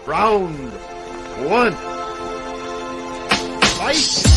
Round one. Fight!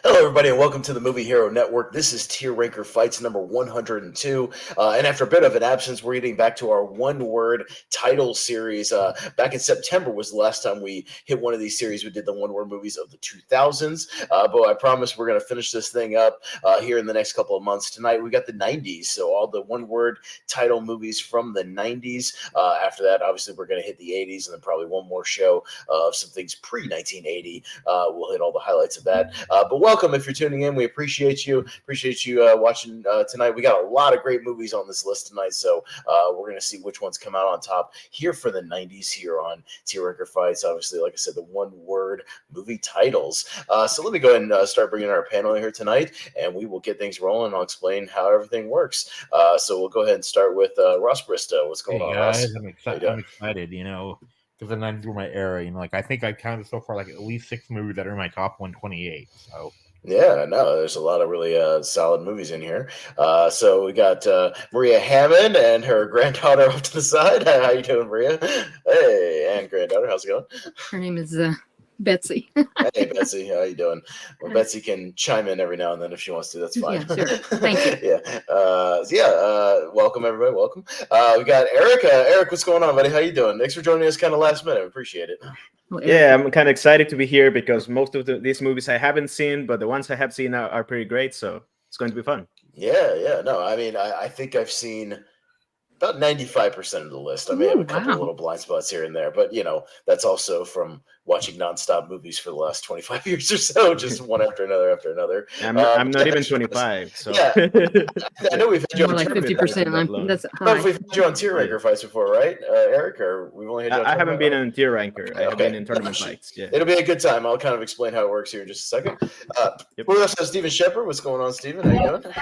Everybody, and welcome to the Movie Hero Network. This is Tier Ranker Fights number 102. And after a bit of an absence, we're getting back to our one-word title series. Back in September was the last time we hit one of these series. We did the one-word movies of the 2000s. But I promise we're going to finish this thing up here in the next couple of months. Tonight, we got the 90s. So all the one-word title movies from the 90s. After that, obviously, we're going to hit the 80s and then probably one more show of some things pre-1980. We'll hit all the highlights of that. But welcome if you're tuning in. We appreciate you. Watching tonight. We got a lot of great movies on this list tonight, so we're going to see which ones come out on top here for the 90s here on Tier Ranker Fights. Obviously, like I said, the one-word movie titles. So let me go ahead and start bringing our panel here tonight, and we will get things rolling. I'll explain how everything works. So we'll go ahead and start with Ross Bristow. What's going on, guys? Ross? I'm excited, because the 90s were my era. I think I counted so far at least 6 movies that are in my top 128. So yeah, no, there's a lot of really solid movies in here. So we got Maria Hammon and her granddaughter off to the side. How you doing, Maria? Hey, and granddaughter, how's it going? Her name is Betsy. Hey, Betsy, how you doing? Well, Betsy can chime in every now and then if she wants to. That's fine. Yeah, sure. Thank you. Welcome, everybody. Welcome. We got Erick. Erick, what's going on, buddy? How you doing? Thanks for joining us kind of last minute. Appreciate it. Well, Yeah, I'm kind of excited to be here because most of these movies I haven't seen, but the ones I have seen are pretty great, so it's going to be fun. Yeah. No, I mean, I think I've seen about 95% of the list. I may have a couple of little blind spots here and there, but that's also from watching nonstop movies for the last 25 years or so, just one after another. I'm not even 25, so yeah. I know we've had you more on like 50%. That's high. we've had you on Tier Ranker Fights before, right, Erick? Or we've only had you on I haven't been on Tier Ranker. I have been in tournament fights. Yeah, it'll be a good time. I'll kind of explain how it works here in just a second. We also have Stephen Shepard. What's going on, Stephen? How you doing?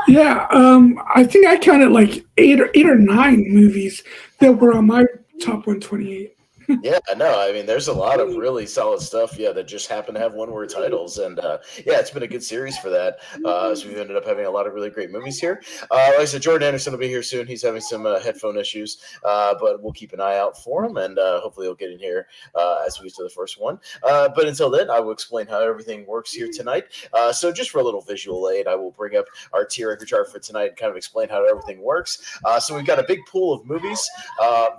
Yeah, I think I counted like eight or nine movies that were on my top 128. Yeah, no, I mean, there's a lot of really solid stuff, that just happen to have one-word titles, and it's been a good series for that. So we've ended up having a lot of really great movies here. Like I said, Jordan Anderson will be here soon. He's having some headphone issues, but we'll keep an eye out for him, and hopefully he'll get in here as we get to the first one. But until then, I will explain how everything works here tonight. So just for a little visual aid, I will bring up our tier ranker chart for tonight and kind of explain how everything works. So we've got a big pool of movies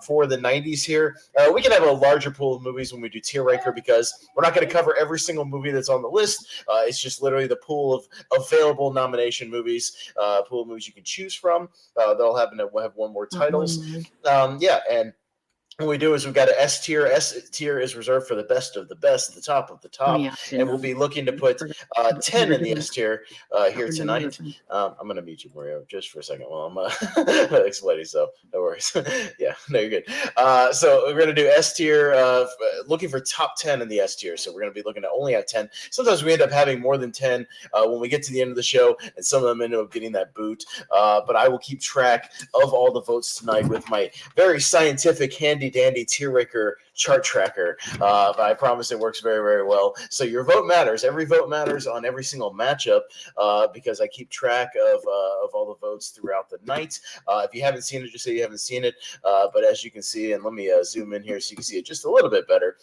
for the 90s here. We can have a larger pool of movies when we do tier ranker because we're not going to cover every single movie that's on the list. It's just literally the pool of available nomination movies, pool of movies you can choose from. They'll happen to have one more titles. And what we do is we've got an S tier. S tier is reserved for the best of the best, the top of the top. And we'll be looking to put 10 in the S tier here tonight. I'm going to mute you, Mario, just for a second while I'm explaining, so no worries. Yeah, no, you're good. So we're going to do S tier, looking for top 10 in the S tier. So we're going to be looking to only have 10. Sometimes we end up having more than 10 when we get to the end of the show, and some of them end up getting that boot. But I will keep track of all the votes tonight with my very scientific, handy-dandy tier ranker chart tracker. But I promise it works very, very well. So your vote matters. Every vote matters on every single matchup because I keep track of all the votes throughout the night. If you haven't seen it, just say you haven't seen it. But as you can see, and let me zoom in here so you can see it just a little bit better.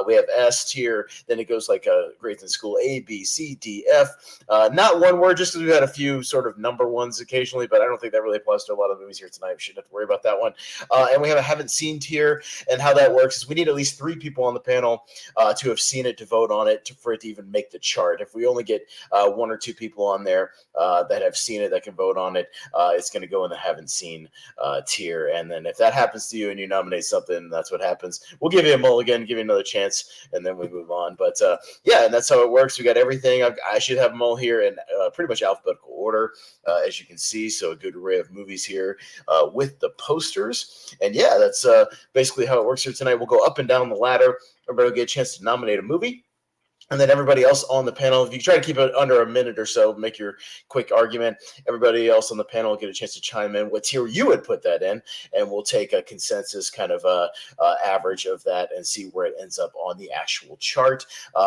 We have S tier, then it goes like grades in school, A, B, C, D, F. Not one word, just because we had a few sort of number ones occasionally, but I don't think that really applies to a lot of movies here tonight. We shouldn't have to worry about that one. And we have a haven't seen tier, and how that works is we need at least 3 people on the panel to have seen it to vote on it for it to even make the chart. If we only get 1 or 2 people on there that have seen it that can vote on it, it's going to go in the haven't seen tier. And then if that happens to you and you nominate something, that's what happens. We'll give you a mulligan, give you another chance, and then we move on. But yeah, and that's how it works. We got everything. I should have them all here in pretty much alphabetical order, as you can see. So a good array of movies here with the posters. And yeah, that's basically how it works here tonight. We'll go up and down the ladder. Everybody will get a chance to nominate a movie. And then everybody else on the panel, if you try to keep it under a minute or so, make your quick argument, everybody else on the panel will get a chance to chime in what tier you would put that in, and we'll take a consensus kind of average of that and see where it ends up on the actual chart.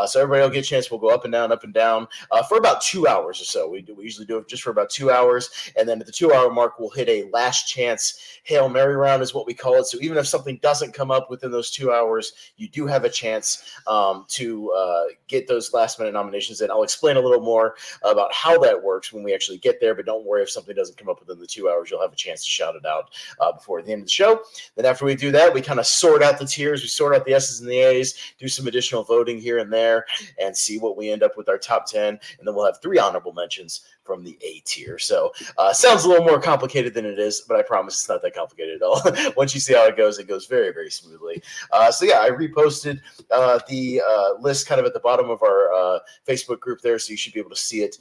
So everybody will get a chance. We'll go up and down for about 2 hours or so. We usually do it just for about 2 hours, and then at the 2 hour mark, we'll hit a last chance Hail Mary round is what we call it. So even if something doesn't come up within those 2 hours, you do have a chance to get those last minute nominations in. I'll explain a little more about how that works when we actually get there, but don't worry if something doesn't come up within the 2 hours, you'll have a chance to shout it out before the end of the show. Then after we do that, we kind of sort out the tiers, we sort out the S's and the A's, do some additional voting here and there, and see what we end up with our top 10, and then we'll have 3 honorable mentions from the A tier. So sounds a little more complicated than it is, but I promise it's not that complicated at all. Once you see how it goes very, very smoothly. So yeah, I reposted the list kind of at the bottom of our Facebook group there, so you should be able to see it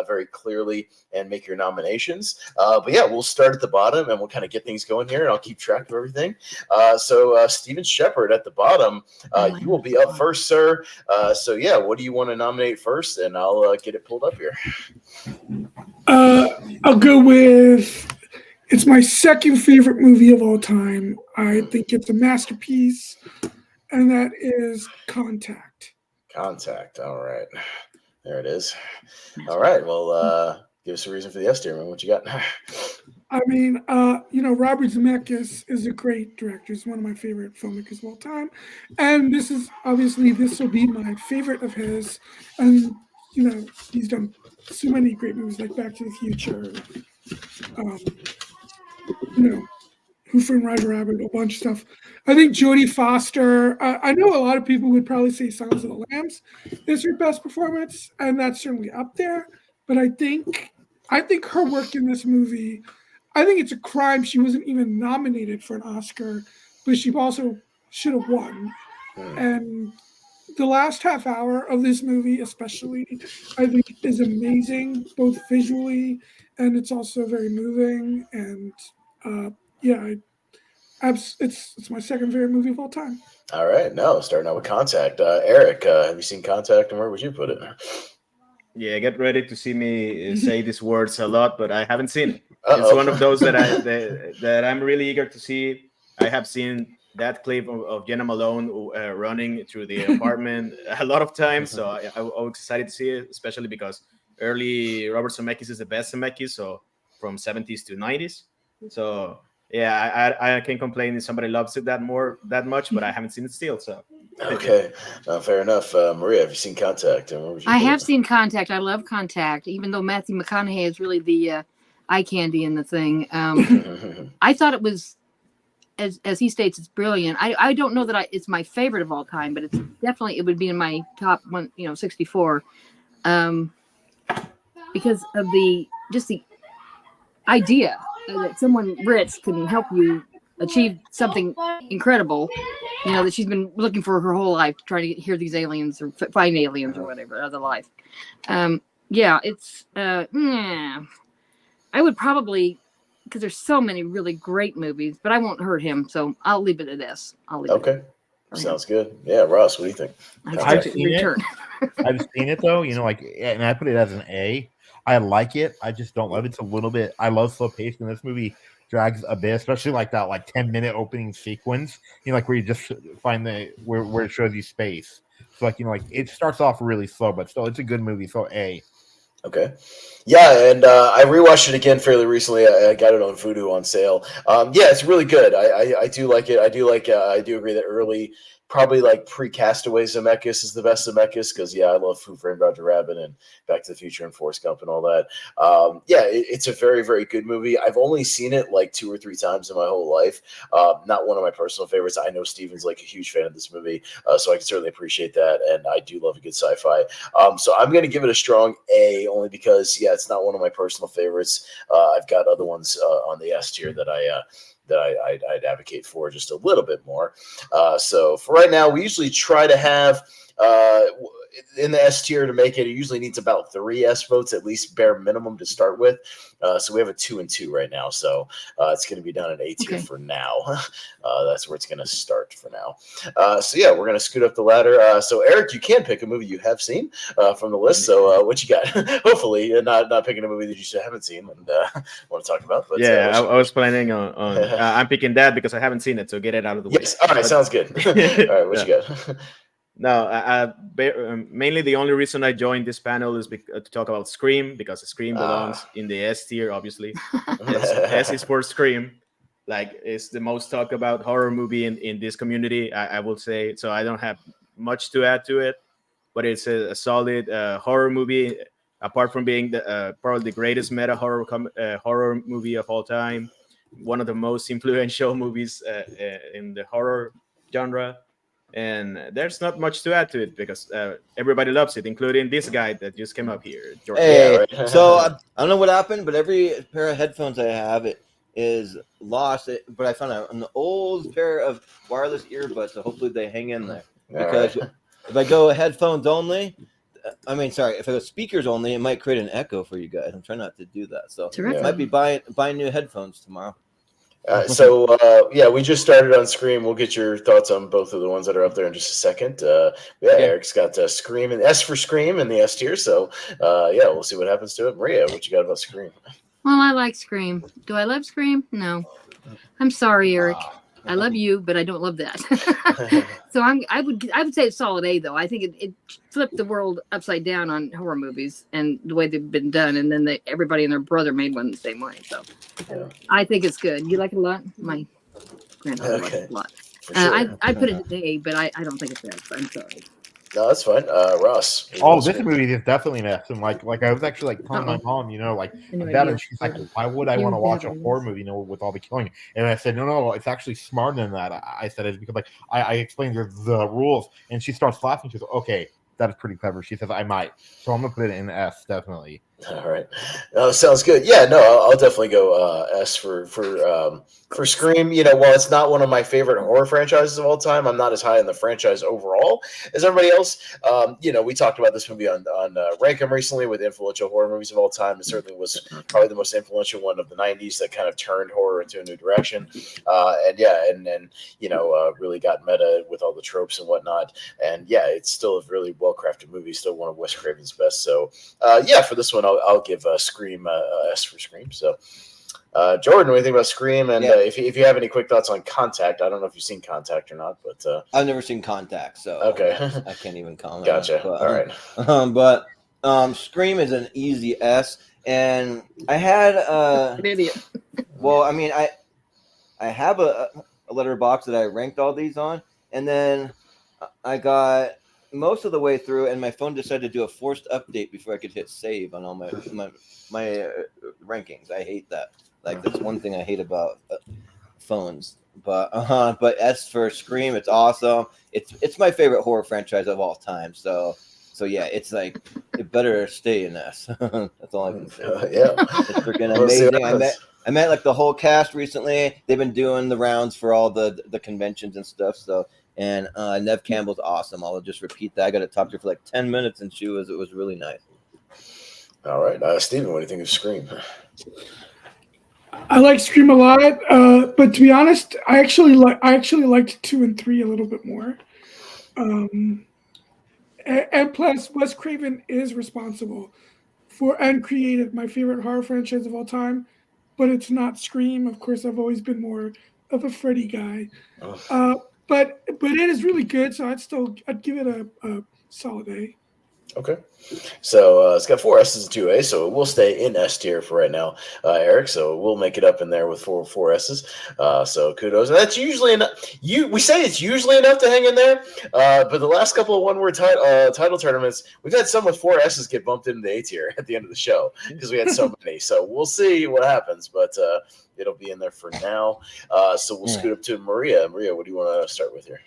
very clearly and make your nominations. But yeah, we'll start at the bottom and we'll kind of get things going here, and I'll keep track of everything. So Steven Shepard at the bottom, you will be up first, sir. So yeah, what do you want to nominate first? And I'll get it pulled up here. I'll go with, it's my second favorite movie of all time. I think it's a masterpiece, and that is Contact. Contact. All right. There it is. All right. Well, give us a reason for the S tier, man. What you got? I mean, Robert Zemeckis is a great director. He's one of my favorite filmmakers of all time. And this will be my favorite of his. And, he's done so many great movies like Back to the Future, Who Framed Roger Rabbit, a bunch of stuff. I think Jodie Foster, I know a lot of people would probably say Silence of the Lambs is her best performance, and that's certainly up there. But I think her work in this movie, I think it's a crime she wasn't even nominated for an Oscar, but she also should have won. And the last half hour of this movie, especially, I think is amazing, both visually and it's also very moving. And it's my second favorite movie of all time. All right, no, starting out with Contact. Eric, have you seen Contact, and where would you put it? Yeah, get ready to see me say these words a lot, but I haven't seen it. It's one of those that I'm really eager to see. I have seen that clip of Jenna Malone running through the apartment a lot of times, so I was excited to see it, especially because early Robert Zemeckis is the best Zemeckis, so from 70s to 90s. So yeah, I can't complain if somebody loves it that much, but I haven't seen it still. So okay, fair enough. Maria, have you seen Contact? And I have seen Contact. I love Contact, even though Matthew McConaughey is really the eye candy in the thing. I thought it was, as he states, it's brilliant. I don't know that it's my favorite of all time, but it would be in my top 64, because of the idea that someone rich can help you achieve something incredible, that she's been looking for her whole life, to try to hear these aliens or find aliens or whatever, other life. It's I would probably, because there's so many really great movies, but I won't hurt him, so I'll leave it at S. Okay. Sounds good. Yeah, Ross, what do you think? I've seen it though, and I put it as an A. I like it. I just don't love it. It's a little bit. I love slow pace, and this movie drags a bit, especially like that 10-minute opening sequence, like where you just find where it shows you space. So it starts off really slow, but still it's a good movie. So A. Okay. Yeah, and I rewatched it again fairly recently. I got it on Vudu on sale. Yeah, it's really good. I do like it. I do agree that early, probably pre-Castaway Zemeckis is the best Zemeckis because I love Who Framed Roger Rabbit and Back to the Future and Forrest Gump and all that. It's a very, very good movie. I've only seen it 2 or 3 times in my whole life. Not one of my personal favorites. I know Steven's a huge fan of this movie, so I can certainly appreciate that. And I do love a good sci-fi. So I'm going to give it a strong A, only because it's not one of my personal favorites. I've got other ones on the S tier that I'd advocate for just a little bit more. So for right now, we usually try to have in the S tier to make it. It usually needs about 3 S votes, at least bare minimum to start with. So we have a 2 and 2 right now. So it's going to be done in A tier for now. That's where it's going to start for now. We're going to scoot up the ladder. So Eric, you can pick a movie you have seen from the list. So what you got? Hopefully, not picking a movie that you haven't seen and want to talk about. But I was planning on I'm picking that because I haven't seen it. So get it out of the way. Yes. All right. Sounds good. All right. What you got? No, mainly the only reason I joined this panel is to talk about Scream, because Scream belongs in the S tier, obviously. S is for Scream. It's the most talked about horror movie in this community, I will say. So I don't have much to add to it, but it's a solid horror movie, apart from being probably the greatest meta horror movie of all time. One of the most influential movies in the horror genre. And there's not much to add to it because everybody loves it, including this guy that just came up here, Jordan. Hey, so I don't know what happened, but every pair of headphones I have is lost. But I found an old pair of wireless earbuds, so hopefully they hang in there. Because if I go headphones only, if I go speakers only, it might create an echo for you guys. I'm trying not to do that. So I might be buying new headphones tomorrow. We just started on Scream. We'll get your thoughts on both of the ones that are up there in just a second. Eric's got Scream and S for Scream in the S tier. So we'll see what happens to it. Maria, what you got about Scream? Well, I like Scream. Do I love Scream? No. I'm sorry, Eric. I love you, but I don't love that. So I would say it's solid A, though. I think it flipped the world upside down on horror movies and the way they've been done, and then everybody and their brother made one the same way. So I think it's good. You like it a lot? My grandfather likes it a lot. Sure. I put it at A, but I don't think it's bad. I'm sorry. No, that's fine. Ross. This movie is definitely an S. And like I was actually telling my mom, that, and she's like, why would I want to watch a horror movie, with all the killing? And I said, no, it's actually smarter than that. I said it's because I explained the rules, and she starts laughing. She goes, okay, that is pretty clever. She says, I might. So I'm gonna put it in S, definitely. All right. Sounds good. Yeah, no, I'll definitely go S for Scream. While it's not one of my favorite horror franchises of all time, I'm not as high in the franchise overall as everybody else. We talked about this movie on Rankem recently with influential horror movies of all time. It certainly was probably the most influential one of the 90s that kind of turned horror into a new direction. Really got meta with all the tropes and whatnot. And it's still a really well-crafted movie, still one of Wes Craven's best. So for this one, I'll give Scream S for Scream. So, Jordan, what do you think about Scream? And if you have any quick thoughts on Contact, I don't know if you've seen Contact or not, but I've never seen Contact, so I can't even comment. Gotcha. All right. But Scream is an easy S, and I had an idiot. Well, I have a letterbox that I ranked all these on, and then I got most of the way through, and my phone decided to do a forced update before I could hit save on all my rankings. I hate that. That's one thing I hate about phones. But as for Scream, it's awesome. It's my favorite horror franchise of all time. So it's it better stay in S. That's all I can say. It's freaking amazing. I met the whole cast recently. They've been doing the rounds for all the conventions and stuff. So. And Nev Campbell's awesome. I'll just repeat that. I got to talk to her for 10 minutes, and it was really nice. All right, Steven, what do you think of Scream? I like Scream a lot, but to be honest, I actually liked 2 and 3 a little bit more. And plus, Wes Craven is responsible for and created my favorite horror franchise of all time, but it's not Scream. Of course, I've always been more of a Freddy guy. Oh. But it is really good, so I'd give it a solid A. Okay. So it's got 4 S's and 2 A's, so it will stay in S tier for right now, Eric. So we'll make it up in there with four S's. So kudos. And that's usually enough. We say it's usually enough to hang in there, but the last couple of one-word title tournaments, we've had some with 4 S's get bumped into the A tier at the end of the show because we had so many. So we'll see what happens, but it'll be in there for now. So we'll scoot up to Maria. Maria, what do you want to start with here?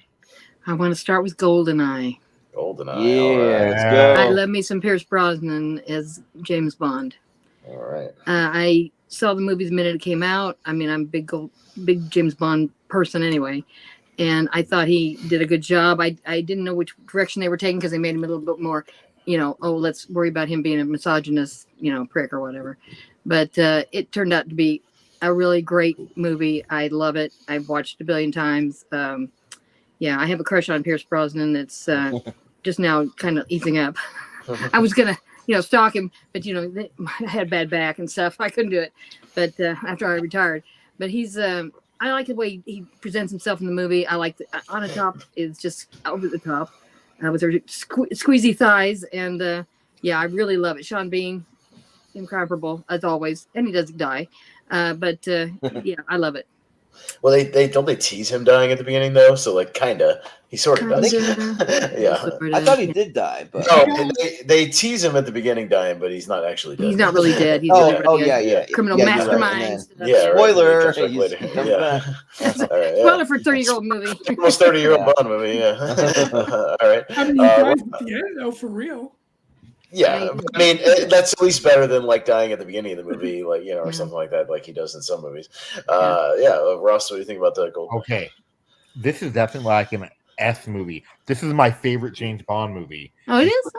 I want to start with GoldenEye. GoldenEye. Yeah, Let's go. I love me some Pierce Brosnan as James Bond. All right. I saw the movie the minute it came out. I mean, I'm a big James Bond person anyway, and I thought he did a good job. I didn't know which direction they were taking because they made him a little bit more, let's worry about him being a misogynist, prick or whatever. But it turned out to be a really great movie. I love it. I've watched it a billion times. I have a crush on Pierce Brosnan. It's just now kind of easing up. I was gonna, stalk him, but I had a bad back and stuff. I couldn't do it. But after I retired, but he's, I like the way he presents himself in the movie. I like On the Top is just over the top with her squeezy thighs, and I really love it. Sean Bean, incomparable as always, and he doesn't die. But I love it. Well, they don't tease him dying at the beginning though, so kinda he sort of does. Yeah, I thought he did die, but no, they tease him at the beginning dying, but he's not actually dead. He's not really dead. He's criminal mastermind. Right. Yeah, spoiler. Right. Spoiler for 30-year-old movie. Almost 30-year-old Bond movie. Yeah. All right. I mean, he dies at the end though, for real. Yeah, I mean that's at least better than dying at the beginning of the movie, or something like that, like he does in some movies. Ross, what do you think about the Gold? Okay, this is definitely like an S movie. This is my favorite James Bond movie. Oh, it is.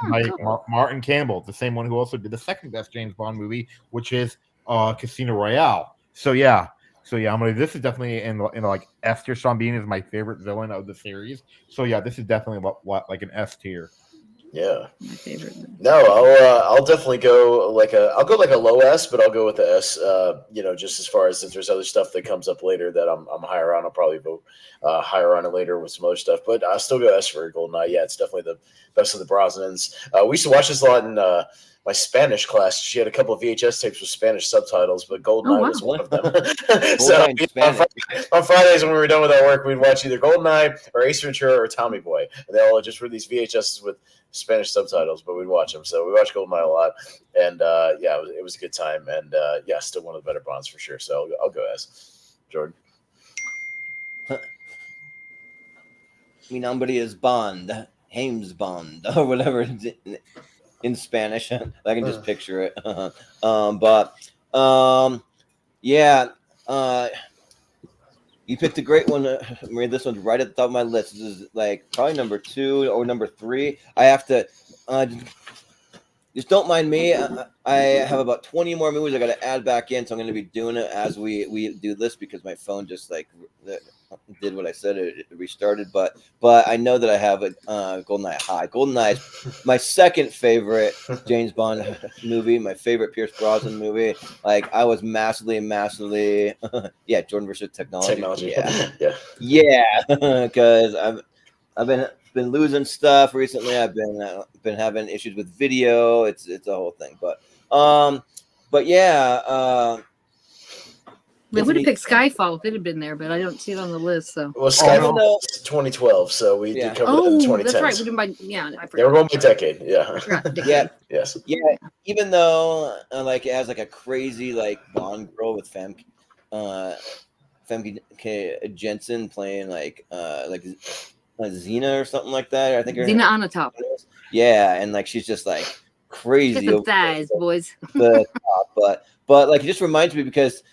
Martin Campbell, the same one who also did the second best James Bond movie, which is Casino Royale. So this is definitely in like S tier. Sean Bean is my favorite villain of the series. So this is definitely like an S tier. Yeah, my favorite. No, I'll definitely go I'll go a low S, but I'll go with the S. Just as far as if there's other stuff that comes up later that I'm higher on, I'll probably vote higher on it later with some other stuff. But I'll still go S for GoldenEye. Yeah, it's definitely the best of the Brosnans. We used to watch this a lot in my Spanish class. She had a couple of VHS tapes with Spanish subtitles, but GoldenEye was one of them. So on Fridays when we were done with our work, we'd watch either GoldenEye or Ace Ventura or Tommy Boy, and they all just were these VHSs with Spanish subtitles, but we'd watch them. So we watched GoldenEye a lot, and it was a good time, and still one of the better Bonds for sure. So I'll go S. Jordan. Mi nombre is Bond, James Bond, or whatever in Spanish. I can just picture it. You picked a great one, Maria. This one's right at the top of my list. This is probably number 2 or number 3. I have to just don't mind me. I have about 20 more movies I got to add back in, so I'm going to be doing it as we do this because my phone just did what I said. It restarted, but I know that I have a GoldenEye high. GoldenEye is my second favorite James Bond movie, my favorite Pierce Brosnan movie. I was massively Jordan versus technology. Yeah, because I've been losing stuff recently. I've been having issues with video. It's a whole thing, but They would have picked Skyfall if it had been there, but I don't see it on the list. So Skyfall 2012, so we did cover that in 2010. That's right. We did I forgot. They were going by decade. Yeah. Yes. Yeah. Even though it has a crazy Bond girl with Famke Jensen playing Xena or something like that. I think Xena on the top. Yeah, and she's just crazy. Get the thighs, boys. The top, but it just reminds me because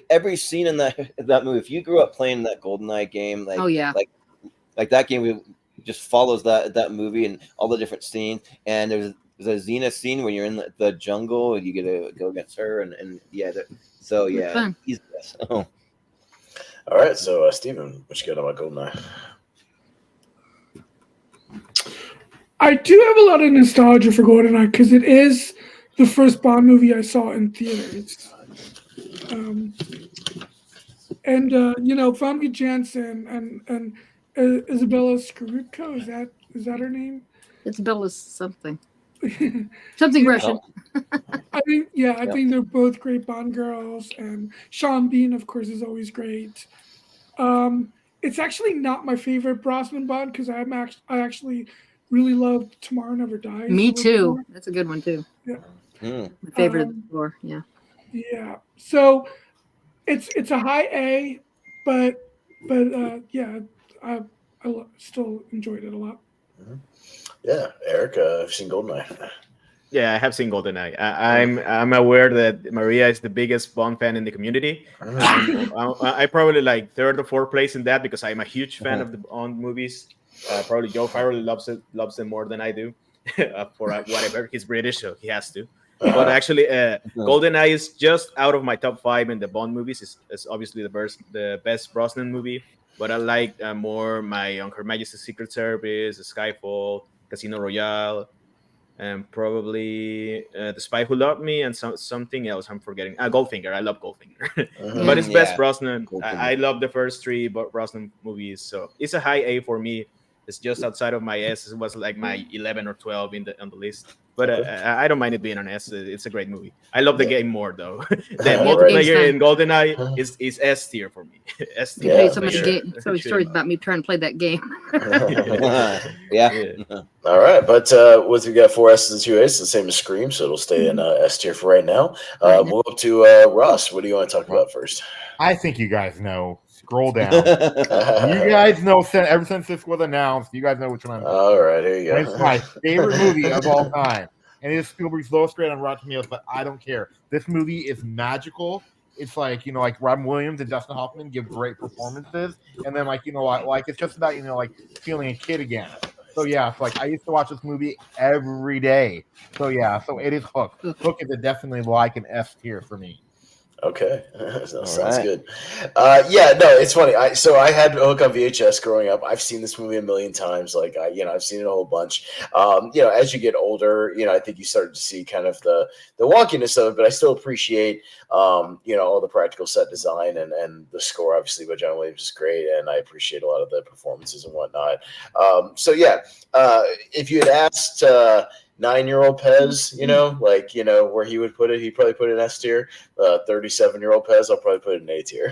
every scene in that movie, if you grew up playing that GoldenEye game, that game just follows that movie and all the different scenes. And there's a Xena scene when you're in the jungle and you get to go against her, he's best. Oh. All right, so Steven, what you got about GoldenEye? I do have a lot of nostalgia for GoldenEye because it is the first Bond movie I saw in theaters. And Famke Janssen and Isabella Skorupko, is that her name? It's Bella's something. Something Russian. I think they're both great Bond girls, and Sean Bean, of course, is always great. It's actually not my favorite Brosnan Bond because I actually really love Tomorrow Never Dies. Me too. That's a good one too. Yeah. My favorite of the four. Yeah. Yeah. So it's a high A, but yeah, I still enjoyed it a lot. Yeah, Eric, I've seen Goldeneye. Yeah, I have seen GoldenEye. I'm aware that Maria is the biggest Bond fan in the community. I probably like third or fourth place in that because I'm a huge fan of the Bond movies. Probably Joe Farrell loves them more than I do. For whatever, he's British, so he has to. But actually, GoldenEye is just out of my top 5 in the Bond movies. It's obviously the best Brosnan movie. But I like more my On Her Majesty's Secret Service, Skyfall, Casino Royale, and probably The Spy Who Loved Me, and something else I'm forgetting. Goldfinger. I love Goldfinger. But it's best Brosnan. I love the first 3 Brosnan movies, so it's a high A for me. It's just outside of my S. It was like my 11 or 12 on the list. But I don't mind it being an S. It's a great movie. I love the game more, though. The multiplayer in GoldenEye is S tier for me. S tier. I so many stories about me trying to play that game. Yeah. All right, but we got 4 S's and 2 A's, the same as Scream, so it'll stay in S tier for right now. Move up to Ross. What do you want to talk about first? I think you guys know. Scroll down. You guys know, ever since this was announced, you guys know which one I'm talking. All right, here you go. It's my favorite movie of all time. And it is Spielberg's lowest grade on Rotten Tomatoes, but I don't care. This movie is magical. It's like, like Robin Williams and Dustin Hoffman give great performances. And then it's just about, feeling a kid again. So yeah, it's like I used to watch this movie every day. So yeah, so it is Hook. Hook is definitely like an S tier for me. Okay, that sounds good. It's funny. I had Hook on VHS growing up. I've seen this movie a million times. I've seen it a whole bunch. As you get older, I think you start to see kind of the wonkiness of it, but I still appreciate, all the practical set design and the score, obviously, by John Williams is great, and I appreciate a lot of the performances and whatnot. If you had asked 9-year-old Pez, where he would put it, he'd probably put it in S tier. 37-year-old Pez, I'll probably put it in A tier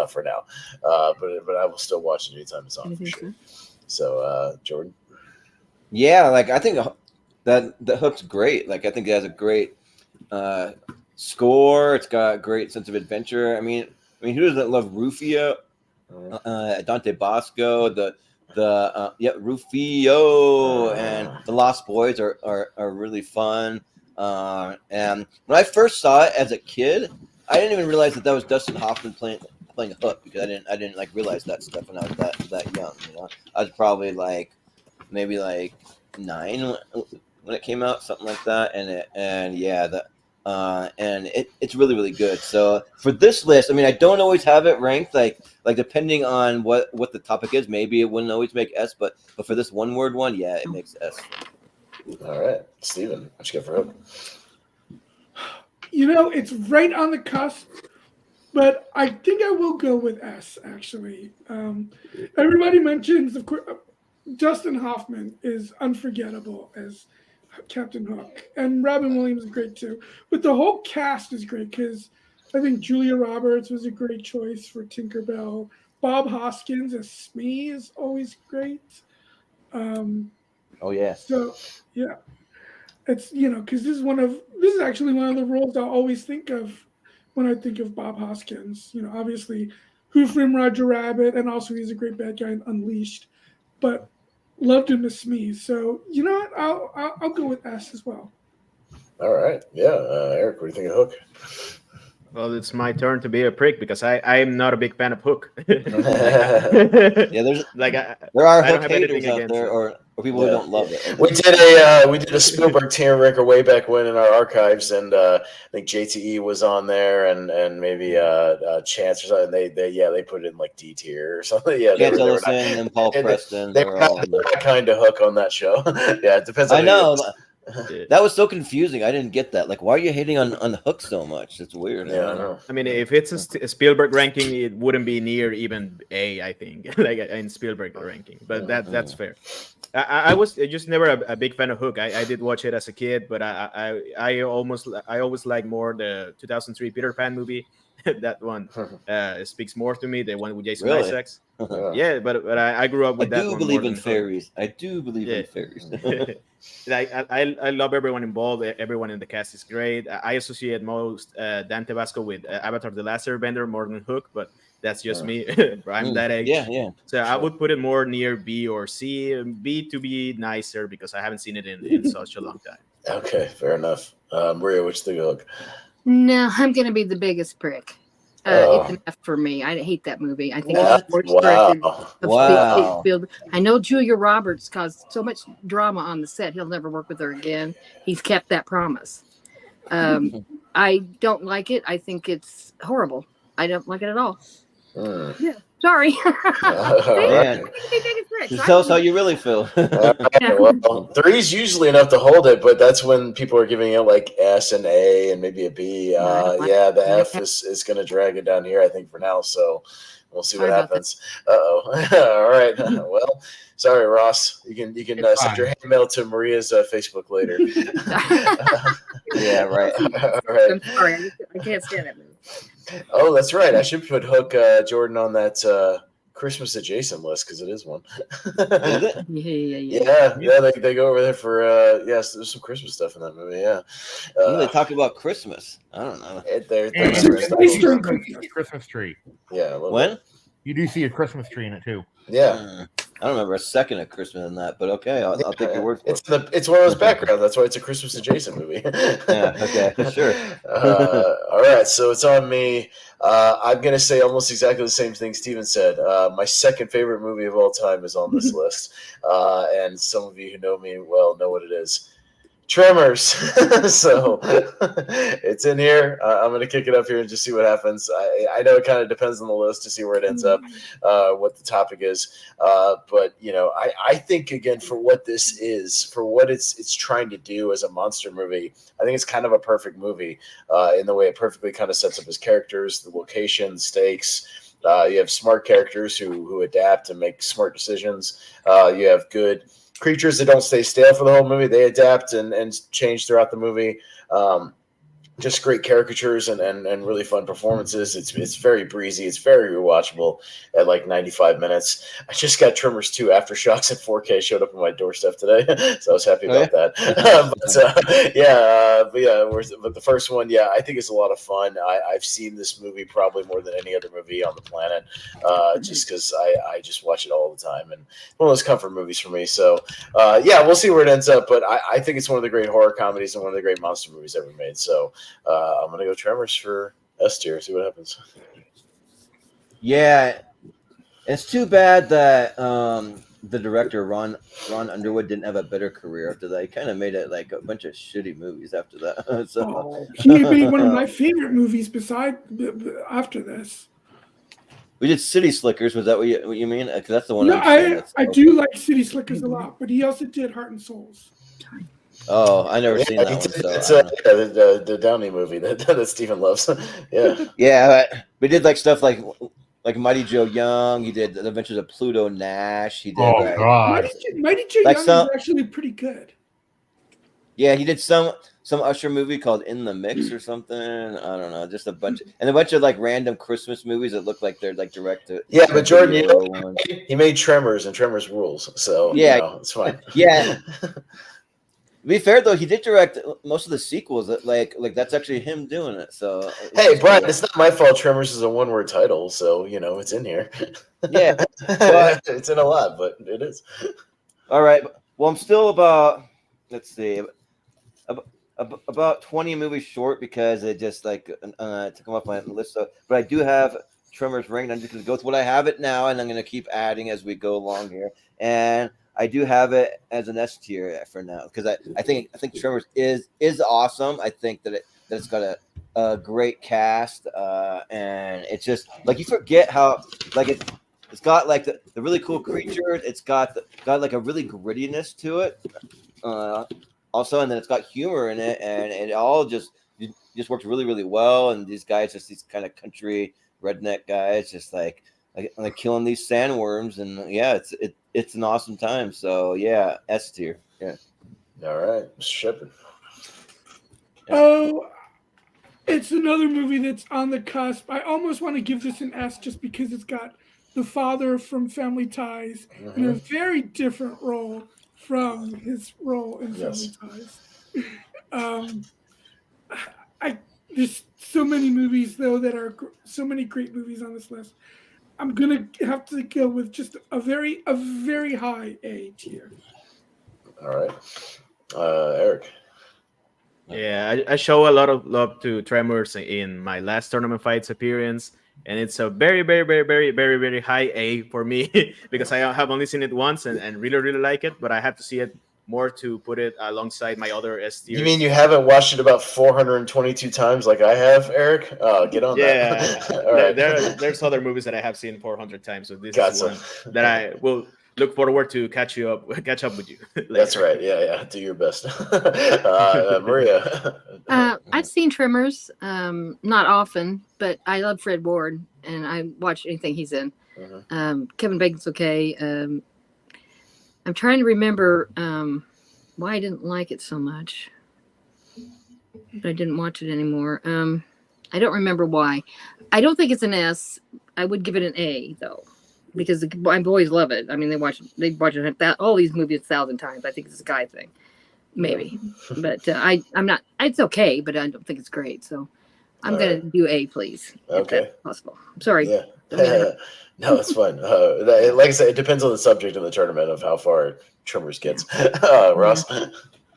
for now. But I will still watch it anytime it's on for sure. So, Jordan. Yeah, I think that Hook's great. I think it has a great score. It's got a great sense of adventure. I mean, who doesn't love Rufio, Dante Bosco, Rufio and the Lost Boys are really fun. And when I first saw it as a kid, I didn't even realize that was Dustin Hoffman playing Hook because I didn't realize that stuff when I was that young. I was probably maybe 9 when it came out, something like that. And it's really, really good. So for this list, I don't always have it ranked depending on what the topic is. Maybe it wouldn't always make S, but for this one word one, yeah, it makes S. All right, Steven, what you got for Hook? It's right on the cusp, but I think I will go with S. Actually, everybody mentions, of course, Dustin Hoffman is unforgettable as Captain Hook, and Robin Williams is great too. But the whole cast is great because I think Julia Roberts was a great choice for Tinkerbell. Bob Hoskins as Smee is always great. Oh yeah. So yeah, it's because this is actually one of the roles I'll always think of when I think of Bob Hoskins. Obviously, Who Framed Roger Rabbit, and also he's a great bad guy in Unleashed, but loved him as Smee. So you know what? I'll go with S as well. All right. Yeah. Eric, what do you think of Hook? Well, it's my turn to be a prick because I'm not a big fan of Hook. Yeah, there are Hook haters out there, or people who don't love it. We did a Spielberg tier ranker way back when in our archives, and I think JTE was on there, and maybe Chance or something. They put it in D tier or something. Yeah, Chance Ellison and Paul Preston. They were not kind of Hook on that show. Yeah, it depends. I know. That was so confusing. I didn't get that. Like, why are you hating on Hook so much? It's weird. Yeah, I know. I mean, if it's a Spielberg ranking, it wouldn't be near even A, I think, like in Spielberg ranking. But that's fair. I was just never a big fan of Hook. I did watch it as a kid, but I always like more the 2003 Peter Pan movie. That one speaks more to me. The one with Jason Isaacs. Yeah, but I grew up with that one. I do believe in fairies. I do believe in fairies. Like I love everyone involved. Everyone in the cast is great. I associate most Dan Tabasco with Avatar: The Last Airbender more than Hook, but that's just me. I'm that age. Yeah. So I would put it more near B or C. B to be nicer because I haven't seen it in such a long time. Okay, fair enough. Maria, what's the Hook? No, I'm going to be the biggest prick. It's an F for me. I hate that movie. I think it's the worst directed of Spielberg. I know Julia Roberts caused so much drama on the set. He'll never work with her again. He's kept that promise. I don't like it. I think it's horrible. I don't like it at all. Yeah. Sorry. Just tell us how you really feel. Well, 3's usually enough to hold it, but that's when people are giving it like S and A and maybe a B. The F is going to drag it down here, I think, for now. So we'll see what happens. All right. Well, sorry, Ross. You can send your hate mail to Maria's Facebook later. Yeah, right. All right. I'm sorry. I can't stand that movie. Oh, that's right. I should put Hook Jordan on that Christmas adjacent list because it is one. Is it? Yeah. They go over there for yes. There's some Christmas stuff in that movie. Yeah. They talk about Christmas. I don't know. Christmas tree. Yeah. When? You do see a Christmas tree in it too. Yeah. I don't remember a second of Christmas in that, but okay, I'll take your word for it. It's one of those backgrounds. That's why it's a Christmas adjacent movie. Yeah, okay, sure. All right, so it's on me. I'm going to say almost exactly the same thing Steven said. My second favorite movie of all time is on this list. And some of you who know me well know what it is. Tremors. So it's in here. I'm going to kick it up here and just see what happens. I know it kind of depends on the list to see where it ends up, what the topic is. But, I think, again, for what this is, for what it's trying to do as a monster movie, I think it's kind of a perfect movie in the way it perfectly kind of sets up his characters, the location, stakes. You have smart characters who adapt and make smart decisions. You have good creatures that don't stay stale for the whole movie. They adapt and change throughout the movie. Just great caricatures and really fun performances. It's very breezy. It's very rewatchable at like 95 minutes. I just got Tremors 2 Aftershocks in 4K showed up on my doorstep today, so I was happy about that. But the first one, I think it's a lot of fun. I've seen this movie probably more than any other movie on the planet, just because I just watch it all the time, and one of those comfort movies for me. So we'll see where it ends up, but I think it's one of the great horror comedies and one of the great monster movies ever made. So I'm gonna go Tremors for S tier. See what happens. Yeah, it's too bad that the director Ron Underwood didn't have a better career after that. He kind of made it like a bunch of shitty movies after that. He made one of my favorite movies after this. We did City Slickers. Was that what you mean? Because that's the one. No, I do like City Slickers a lot, but he also did Heart and Souls. Oh, I never seen that one. It's the Downey movie that Steven loves. Yeah, we did like stuff like Mighty Joe Young. He did The Adventures of Pluto Nash. He did. God, Mighty Joe Young is actually pretty good. Yeah, he did some Usher movie called In the Mix or something. I don't know, just a bunch of like random Christmas movies that look like they're like direct to. Yeah, but Jordan, he made Tremors, and Tremors rules. So it's fine. Yeah. To be fair though, he did direct most of the sequels. Like that's actually him doing it. So hey, Brian, it's not my fault. Tremors is a one-word title, so it's in here. Yeah, but it's in a lot, but it is. All right. Well, I'm still about. Let's see. About 20 movies short because it just took them off my list. So, but I do have Tremors ranked. I'm just going to go through what I have it now, and I'm going to keep adding as we go along here. And I do have it as an S tier for now because I think Tremors is awesome. I think that it's got a great cast, and it's just like you forget how like it's got like the really cool creatures. It's got like a really grittiness to it. also, and then it's got humor in it, and it all just works really, really well. And these guys, just these kind of country redneck guys, just like killing these sandworms, and yeah, it's an awesome time. So yeah, S tier. Yeah. All right, Shepard. Oh, it's another movie that's on the cusp. I almost want to give this an S just because it's got the father from Family Ties in a very different role from his role in Family Ties. There's so many movies though that are so many great movies on this list. I'm gonna have to go with just a very high A tier. All right, Eric. Yeah, I show a lot of love to Tremors in my last tournament fights appearance, and it's a very, very, very, very, very, very high A for me because I have only seen it once and really, really like it, but I have to see it more to put it alongside my other S tiers. You mean you haven't watched it about 422 times like I have, Eric? Oh, get on that. Yeah, right. There's other movies that I have seen 400 times, so this is one that I will look forward to catch up with you. That's right. Yeah. Do your best. Maria. I've seen Tremors, not often, but I love Fred Ward, and I watch anything he's in. Kevin Bacon's okay. I'm trying to remember why I didn't like it so much, but I didn't watch it anymore. I don't remember why. I don't think it's an S. I would give it an A though, because my boys love it. I mean, they watch it all these movies 1,000 times. I think it's a guy thing, maybe, but I'm not. It's okay, but I don't think it's great. So I'm gonna do A, please. Okay, if that's possible. I'm sorry. Yeah. No, it's fine. Like I said, it depends on the subject of the tournament of how far Tremors gets. Ross? I'm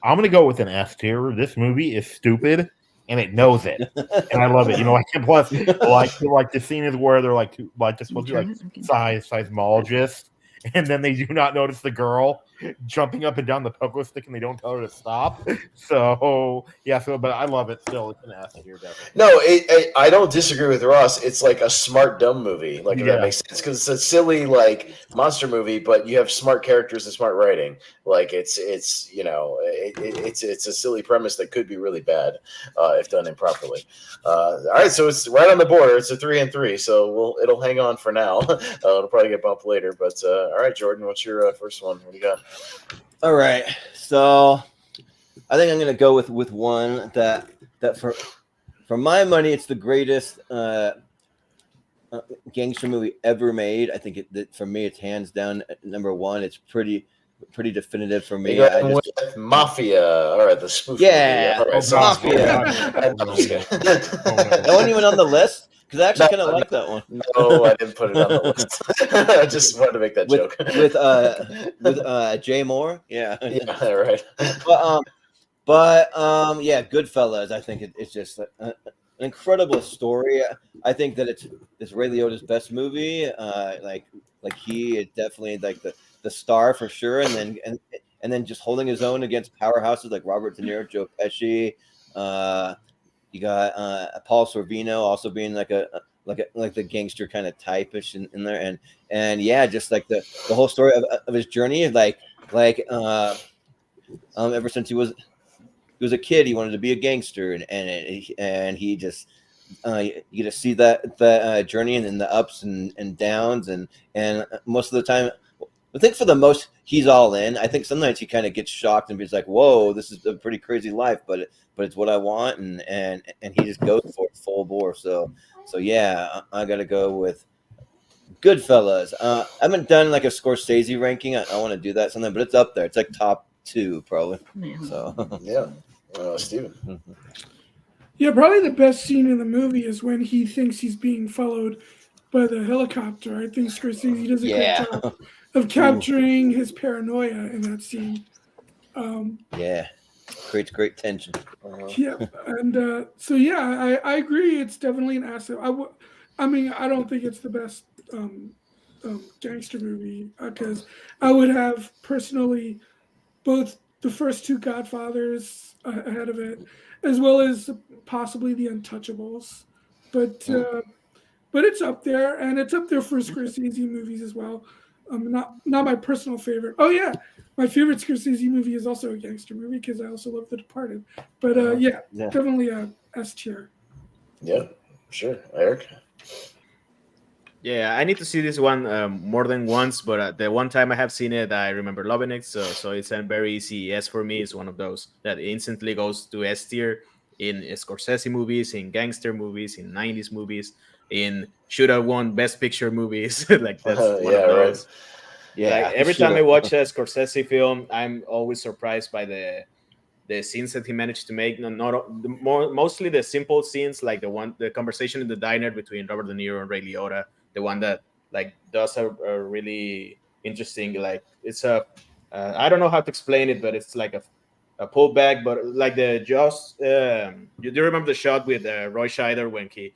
going to go with an S tier. This movie is stupid, and it knows it. And I love it. Plus, like the scene is where they're they're supposed to be seismologists, and then they do not notice the girl jumping up and down the pogo stick, and they don't tell her to stop. So yeah, but I love it still. It's an S tier, definitely. No, I don't disagree with Ross. It's like a smart dumb movie, if that makes sense, because it's a silly monster movie, but you have smart characters and smart writing. It's a silly premise that could be really bad if done improperly. All right, so it's right on the border. It's a 3 and 3, so it'll hang on for now. It'll probably get bumped later, but all right, Jordan, what's your first one? What do you got? All right, so I think I'm gonna go with one that for my money, it's the greatest gangster movie ever made. I think for me, it's hands down number one. It's pretty definitive for me. Mafia. All right, the spoof. Yeah, movie. All right, Mafia. I'm just kidding. That wasn't even on the list. Because I actually kind of like that one. No, I didn't put it on the list. I just wanted to make that joke. With Jay Moore. Yeah. Yeah, right. But yeah, Goodfellas. I think it's just an incredible story. I think that it's Ray Liotta's best movie. He is definitely the star for sure. And then just holding his own against powerhouses like Robert De Niro, Joe Pesci. You got Paul Sorvino also being like the gangster kind of type-ish in there, and yeah, just like the whole story of his journey, ever since he was a kid, he wanted to be a gangster, and he just you just see that journey and then the ups and downs, and most of the time, I think for the most he's all in. I think sometimes he kind of gets shocked and he's like, "Whoa, this is a pretty crazy life," but it's what I want, and he just goes for it full bore. So yeah, I gotta go with Goodfellas. I haven't done like a Scorsese ranking. I want to do that sometime, but it's up there. It's like top 2 probably. So yeah, Steven. Yeah, probably the best scene in the movie is when he thinks he's being followed by the helicopter. I think Scorsese does a great job of capturing his paranoia in that scene. Yeah, creates great tension. Yeah, and so yeah, I agree. It's definitely an asset. I mean, I don't think it's the best gangster movie because I would have personally both the first 2 Godfathers ahead of it, as well as possibly the Untouchables, but it's up there, and it's up there for Scorsese movies as well. Not my personal favorite. Oh yeah, my favorite Scorsese movie is also a gangster movie because I also love The Departed. But yeah, definitely a S tier. Yeah, sure, Eric. Yeah, I need to see this one more than once, but the one time I have seen it, I remember loving it. So it's a very easy S for me. It's one of those that instantly goes to S tier in Scorsese movies, in gangster movies, in 90s movies, in should have won Best Picture movies. Like that's one of those. Right. Yeah, like every time I watch a Scorsese film, I'm always surprised by the scenes that he managed to make. Mostly the simple scenes, like the conversation in the diner between Robert De Niro and Ray Liotta. The one that like does a really interesting, like it's a I don't know how to explain it, but it's like a pullback, but like the just you do remember the shot with Roy Scheider when he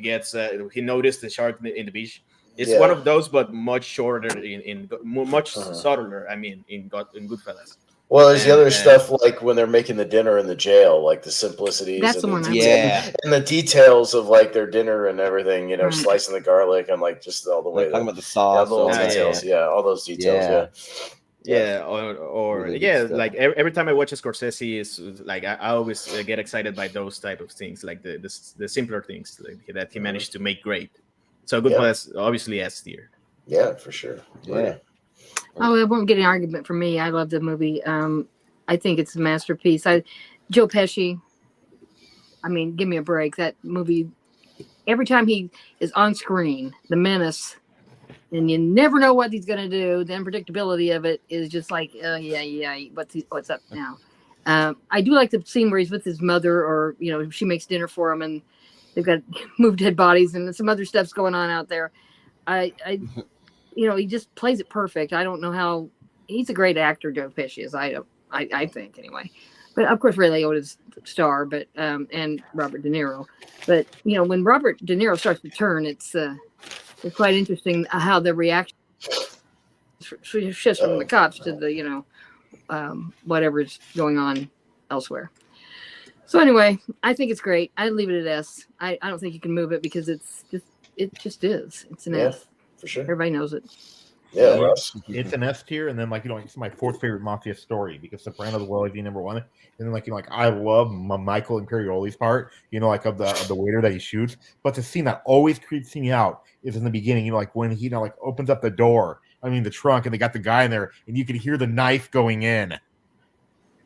gets he noticed the shark in the beach. It's one of those, but much shorter in much subtler. I mean, in Goodfellas. Well, there's the other stuff like when they're making the dinner in the jail, like the simplicities That's the one. and the details of like their dinner and everything. You know, slicing the garlic and like just all the way talking about the sauce, all the details. Yeah, all those details. Yeah, or really like every time I watch a Scorsese, is like I always get excited by those type of things, like the simpler things that he managed to make great. So Goodfellas, obviously S tier. Yeah, for sure. Yeah. Oh, it won't get an argument from me. I love the movie. I think it's a masterpiece. Joe Pesci. I mean, give me a break. That movie. Every time he is on screen, the menace, and you never know what he's gonna do. The unpredictability of it is just like, yeah. What's up now? I do like the scene where he's with his mother, or she makes dinner for him, and they've got moved dead bodies and some other stuff's going on out there. He just plays it perfect. I don't know how he's a great actor, Joe Pesci is. I think anyway. But of course, Ray Liotta's star, but and Robert De Niro. But when Robert De Niro starts to turn, it's quite interesting how the reaction shifts from the cops to the whatever's going on elsewhere. So anyway, I think it's great. I'd leave it at S. I don't think you can move it because it just is. It's an S. For sure. Everybody knows it. Yeah, Russ. It's an S tier, and then it's my fourth favorite mafia story because Sopranos will always be number one. And then I love Michael Imperioli's part, of the waiter that he shoots. But the scene that always creeps me out is in the beginning, when he opens up the door, the trunk, and they got the guy in there, and you can hear the knife going in.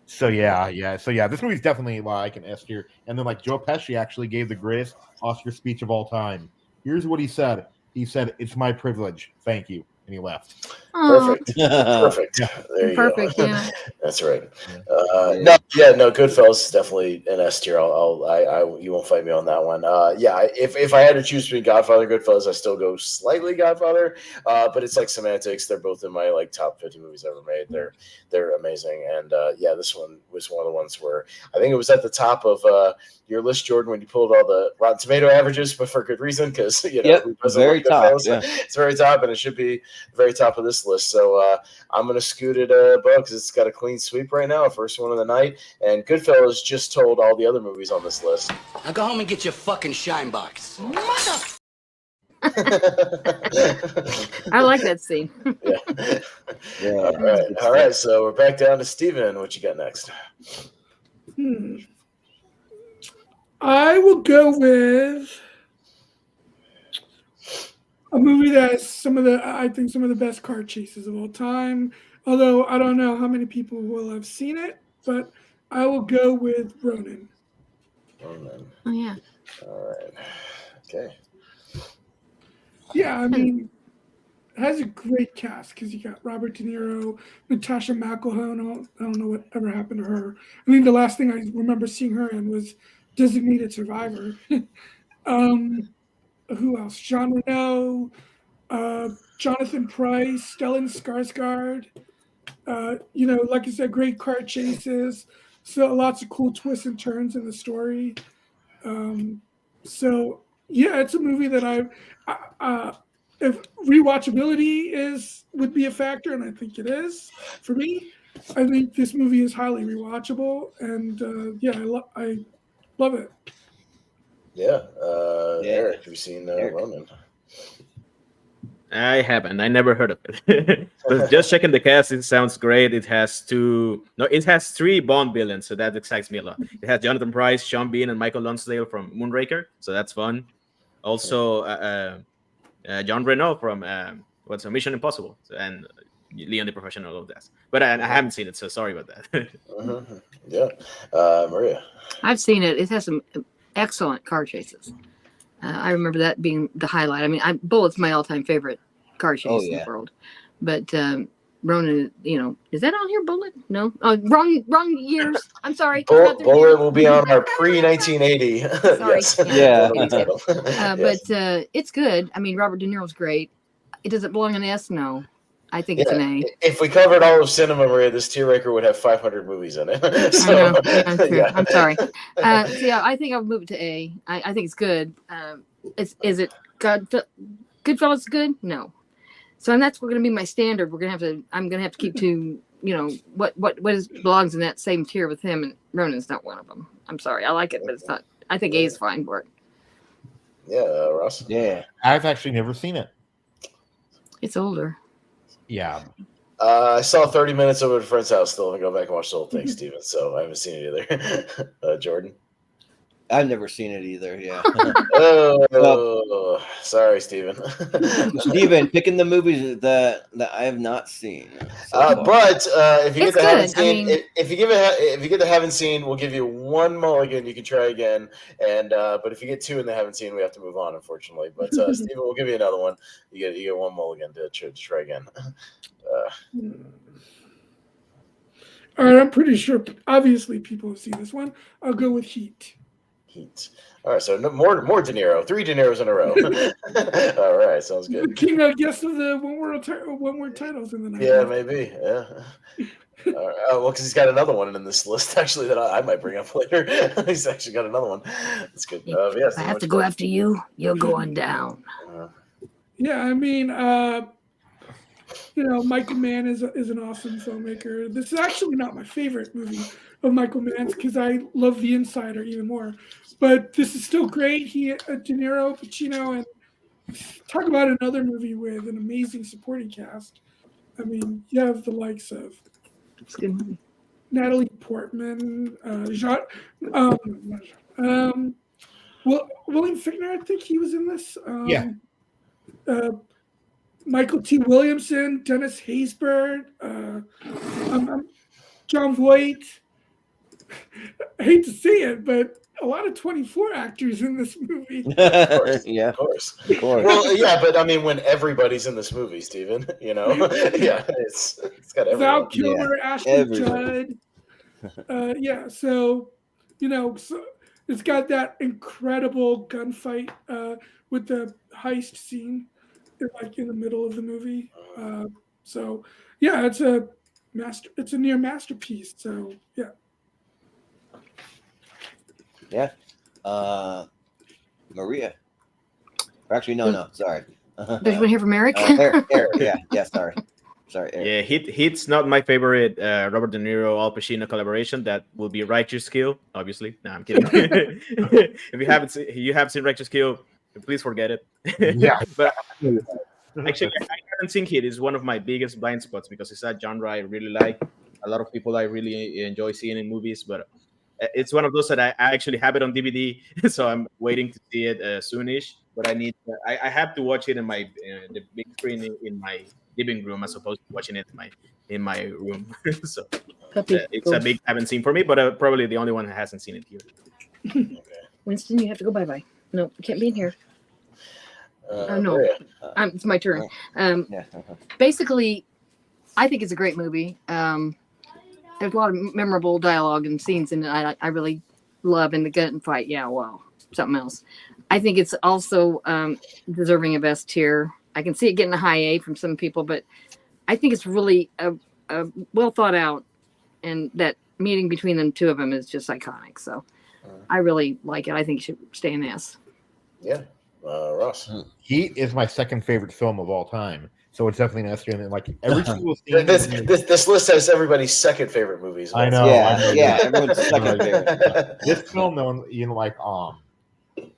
So yeah. So this movie's definitely like an S tier. And then Joe Pesci actually gave the greatest Oscar speech of all time. Here's what he said. He said, "It's my privilege. Thank you." And he left. Perfect. Perfect. Yeah. There you Perfect, go. yeah. That's right. No, Goodfellas is definitely an S tier. You won't fight me on that one. If I had to choose between Godfather and Goodfellas, I still go slightly Godfather. But it's like semantics. They're both in my top 50 movies ever made. They're amazing. And this one was one of the ones where I think it was at the top of your list, Jordan, when you pulled all the Rotten Tomato averages, but for good reason, because very top. Yeah. It's very top, and it should be very top of this list. So I'm gonna scoot it above because it's got a clean sweep right now, first one of the night. And Goodfellas just told all the other movies on this list. Now go home and get your fucking shine box. Mother. I like that scene. Yeah. All right. So we're back down to Steven. What you got next? I will go with a movie that has some of the best car chases of all time. Although I don't know how many people will have seen it, but I will go with Ronin. Ronin. Oh yeah. All right. Okay. Yeah, it has a great cast because you got Robert De Niro, Natasha McElhone. I don't know what ever happened to her. The last thing I remember seeing her in was Designated Survivor. Who else? Jean Reno, Jonathan Pryce, Stellan Skarsgård. Like I said, great car chases. So lots of cool twists and turns in the story. It's a movie that if rewatchability would be a factor, and I think it is for me. I think this movie is highly rewatchable, and I love it. Yeah. Eric, have you seen Ronin? I haven't. I never heard of it. But just checking the cast, it sounds great. It has three Bond villains, so that excites me a lot. It has Jonathan Pryce, Sean Bean, and Michael Lonsdale from Moonraker, so that's fun. Also, John Reno from Mission Impossible, and Leon the Professional of that. But I haven't seen it, so sorry about that. Yeah, Maria. I've seen it. It has some excellent car chases. I remember that being the highlight. I mean, Bullet's my all-time favorite car chase in the world. But Ronan, is that on here, Bullet? No? Oh, wrong years. I'm sorry. Bullet will be on our pre-1980. Sorry. Yes. But it's good. I mean, Robert De Niro's great. Does it belong in an S? No. I think it's an A. If we covered all of cinema, Maria, this tier ranker would have 500 movies in it. So, I know. Yeah. I'm sorry. I think I'll move it to A. I think it's good. Is it Goodfellas good? No. So that's going to be my standard. I'm gonna have to keep to what belongs in that same tier with him, and Ronan's not one of them. I'm sorry. I like it, but it's not. I think A is fine for it. Yeah, Ross. Yeah, I've actually never seen it. It's older. Yeah. I saw 30 minutes of it at a friend's house. Still haven't go back and watch the whole thing, Steven. So I haven't seen it either. Jordan. I've never seen it either. Yeah. Sorry, Steven. Steven, picking the movies that I have not seen. But if you get It's the haven't good. I seen, mean- if you get the haven't seen, we'll give you one mulligan. You can try again. And but if you get two and they haven't seen, we have to move on, unfortunately. But Steven, we'll give you another one. You get one mulligan to try again. All right, I'm pretty sure. Obviously, people have seen this one. I'll go with Heat. All right, so more De Niro, 3 De Niros in a row. All right, sounds good. King, I guess, of the one word titles in the night. Yeah, maybe. Yeah. All right. Well, because he's got another one in this list actually that I might bring up later. He's actually got another one. That's good. If I have to go after you, you're going down. Yeah, I mean, Michael Mann is an awesome filmmaker. This is actually not my favorite movie of Michael Mann's because I love The Insider even more. But this is still great. De Niro, Pacino, and talk about another movie with an amazing supporting cast. I mean, you have the likes of Natalie Portman, William Fichtner, I think he was in this. Michael T. Williamson, Dennis Haysbert, John Voight. I hate to say it, but a lot of 24 actors in this movie. Yeah, of course. Well, yeah, but I mean, when everybody's in this movie, Steven, yeah, it's got everyone. Val Kilmer, Ashton Judd. So it's got that incredible gunfight with the heist scene, in the middle of the movie. It's a near masterpiece. So yeah. Yeah. Maria. Or actually, no. Sorry. There's one here from Erick. Erick. Yeah. Sorry, Erick. Yeah, Heat's not my favorite Robert De Niro Al Pacino collaboration. That will be Righteous Kill, obviously. No, I'm kidding. If you have seen Righteous Kill, please forget it. Yeah. But actually, I haven't seen Heat. It's one of my biggest blind spots because it's a genre I really like. A lot of people I really enjoy seeing in movies, but it's one of those that I actually have it on DVD, so I'm waiting to see it soonish. But I have to watch it in my the big screen in my living room as opposed to watching it in my room. So it's a big haven't seen for me, but probably the only one that hasn't seen it here. Okay. Winston, you have to go bye. No, you can't be in here. No, Maria. it's my turn. Basically, I think it's a great movie. There's a lot of memorable dialogue and scenes in it I really love. In the gunfight, something else. I think it's also deserving of S tier. I can see it getting a high A from some people, but I think it's really a well thought out, and that meeting between them two of them is just iconic. So I really like it. I think it should stay in S. Yeah. Ross. Heat is my second favorite film of all time. So it's definitely an S tier. And like every single scene. This list has everybody's second favorite movies. I know. Yeah, everyone's second favorite. This film, though,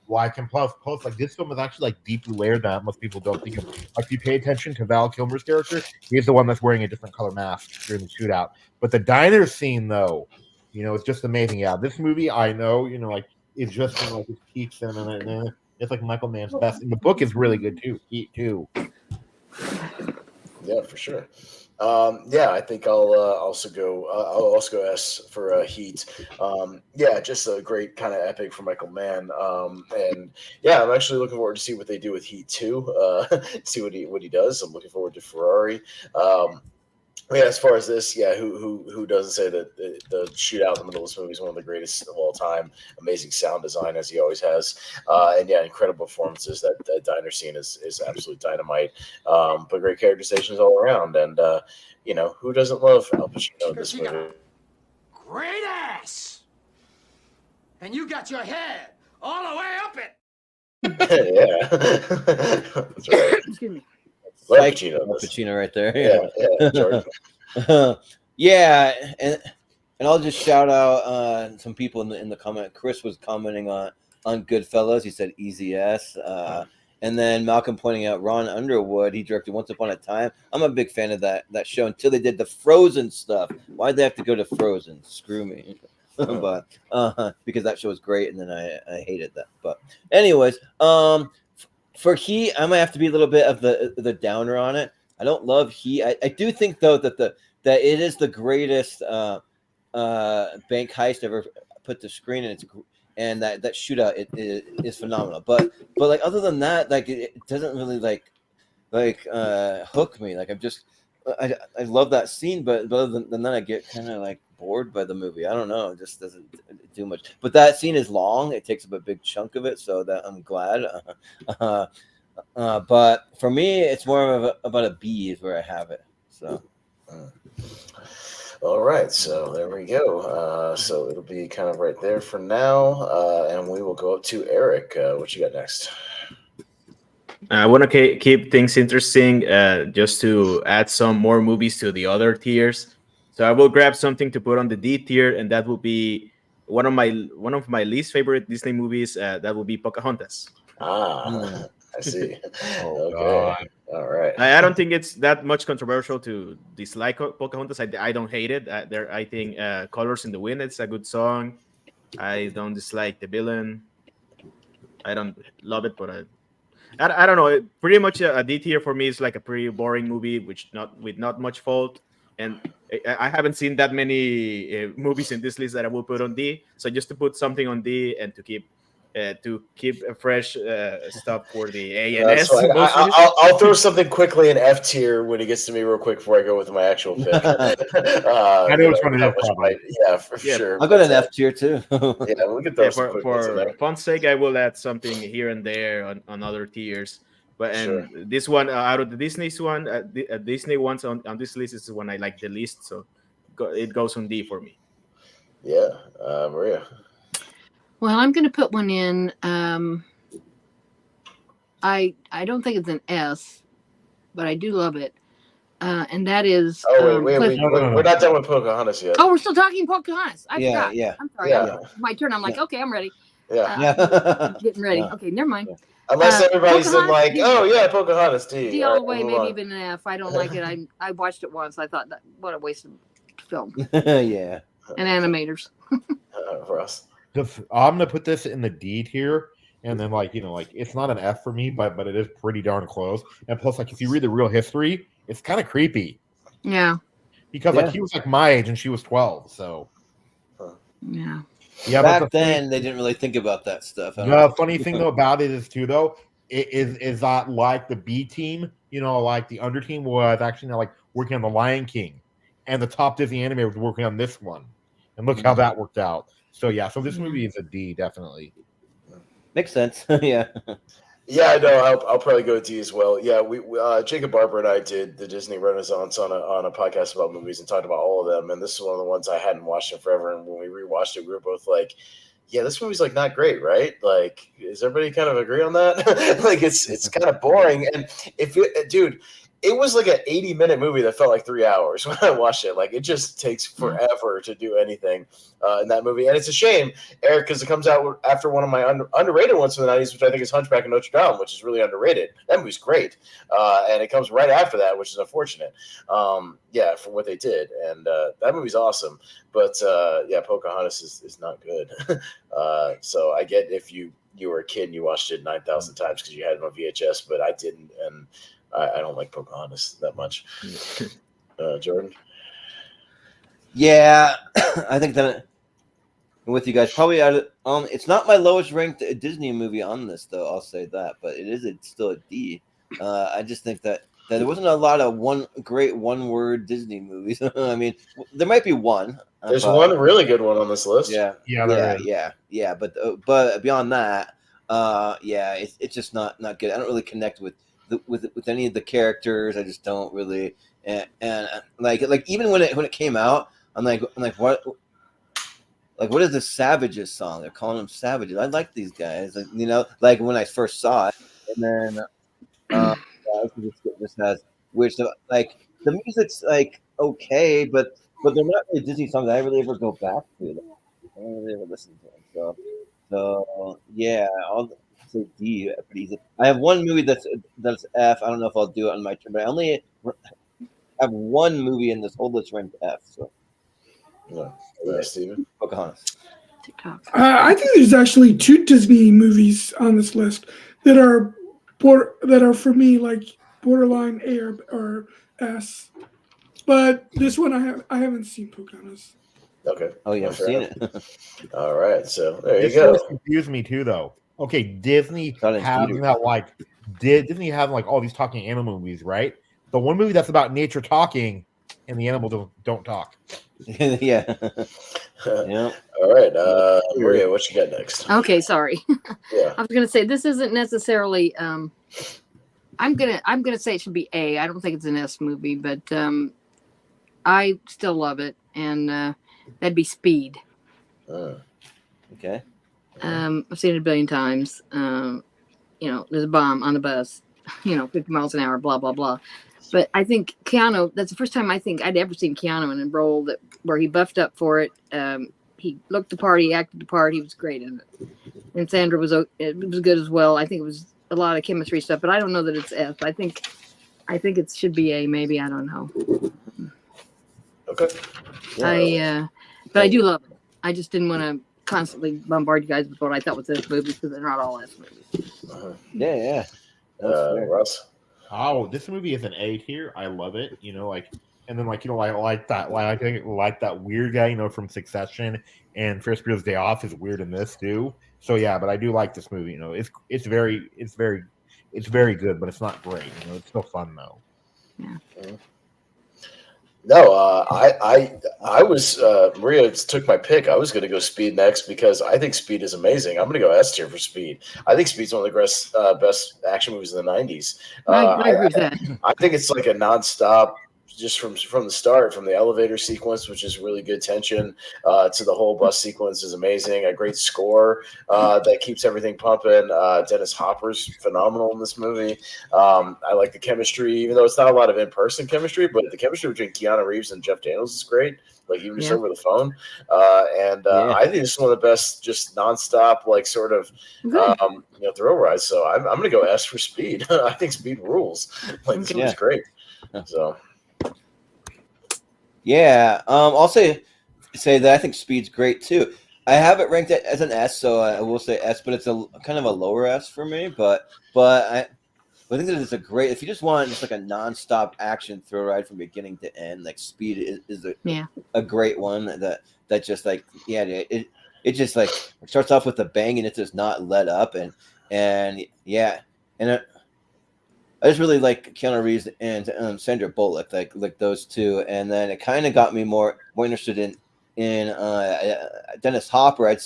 Like, and plus, like, this film is actually like deeply layered that most people don't think of. Like, if you pay attention to Val Kilmer's character, he's the one that's wearing a different color mask during the shootout. But the diner scene, though, it's just amazing. Yeah, this movie, I know, like, it's just like it's peak cinema, and it's like Michael Mann's best. And the book is really good too. Heat too. Yeah, for sure. I think I'll also go S for Heat. Just a great kind of epic for Michael Mann. And yeah, I'm actually looking forward to see what they do with Heat 2. See what he does. I'm looking forward to Ferrari. As far as this, who doesn't say that the shootout in the middle of this movie is one of the greatest of all time? Amazing sound design, as he always has, incredible performances. That diner scene is absolute dynamite. But great characterizations all around, and who doesn't love Al Pacino in this movie? Great ass, and you got your head all the way up it. Yeah, that's right. Excuse me. Love Pacino. Pacino right there. Yeah, Jordan. And I'll just shout out some people in the comment. Chris was commenting on Goodfellas. He said easy S. And then Malcolm pointing out Ron Underwood. He directed Once Upon a Time. I'm a big fan of that show until they did the Frozen stuff. Why'd they have to go to Frozen? Screw me. But because that show was great, and then I hated that. But anyways, for Heat, I might have to be a little bit of the downer on it. I don't love Heat. I do think though that it is the greatest bank heist ever put to screen, and that shootout is phenomenal. But like other than that, like it doesn't really like hook me. Like I love that scene, but other than that, I get kind of like bored by the movie. I don't know, it just doesn't do much. But that scene is long; it takes up a big chunk of it, so that I'm glad. But for me, it's more about a B is where I have it. So. All right, so there we go. So it'll be kind of right there for now, and we will go up to Eric. What you got next? I want to keep things interesting, just to add some more movies to the other tiers. So I will grab something to put on the D tier, and that will be one of my least favorite Disney movies. That will be Pocahontas. I see. Oh, okay. All right. I don't think it's that much controversial to dislike Pocahontas. I don't hate it. I think Colors in the Wind, it's a good song. I don't dislike the villain. I don't love it, but I don't know. Pretty much a D tier for me is like a pretty boring movie, with not much fault. And I haven't seen that many movies in this list that I will put on D. So just to put something on D and to keep a fresh stuff for the A and S. I'll throw something quickly in F tier when it gets to me real quick before I go with my actual pick. I know which one it is. Yeah, for sure. I'll go to an F tier too. Yeah, we can throw some quick ones in for there. fun's sake, I will add something here and there on other tiers. But this one out of the Disney's one, Disney ones on this list is the one I like the least. So it goes on D for me. Yeah, Maria. Well, I'm going to put one in. I don't think it's an S, but I do love it, and that is. Oh wait, we're not done with Pocahontas yet. Oh, we're still talking Pocahontas. I forgot. Yeah. I'm sorry. Yeah. My turn. I'm like, okay, I'm ready. Yeah. Getting ready. Okay, never mind. Unless everybody's in like, Pocahontas, oh yeah, Pocahontas D. D all the All way, right, maybe move even an F. I don't like it. I watched it once. I thought that what a waste of film Yeah. and animators. Russ. I'm gonna put this in the D tier, and then it's not an F for me, but it is pretty darn close. And plus, like if you read the real history, it's kind of creepy. Yeah. Because he was like my age and she was 12, so. Yeah. Yeah. Back then, they didn't really think about that stuff. The funny thing though about it is is that like the B team, like the under team was actually like working on the Lion King, and the top Disney animator was working on this one, and look how that worked out. So so this movie is a D, definitely. Makes sense. Yeah. Yeah, I know. I'll probably go with D as well. Yeah, we Jacob Barber and I did the Disney Renaissance on a podcast about movies and talked about all of them. And this is one of the ones I hadn't watched in forever. And when we rewatched it, we were both like, "Yeah, this movie's like not great, right? Like, does everybody kind of agree on that? Like, it's kind of boring." And it was like an 80-minute movie that felt like 3 hours when I watched it. Like, it just takes forever to do anything in that movie. And it's a shame, Eric, because it comes out after one of my underrated ones from the 90s, which I think is Hunchback of Notre Dame, which is really underrated. That movie's great. And it comes right after that, which is unfortunate. For what they did. And that movie's awesome. But, Pocahontas is not good. So I get if you were a kid and you watched it 9,000 times because you had it on VHS, but I didn't. And I don't like Pocahontas that much. Jordan? Yeah, I think that I'm with you guys. Probably it's not my lowest ranked Disney movie on this, though. I'll say that, but it's still a D. I just think that there wasn't a lot of great one-word Disney movies. I mean, there might be one. There's one really good one on this list. Yeah. But beyond that, it's just not good. I don't really connect with any of the characters. I just don't really, and like even when it came out, I'm like what is the Savages song? They're calling them Savages. I like these guys, like when I first saw it, and then this has weird stuff. Like the music's like okay, but they're not really Disney songs I really ever go back to. I don't really ever listen to them. So yeah, I'll say D pretty easy. I have one movie that's F. I don't know if I'll do it on my turn, but I only have one movie in this whole list ranked F. So Steven? Pocahontas. I think there's actually 2 Disney movies on this list that are for me like borderline A or S. But this one I haven't seen Pocahontas. Okay. Oh yeah, I've seen it. All right, so there you This go. confused me too, though. Okay, Disney having all these talking animal movies, right? The one movie that's about nature talking and the animals don't talk. Yeah. Yeah. All right, Maria, what you got next? Okay, sorry. Yeah. I was gonna say this isn't necessarily. I'm gonna say it should be A. I don't think it's an S movie, but I still love it, and that'd be Speed. Okay. I've seen it a billion times. There's a bomb on the bus, 50 miles an hour, blah, blah, blah. But I think Keanu, that's the first time I think I'd ever seen Keanu in a role where he buffed up for it. He looked the part, he acted the part, he was great in it. And Sandra was good as well. I think it was a lot of chemistry stuff, but I don't know that it's F. I think it should be A, maybe. I don't know. Okay. Yeah. But I do love it. I just didn't want to constantly bombard you guys with what I thought was this movie because they're not all S movies. Yeah. Russ? Oh, this movie is an A tier. I love it. And then I like that. I think like that weird guy, from Succession and Ferris Bueller's Day Off is weird in this too. So yeah, but I do like this movie. It's very good, but it's not great. It's still fun though. Yeah. No, I was Maria took my pick. I was going to go Speed next because I think Speed is amazing. I'm going to go S tier for Speed. I think Speed's one of the best action movies in the 90s. I agree with that. I think it's like a nonstop, just from the start, from the elevator sequence, which is really good tension, to the whole bus sequence is amazing. A great score that keeps everything pumping. Dennis Hopper's phenomenal in this movie. I like the chemistry, even though it's not a lot of in-person chemistry, but the chemistry between Keanu Reeves and Jeff Daniels is great. Like even just over the phone. I think it's one of the best, just nonstop, like sort of, thrill rides. So I'm going to go S for Speed. I think Speed rules. Like this movie's great. So. Yeah, I'll say that I think Speed's great too. I have it ranked as an S, so I will say S, but it's a kind of a lower S for me. But I think that it's a great. If you just want just like a nonstop action thrill ride from beginning to end, like Speed is a great one. That just like it just like it starts off with a bang and it does not let up and I just really like Keanu Reeves and Sandra Bullock, like those two, and then it kind of got me more interested in Dennis Hopper. I'd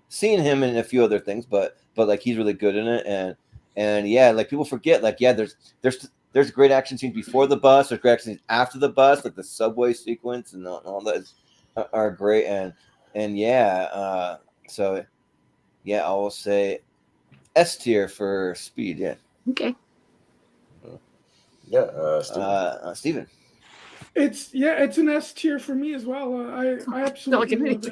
seen him in a few other things, but like he's really good in it, and yeah, like people forget, like there's great action scenes before the bus, there's great action scenes after the bus, like the subway sequence and all that are great, so yeah, I will say S tier for Speed, yeah. Okay. Yeah, Steven. It's an S tier for me as well. I absolutely love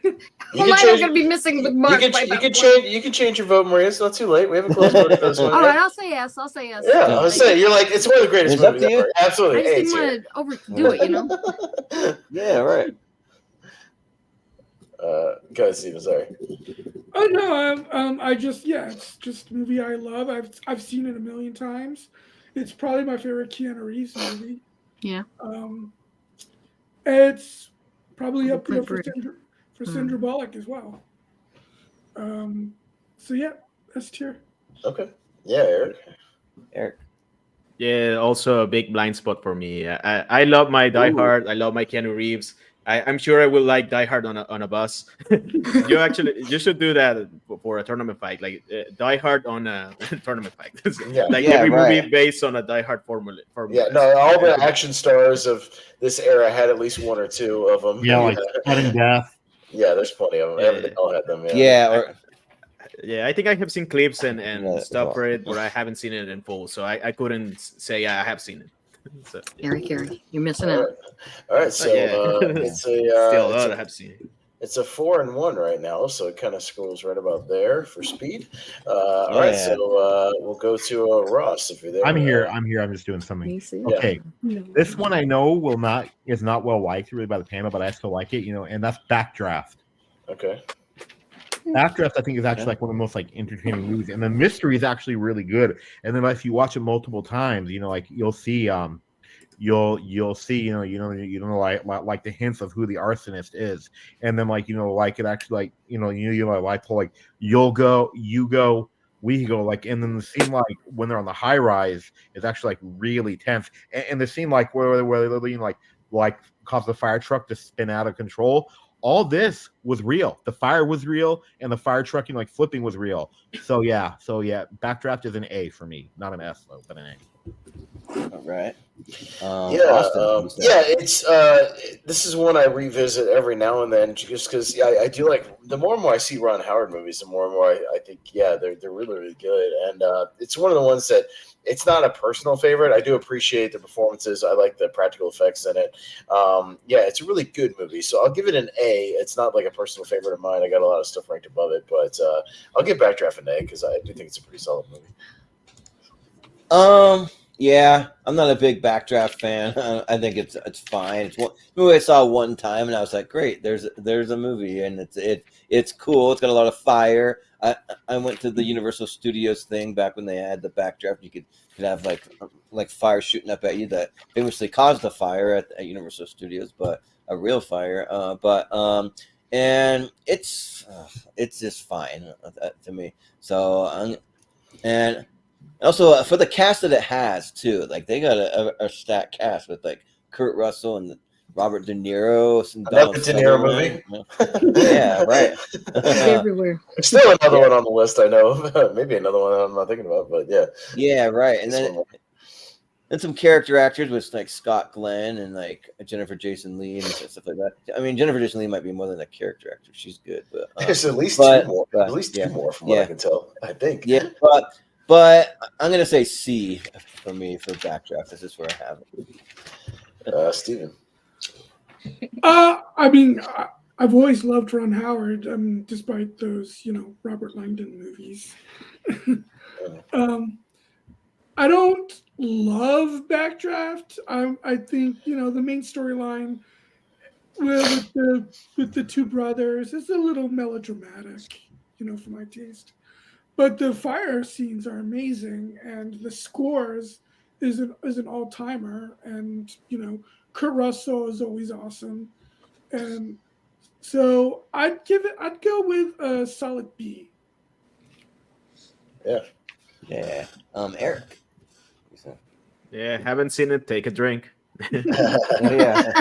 it. Well, mine are going to be missing with Mark. You can change your vote, Maria. It's not too late. We haven't closed vote for this one. All right, I'll say yes. I'll say yes. Yeah, I'll say you're like it's one of the greatest It's up movies to you. ever. Absolutely, I just A didn't tier. want to overdo it, you know. Yeah, right. Go ahead, Steven. Sorry. Oh no, it's just a movie I love. I've seen it a million times. It's probably my favorite Keanu Reeves movie. Yeah. It's probably up there for Sandra Bullock as well. So yeah, S tier. Okay. Yeah, Eric. Yeah, also a big blind spot for me. I love my Die Hard. I love my Keanu Reeves. I'm sure I will like Die Hard on a bus. You should do that for a tournament fight, like Die Hard on a tournament fight. Every movie based on a Die Hard formula. Yeah, no, all the action stars of this era had at least one or two of them. Yeah, like Sudden Death. Yeah, there's plenty of them. Yeah. They all had them. Yeah, I think I have seen clips and stuff for it, but I haven't seen it in full, so I couldn't say I have seen it. So, Eric, you're missing out. All right, so it's I have seen it. It's a 4-1 right now, so it kind of scrolls right about there for speed. All right, so we'll go to Ross if you're there. I'm here. I'm just doing something. Okay, this one I know is not well liked really by the panel, but I still like it. And that's Backdraft. Okay. Backdraft, I think, is actually like one of the most like entertaining movies, and the mystery is actually really good. And then if you watch it multiple times, like you'll see, you'll see, like the hints of who the arsonist is, and then like it actually like you'll go, you go, we go, like, and then the scene like when they're on the high rise is actually like really tense, and the scene like where they're like cause the fire truck to spin out of control. All this was real. The fire was real, and the fire truck, flipping was real. So yeah. Backdraft is an A for me, not an S though, but an A. All right. It's this is one I revisit every now and then just because I do like the more and more I see Ron Howard movies, the more and more I think they're really, really good, and it's one of the ones that it's not a personal favorite. I do appreciate the performances. I like the practical effects in it. It's a really good movie, so I'll give it an A. It's not like a personal favorite of mine. I got a lot of stuff ranked above it, but I'll give Backdraft an A because I do think it's a pretty solid movie. Yeah, I'm not a big Backdraft fan. I think it's fine. It's one movie I saw one time, and I was like, "Great, there's a movie, and it's cool. It's got a lot of fire." I went to the Universal Studios thing back when they had the Backdraft. You could have like fire shooting up at you that famously caused a fire at Universal Studios, but a real fire. And it's just fine to me. So and. Also, for the cast that it has too, like they got a stacked cast with like Kurt Russell and Robert De Niro. Another De Niro movie. Yeah, right. Everywhere. There's still another one on the list I know of. Maybe another one I'm not thinking about, but yeah. Yeah, right. And then some character actors with like Scott Glenn and like Jennifer Jason Leigh and stuff like that. I mean, Jennifer Jason Leigh might be more than a character actor. She's good, but there's at least two more. At least two more from what I can tell. I think. Yeah, but I'm gonna say C for me for Backdraft. This is where I have it. Steven. I mean, I've always loved Ron Howard, despite those, Robert Langdon movies. I don't love Backdraft. I think the main storyline with the two brothers is a little melodramatic, for my taste. But the fire scenes are amazing, and the scores is an all timer, and Kurt Russell is always awesome, and so I'd go with a solid B. Yeah. Eric. Yeah, haven't seen it. Take a drink. Yeah.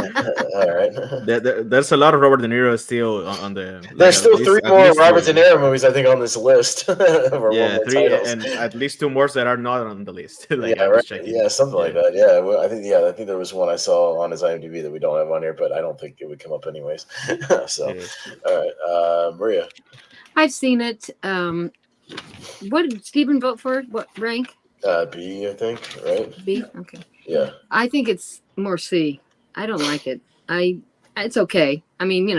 All right. There's a lot of Robert De Niro still on the. There's still three more Robert De Niro movies I think on this list. Yeah, three, and at least two more that are not on the list. Yeah, something like that. Yeah, well, I think there was one I saw on his IMDb that we don't have on here, but I don't think it would come up anyways. So, all right, Maria. I've seen it. What did Stephen vote for? What rank? B, I think, right? B. Okay. Yeah. I think it's more C. I don't like it. It's okay. I mean,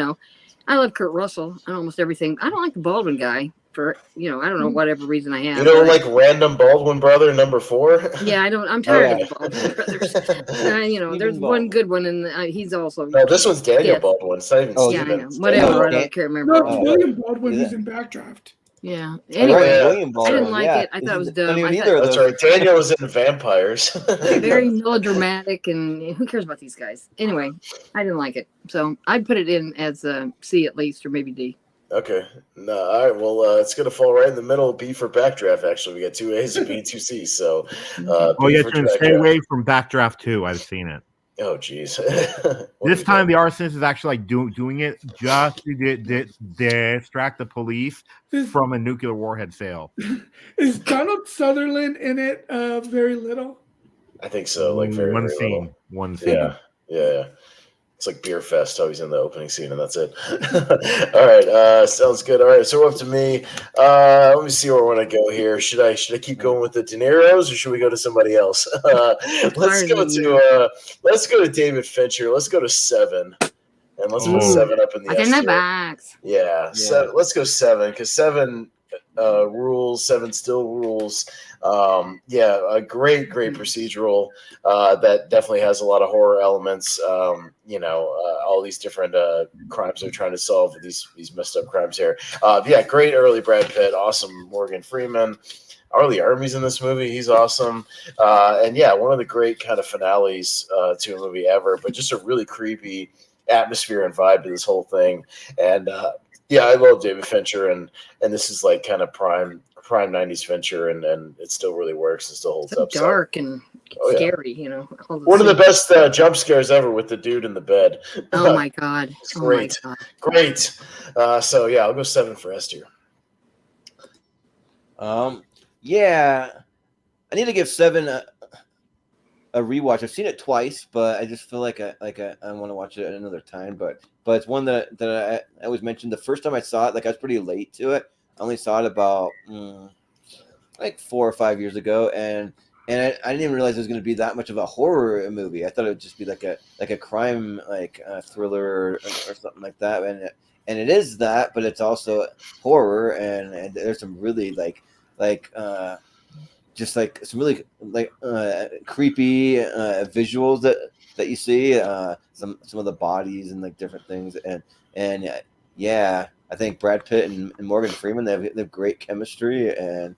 I love Kurt Russell and almost everything. I don't like the Baldwin guy for I don't know whatever reason I have. You don't like Random Baldwin Brother number 4? Yeah, I don't. I'm tired yeah. of the Baldwin brothers. There's one Baldwin. good one, and he's also. No, this one's Daniel Yeah. Baldwin. It's not even Oh, Yeah, I Steven. know. It's Whatever. Daniel. I don't care. Remember. No, it's William Baldwin Yeah. who's in Backdraft. Yeah. Right, Anyway, William I Baldwin, didn't like it. I thought it was dumb. Don't even I either thought of That's those. right. Daniel was in Vampires. very melodramatic, and who cares about these guys? Anyway, I didn't like it, so I'd put it in as a C at least, or maybe D. Okay. No, all right. Well, it's going to fall right in the middle. B for Backdraft, actually. We got 2 A's and B, 2 C's. So, Oh, B yeah, for Jim, stay Backdraft. away from Backdraft 2. I've seen it. Oh, jeez. This time, the arsonist is actually like doing it just to distract the police from a nuclear warhead sale. Is Donald Sutherland in it very little? I think so. Like, very, one very scene. little. One scene. Yeah. It's like Beer Fest. How he's in the opening scene, and that's it. All right. Sounds good. All right. So we're up to me. Let me see where I want to go here. Should I keep going with the De Niro's, or should we go to somebody else? Let's go to David Fincher. Let's go to 7, and let's put 7 up in the What's in S the tier. box? Yeah. 7. Let's go 7 because 7 rules. 7 still rules. A great procedural that definitely has a lot of horror elements. All these different crimes they're trying to solve with these messed up crimes here. Great early Brad Pitt, awesome Morgan Freeman. Arlie Army's in this movie. He's awesome. One of the great kind of finales to a movie ever, but just a really creepy atmosphere and vibe to this whole thing. And I love David Fincher, and this is like kind of prime 90s Fincher, and it still really works and still holds So up. dark and scary, One of the best jump scares ever with the dude in the bed. Oh my god! It's Oh great. my god! Great. I'll go 7 for S tier. I need to give 7 a rewatch. I've seen it twice, but I just feel like I want to watch it at another time. But it's one that I always mentioned. The first time I saw it, I was pretty late to it. I only saw it about 4 or 5 years ago, and I didn't even realize it was going to be that much of a horror movie. I thought it would just be like a crime thriller or something like that, and it is that, but it's also horror, and there's some really some really creepy visuals that you see, some of the bodies and different things, and I think Brad Pitt and Morgan Freeman, they have great chemistry, and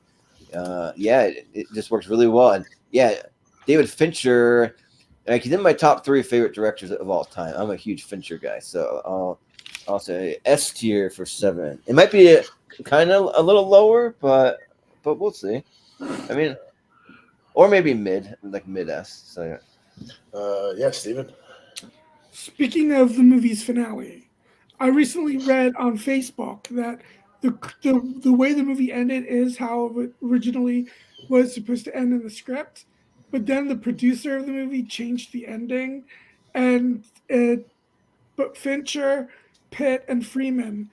it just works really well. And David Fincher, he's in my top 3 favorite directors of all time. I'm a huge Fincher guy, so I'll say S tier for 7. It might be kind of a little lower, but we'll see. I mean, or maybe mid S. So Steven. Speaking of the movie's finale, I recently read on Facebook that the way the movie ended is how it originally was supposed to end in the script, but then the producer of the movie changed the ending, but Fincher, Pitt, and Freeman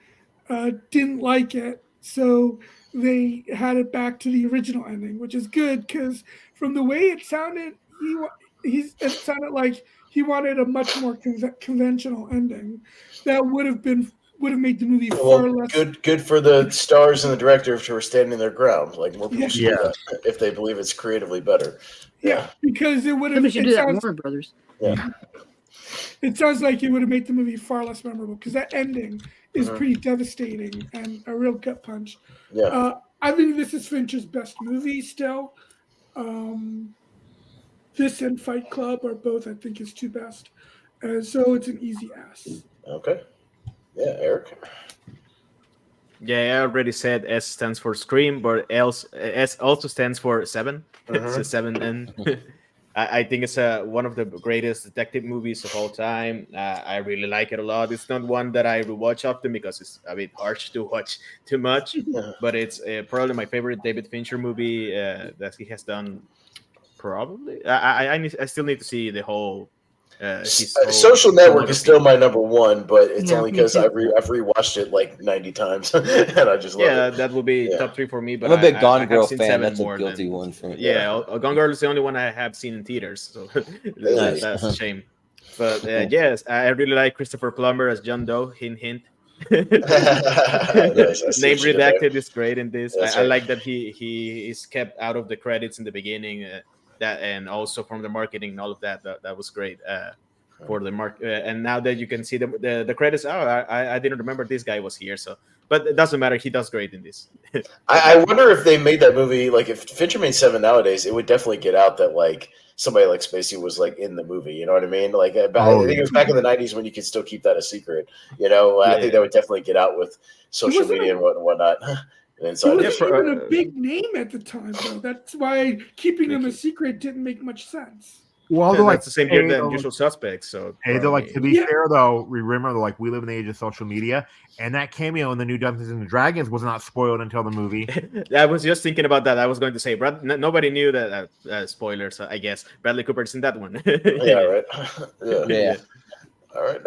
didn't like it, so they had it back to the original ending, which is good because from the way it sounded, it sounded like he wanted a much more conventional ending that would have made the movie far less good for the stars and the director who are standing their ground. Like, more people should do that if they believe it's creatively better. Yeah, because it would have. Somebody should do that with Warner Brothers. Yeah. It sounds like it would have made the movie far less memorable because that ending is pretty devastating and a real gut punch. Yeah. I think this is Fincher's best movie still. This and Fight Club are both, I think, his 2 best. So it's an easy S. Okay. Yeah, Eric. Yeah, I already said S stands for Scream, but S also stands for 7. It's a 7, and I think it's one of the greatest detective movies of all time. I really like it a lot. It's not one that I rewatch often because it's a bit harsh to watch too much, but it's probably my favorite David Fincher movie that he has done. Probably, I still need to see the whole Social Network is still my number one, but it's only me because too. I've rewatched it like 90 times, and I just love it. that would be top 3 for me. But I'm a big Gone I Girl have seen fan. 7 That's a more guilty than- one for me. Yeah, Gone Girl is the only one I have seen in theaters, so Nice. that's a shame. But yes, I really like Christopher Plummer as John Doe. Hint, hint. Nice, I see Name what you did there. redacted is great in this. That's I right. like that he is kept out of the credits in the beginning. That and also from the marketing and all of that. That was great for the and now that you can see the credits, I didn't remember this guy was here. So, but it doesn't matter. He does great in this. I wonder if they made that movie, like if Fincher made 7 nowadays, it would definitely get out that like somebody like Spacey was like in the movie. You know what I mean? Like I think it was back in the 90s when you could still keep that a secret. You know, I think that would definitely get out with social media and whatnot. He Inside wasn't even a big name at the time, though. That's why keeping him a secret didn't make much sense. Well, Yeah, they're like that's the same here than Usual Suspects. So hey, they're like, to be fair though, remember like we live in the age of social media, and that cameo in the new Dungeons and Dragons was not spoiled until the movie. I was just thinking about that. I was going to say, nobody knew that. Spoilers, I guess. Bradley Cooper's in that one. Yeah, right. Yeah. All right,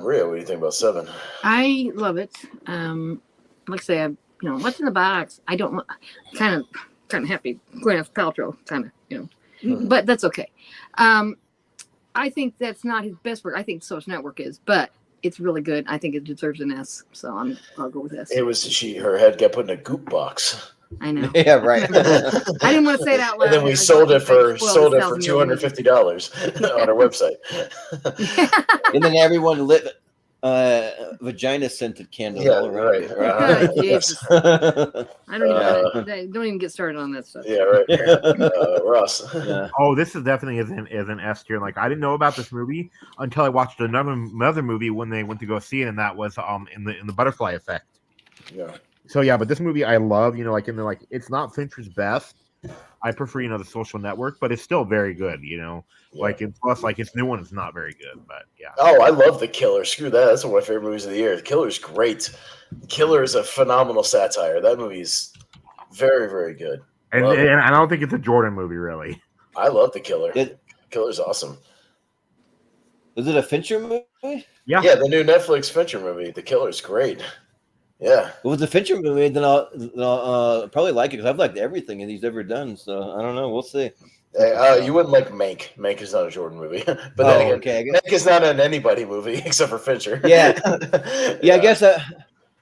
Maria, what do you think about 7? I love it. Like I say, what's in the box? I don't kind of happy. Gwyneth Paltrow, kind of, but that's okay. I think that's not his best work. I think Social Network is, but it's really good. I think it deserves an S, so I'll go with S. It was her head got put in a goop box. I know. Yeah, right. I didn't want to say it out loud. And then we sold it for $250 on our website. And then everyone lit vagina scented candles all around. Right. Jesus. I don't even get started on that stuff. Yeah, right. Ross. Yeah. Oh, this is definitely is an S tier. Like I didn't know about this movie until I watched another movie when they went to go see it, and that was in the Butterfly Effect. Yeah. So yeah, but this movie I love. It's not Fincher's best. I prefer the Social Network, but it's still very good. Plus its new one is not very good, but yeah. Oh, I love The Killer. Screw that. That's one of my favorite movies of the year. The Killer's great. The Killer is a phenomenal satire. That movie's very, very good. And I don't think it's a Jordan movie, really. I love The Killer. Killer's awesome. Was it a Fincher movie? Yeah. Yeah, the new Netflix Fincher movie. The Killer's great. Yeah. If it was a Fincher movie, then I'll probably like it because I've liked everything that he's ever done. So I don't know. We'll see. You wouldn't like Mank. Mank is not a Jordan movie. But then again, Mank is not an anybody movie except for Fincher. Yeah. I guess I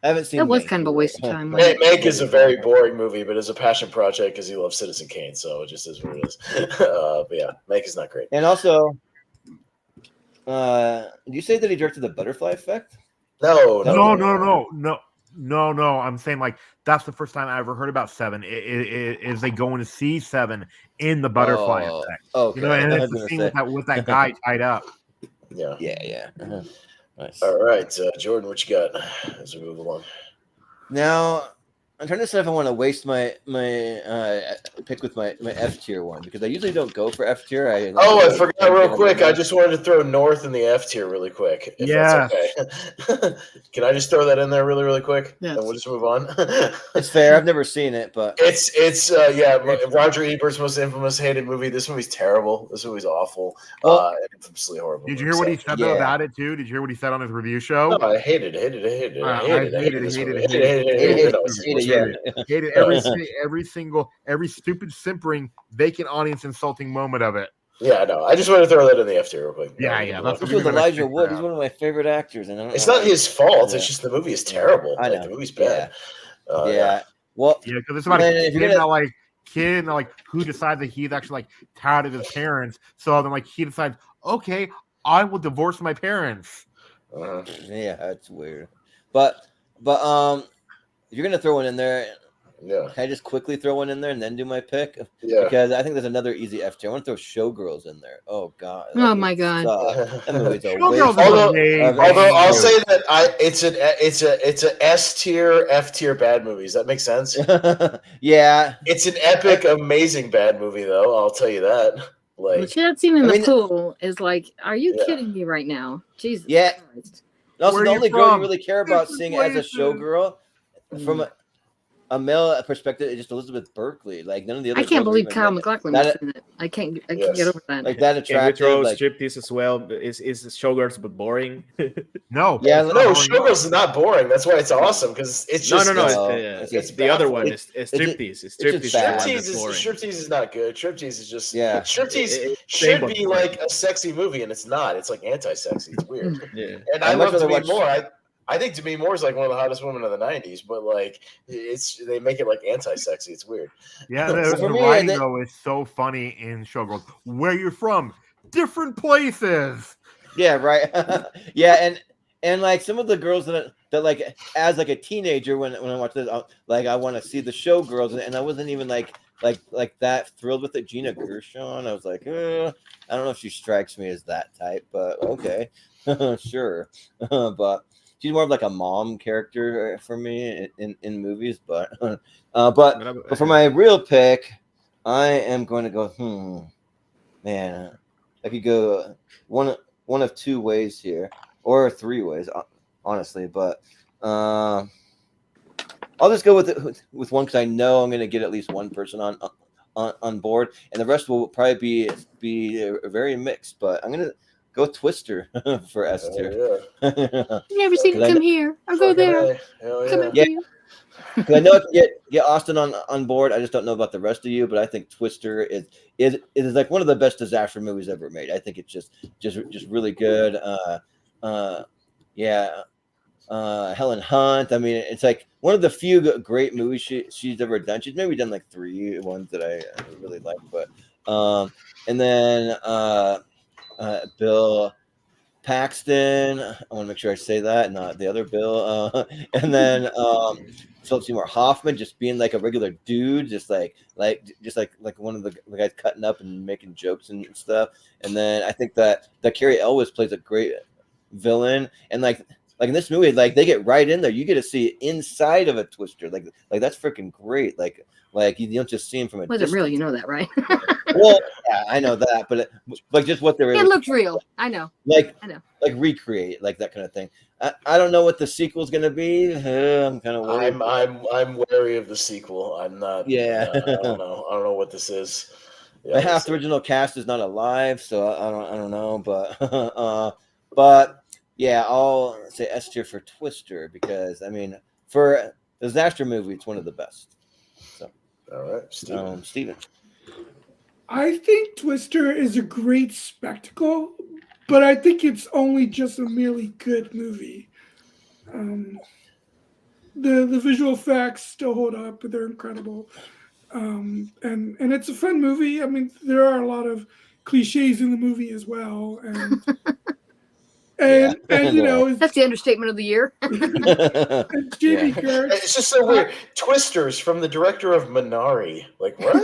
haven't seen that was Mank. kind of a waste of time. Mank is a very boring movie, but it's a passion project because he loves Citizen Kane, so it just is what it is. But yeah, Mank is not great. And also, did you say that he directed The Butterfly Effect? No. I'm saying that's the first time I ever heard about 7. Is they going to see 7 in the Butterfly Effect? Okay. And it's the scene with that guy tied up. Yeah. Uh-huh. Nice. All right, Jordan, what you got as we move along? Now, I'm trying to decide if I want to waste my pick with my F tier one because I usually don't go for F tier. I forgot real quick. I just wanted to throw North in the F tier really quick. If that's okay. Can I just throw that in there really, really quick? Yes. And we'll just move on. It's fair. I've never seen it, but it's Roger Ebert's most infamous hated movie. This movie's terrible. This movie's awful. And infamously horrible. Did you hear what he said about it too? Did you hear what he said on his review show? No, I hated it. Hated every stupid simpering vacant audience insulting moment of it. Yeah, I know. I just want to throw that in the F tier real quick. That's with Elijah Wood. He's one of my favorite actors, and it's not his fault. It's just the movie is terrible. I know. The movie's bad. Well, because it's about a kid, who decides that he's actually tired of his parents. So then he decides, okay, I will divorce my parents. Yeah, that's weird. But if you're gonna throw one in there, can I just quickly throw one in there and then do my pick? Yeah. Because I think there's another easy F tier. I want to throw Showgirls in there. Oh God. Oh my God. That movie's a although I'll say that it's a S tier, F tier bad movies. That makes sense. Yeah. It's an epic, amazing bad movie though. I'll tell you that. That scene in the pool is are you kidding me right now? Jesus. Yeah. Christ. Also, the only girl you really care about seeing as a showgirl from a male perspective, it's just Elizabeth Berkley. Like none of the other. I can't girls believe even Kyle that- MacLachlan that- was in it. I can't Yes. get over that. like that Can we attractive. throw Like striptease as well? Is showgirls but boring? No, Yeah, it's not No, boring. Showgirls is not boring. That's why it's awesome because it's No, just no, no. No, It's it's the other baffling. one. It's striptease. It's it's just striptease. bad. Striptease is not good. Striptease is just Yeah. Striptease It's should same, be but like a sexy movie, and it's not. It's like anti-sexy. It's weird. Yeah. And I'd I much love rather Demi watch- Moore. I think Demi Moore is like one of the hottest women of the '90s, but like they make it like anti-sexy. It's weird. Yeah, For the me, writing they- though is so funny in Showgirls. Where you from? Different places. Yeah, right. Yeah, and like some of the girls that like as like a teenager when I watch this, like I want to see the Showgirls, and I wasn't even like that thrilled with it. Gina Gershon, I was like, I don't know if she strikes me as that type, but okay, sure. But she's more of like a mom character for me in movies. But but for my real pick, I am going to go. Man, I could go one of two ways here, or three ways, honestly. But I'll just go with one because I know I'm going to get at least one person on board, and the rest will probably be very mixed. But I'm going to go Twister for S tier. Yeah. You never seen it. I Come here. I'll go there. Hell Come yeah. after Yeah. you. Because I know I can get Austin on board. I just don't know about the rest of you, but I think Twister is like one of the best disaster movies ever made. I think it's just really good. Helen Hunt. I mean, it's like one of the few great movies she's ever done. She's maybe done like 3 ones that I really like, but and then Bill Paxton. I want to make sure I say that, not the other Bill. And then Philip Seymour Hoffman just being like a regular dude, just like one of the guys cutting up and making jokes and stuff. And then I think that Carrie Elwes plays a great villain, and like in this movie, like they get right in there. You get to see inside of a Twister. Like that's freaking great. Like you don't just see him from a Was distance. it real? You know that, right? Well, yeah, I know that, but like just what they're It able looks real. I know. like I know. like recreate like that kind of thing. I don't know what the sequel's gonna be. I'm kind of worried. I'm wary of the sequel. I'm not. Yeah. I don't know. I don't know what this is. Yeah, The half the original cast is not alive, so I don't know, but yeah, I'll say S tier for Twister because I mean for a disaster movie, it's one of the best. So, all right, Steven. I think Twister is a great spectacle, but I think it's only just a merely good movie. The visual effects still hold up, but they're incredible. And it's a fun movie. I mean, there are a lot of cliches in the movie as well, and you know, That's the understatement of the year. and Jamie Gertz. It's just so weird. Twisters from the director of Minari. Like what?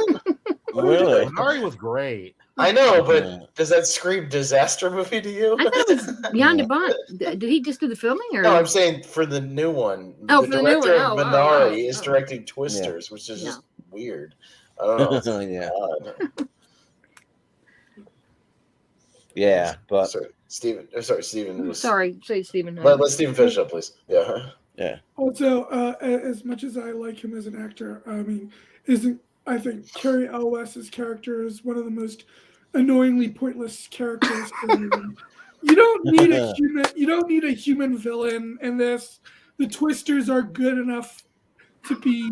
Really? Minari was great. I know, but does that scream disaster movie to you? I thought it was Jan de Bont. Did he just do the filming, or No, I'm saying for the new one. Oh, the for the new director one. of Oh, Minari is oh. directing Twisters, which is just weird. I don't know. It's Yeah. odd. Yeah, but Sorry, Steven was. sorry, say Stephen. Let Steven finish up, please. Yeah. Also, as much as I like him as an actor, I mean, I think Carrie Elwes' character is one of the most annoyingly pointless characters in the movie. You don't need a human villain in this. The Twisters are good enough to be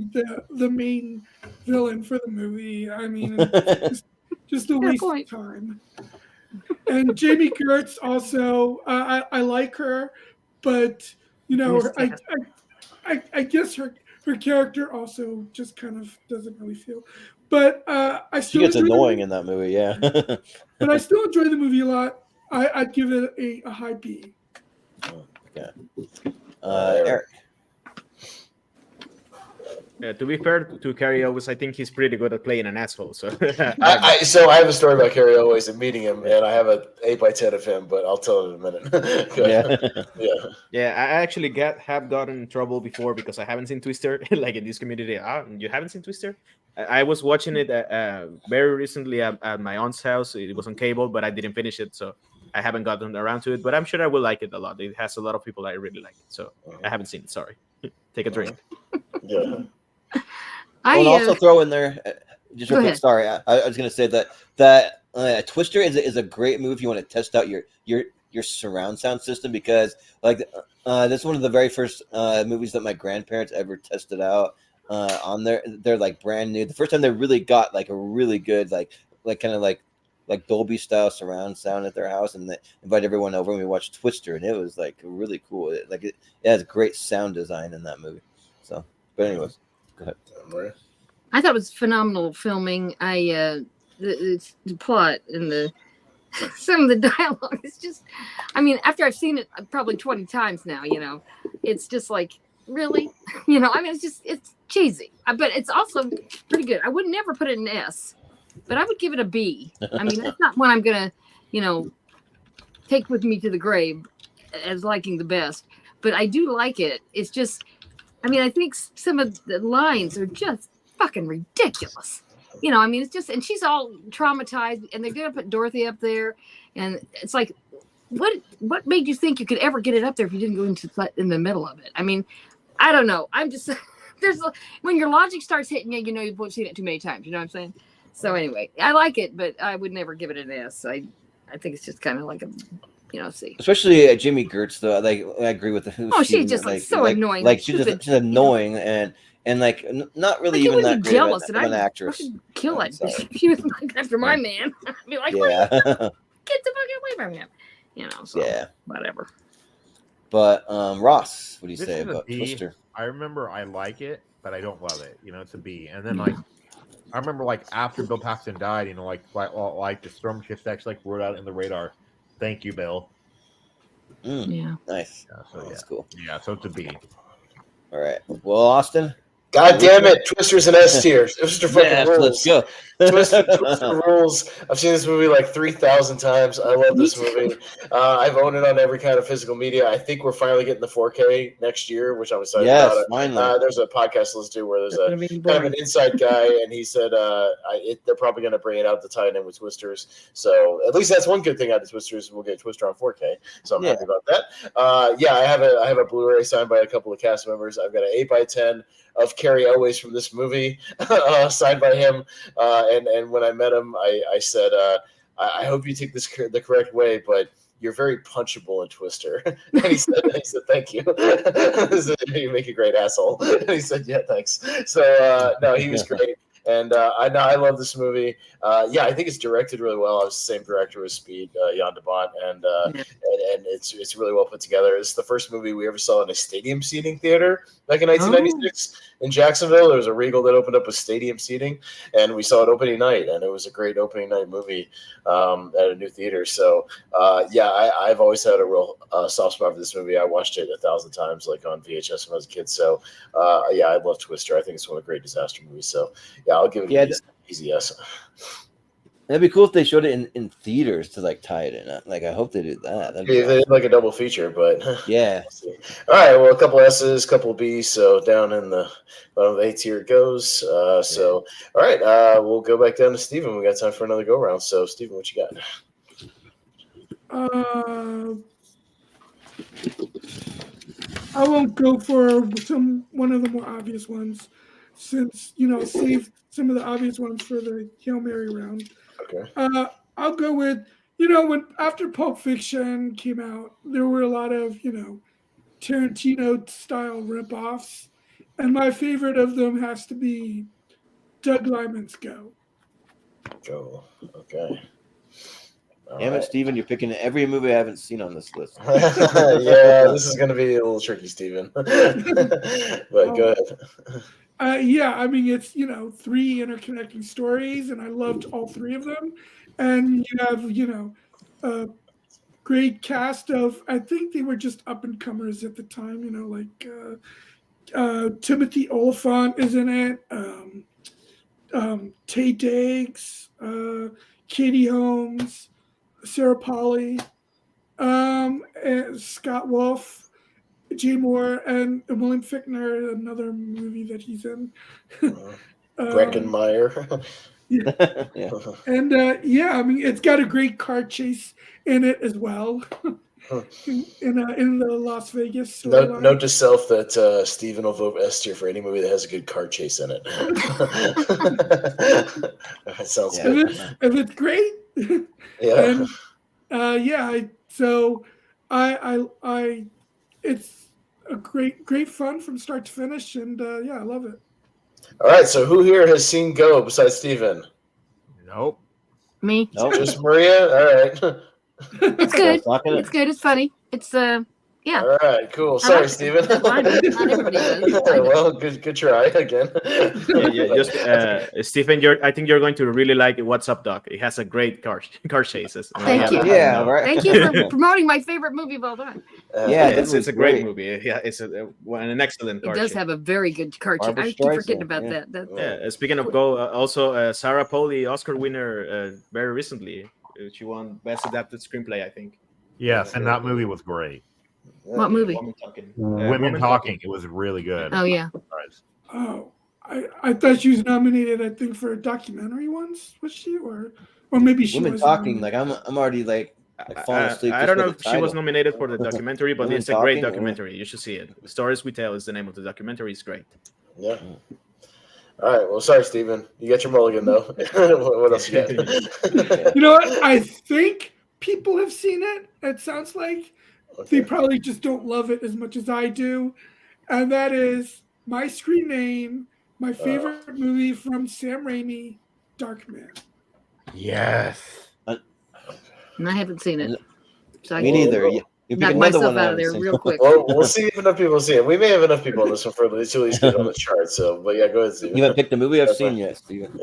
the main villain for the movie. I mean, it's just a waste of time. And Jamie Gertz also, I like her, but you know, I guess her character also just kind of doesn't really feel. But I still she gets annoying in that movie, yeah. But I still enjoy the movie a lot. I'd give it a high B. Okay. Eric. To be fair to Carrie Elwes, I think he's pretty good at playing an asshole. So, So I have a story about Carrie Elwes and meeting him, and I have an 8x10 of him, but I'll tell it in a minute. Yeah. I actually have gotten in trouble before because I haven't seen Twister. Like in this community, you haven't seen Twister? I was watching it very recently at my aunt's house. It was on cable, but I didn't finish it, so I haven't gotten around to it. But I'm sure I will like it a lot. It has a lot of people that really like it, so I haven't seen it. Sorry. Take a drink. Yeah. I'll also throw in there, just real quick. ahead. Sorry, I was going to say that Twister is a great movie if you want to test out your surround sound system, because like this is one of the very first movies that my grandparents ever tested out on they're like brand new. The first time they really got like a really good like kind of like Dolby style surround sound at their house, and they invited everyone over and we watched Twister, and it was like really cool. It has great sound design in that movie. So, but anyways, go ahead. I thought it was phenomenal filming. The plot and some of the dialogue is just, I mean, after I've seen it probably 20 times now, it's just like, really? I mean, it's cheesy, but it's also pretty good. I would never put it in S, but I would give it a B. I mean, that's not one I'm going to, take with me to the grave as liking the best, but I do like it. It's just, I mean, I think some of the lines are just fucking ridiculous. I mean, it's just, and she's all traumatized, and they're going to put Dorothy up there, and it's like, what made you think you could ever get it up there if you didn't go in the middle of it? I mean, I don't know. I'm just, when your logic starts hitting you, you've seen it too many times. You know what I'm saying? So anyway, I like it, but I would never give it an S. I think it's just kind of like a, C. Especially Jimmy Gertz, though. Like, I agree with the who. Oh, she's just so annoying. Like she's annoying and like not really even that great jealous, of an actress. Kill it. She was like after my man. I'd be like, yeah. Get the fuck away from him. So yeah. Whatever. But Ross, what do you say about Twister? I remember I like it, but I don't love it. It's a B. And then I remember after Bill Paxton died, the storm shift actually wrote out in the radar, "Thank you, Bill." Yeah. Nice. That's cool. Yeah, so it's a B. All right. Well, Austin. God damn it! Twister's an S tier. Twister fucking rules. Let's go. Twister rules. I've seen this movie like 3,000 times. I love this movie. I've owned it on every kind of physical media. I think we're finally getting the 4K next year, which I'm excited about. Yes, finally. There's a podcast to listen to where there's a kind of an inside guy, and he said they're probably going to bring it out to tie it in with Twisters. So at least that's one good thing out of Twisters. We'll get Twister on 4K. So I'm happy about that. I have a Blu-ray signed by a couple of cast members. I've got an 8x10 of Carrie Elways from this movie, signed by him. And when I met him, I said, I hope you take this the correct way, but you're very punchable in Twister. And he said, thank you. You make a great asshole. And he said, yeah, thanks. So, no, he was great. And I love this movie. I think it's directed really well. I was the same director as Speed, Jan de Bont, and it's really well put together. It's the first movie we ever saw in a stadium seating theater back in 1996 in Jacksonville. There was a Regal that opened up with stadium seating, and we saw it opening night, and it was a great opening night movie at a new theater. So I've always had a real soft spot for this movie. I watched it 1,000 times, like on VHS when I was a kid. So I love Twister. I think it's one of the great disaster movies. So I'll give it an easy yes. That'd be cool if they showed it in theaters to tie it in. I hope they do that. They did like a double feature, but yeah. All right, well, a couple S's, a couple B's, so down in the bottom of the A tier it goes. All right, we'll go back down to Steven. We got time for another go round. So, Steven, what you got? I won't go for one of the more obvious ones, since save some of the obvious ones for the Hail Mary round. Okay. I'll go with when after Pulp Fiction came out, there were a lot of Tarantino style ripoffs, and my favorite of them has to be Doug Liman's Go. Go. Okay. Damn it, Steven, you're picking every movie I haven't seen on this list. Yeah, this is going to be a little tricky, Steven. But go ahead. I mean, it's 3 interconnecting stories, and I loved all 3 of them. And you have a great cast of, I think they were just up and comers at the time. Timothy Olyphant is in it. Tay Diggs, Katie Holmes, Sarah Polley, Scott Wolf, Jay Moore, and William Fichtner, another movie that he's in. Breckenmeyer. Yeah. And I mean, it's got a great car chase in it as well. in the Las Vegas Note storyline. to self that Steven will vote S tier for any movie that has a good car chase in it. That sounds Yeah. good. If it's great, Yeah. and I it's a great fun from start to finish, and I love it. All right. So who here has seen Go besides Steven? Nope. Me. Nope. Just Maria. All right. It's good. Fucking it. It's good. It's funny. It's yeah. All right. Cool. I Sorry, like it. Steven. That's fine. Not everybody does. Well, good try again. Yeah. Just Stephen, I think you're going to really like What's Up, Doc. It has a great car chases. Thank you. Yeah, right. Thank you for promoting my favorite movie of all time. Yeah, It's was a great movie. Yeah, it's an excellent It car does chase. have a very good car chase. Barbra I keep forgetting Streisand, about yeah. that. Yeah. Speaking of Go, also Sarah Polley, Oscar winner, very recently. She won Best Adapted Screenplay, I think. Yes, and that movie was great. What movie? Woman Talking. Women Talking. It was really good. Oh yeah. Oh, I thought she was nominated. I think for a documentary once. Was she or maybe she Women was talking nominated. I'm already like falling asleep. I just don't with know the if she was title. nominated for the documentary, but Women it's a great Talking, or- documentary. You should see it. The Stories We Tell is the name of the documentary. It's great. Yeah. All right. Well, sorry, Steven. You got your mulligan though. What else you got? You know what? I think people have seen it. It sounds like they probably just don't love it as much as I do, and that is My Screen Name, my favorite movie from Sam Raimi, Darkman. Yes. And I haven't seen it. So I Me can neither. You pick knock another myself one out of there seen. real quick. Well, we'll see if enough people see it. We may have enough people on this one for at least get it on the chart. So, but yeah, go ahead, Steven. You haven't picked a movie I've That's seen fine. yet, Steven.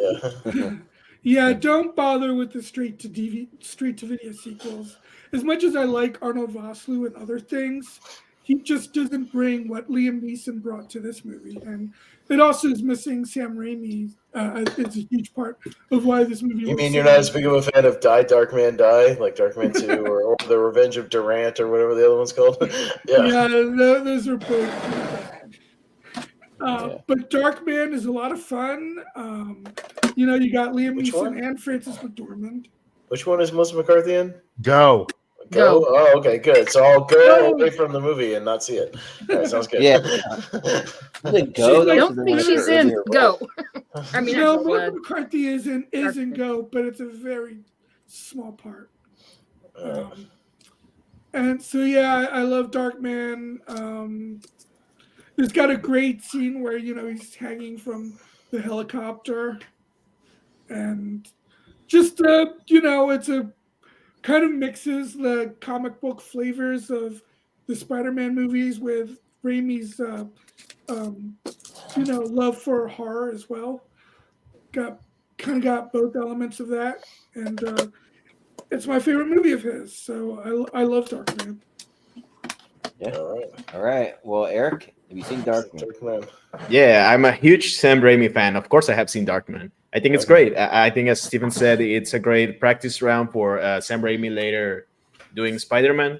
Yeah. Yeah, don't bother with the straight to video sequels. As much as I like Arnold Vosloo and other things, he just doesn't bring what Liam Neeson brought to this movie, and it also is missing Sam Raimi. It's a huge part of why this movie. You mean you're not as big of a fan of Die Darkman Die, like Darkman 2 or The Revenge of Durant or whatever the other one's called? Yeah, those are both. But Darkman is a lot of fun. You got Liam Which Neeson one? and Frances McDormand. Which one is Melissa McCarthy in? Go. Go. Oh, okay, good. So I'll go away from the movie and not see it. All right, sounds good. Yeah. Go. I don't think she's in. Go. I mean, No, I'm Melissa glad. McCarthy is in Go, but it's a very small part. And so I love Darkman. It's got a great scene where he's hanging from the helicopter, and just it's a kind of mixes the comic book flavors of the Spider-Man movies with Raimi's love for horror as well. Got both elements of that, and it's my favorite movie of his. So I love Darkman. Yeah. All right. Well, Eric, have you seen Darkman? Yeah, I'm a huge Sam Raimi fan. Of course, I have seen Darkman. I think it's great. I think, as Steven said, it's a great practice round for Sam Raimi later doing Spider-Man.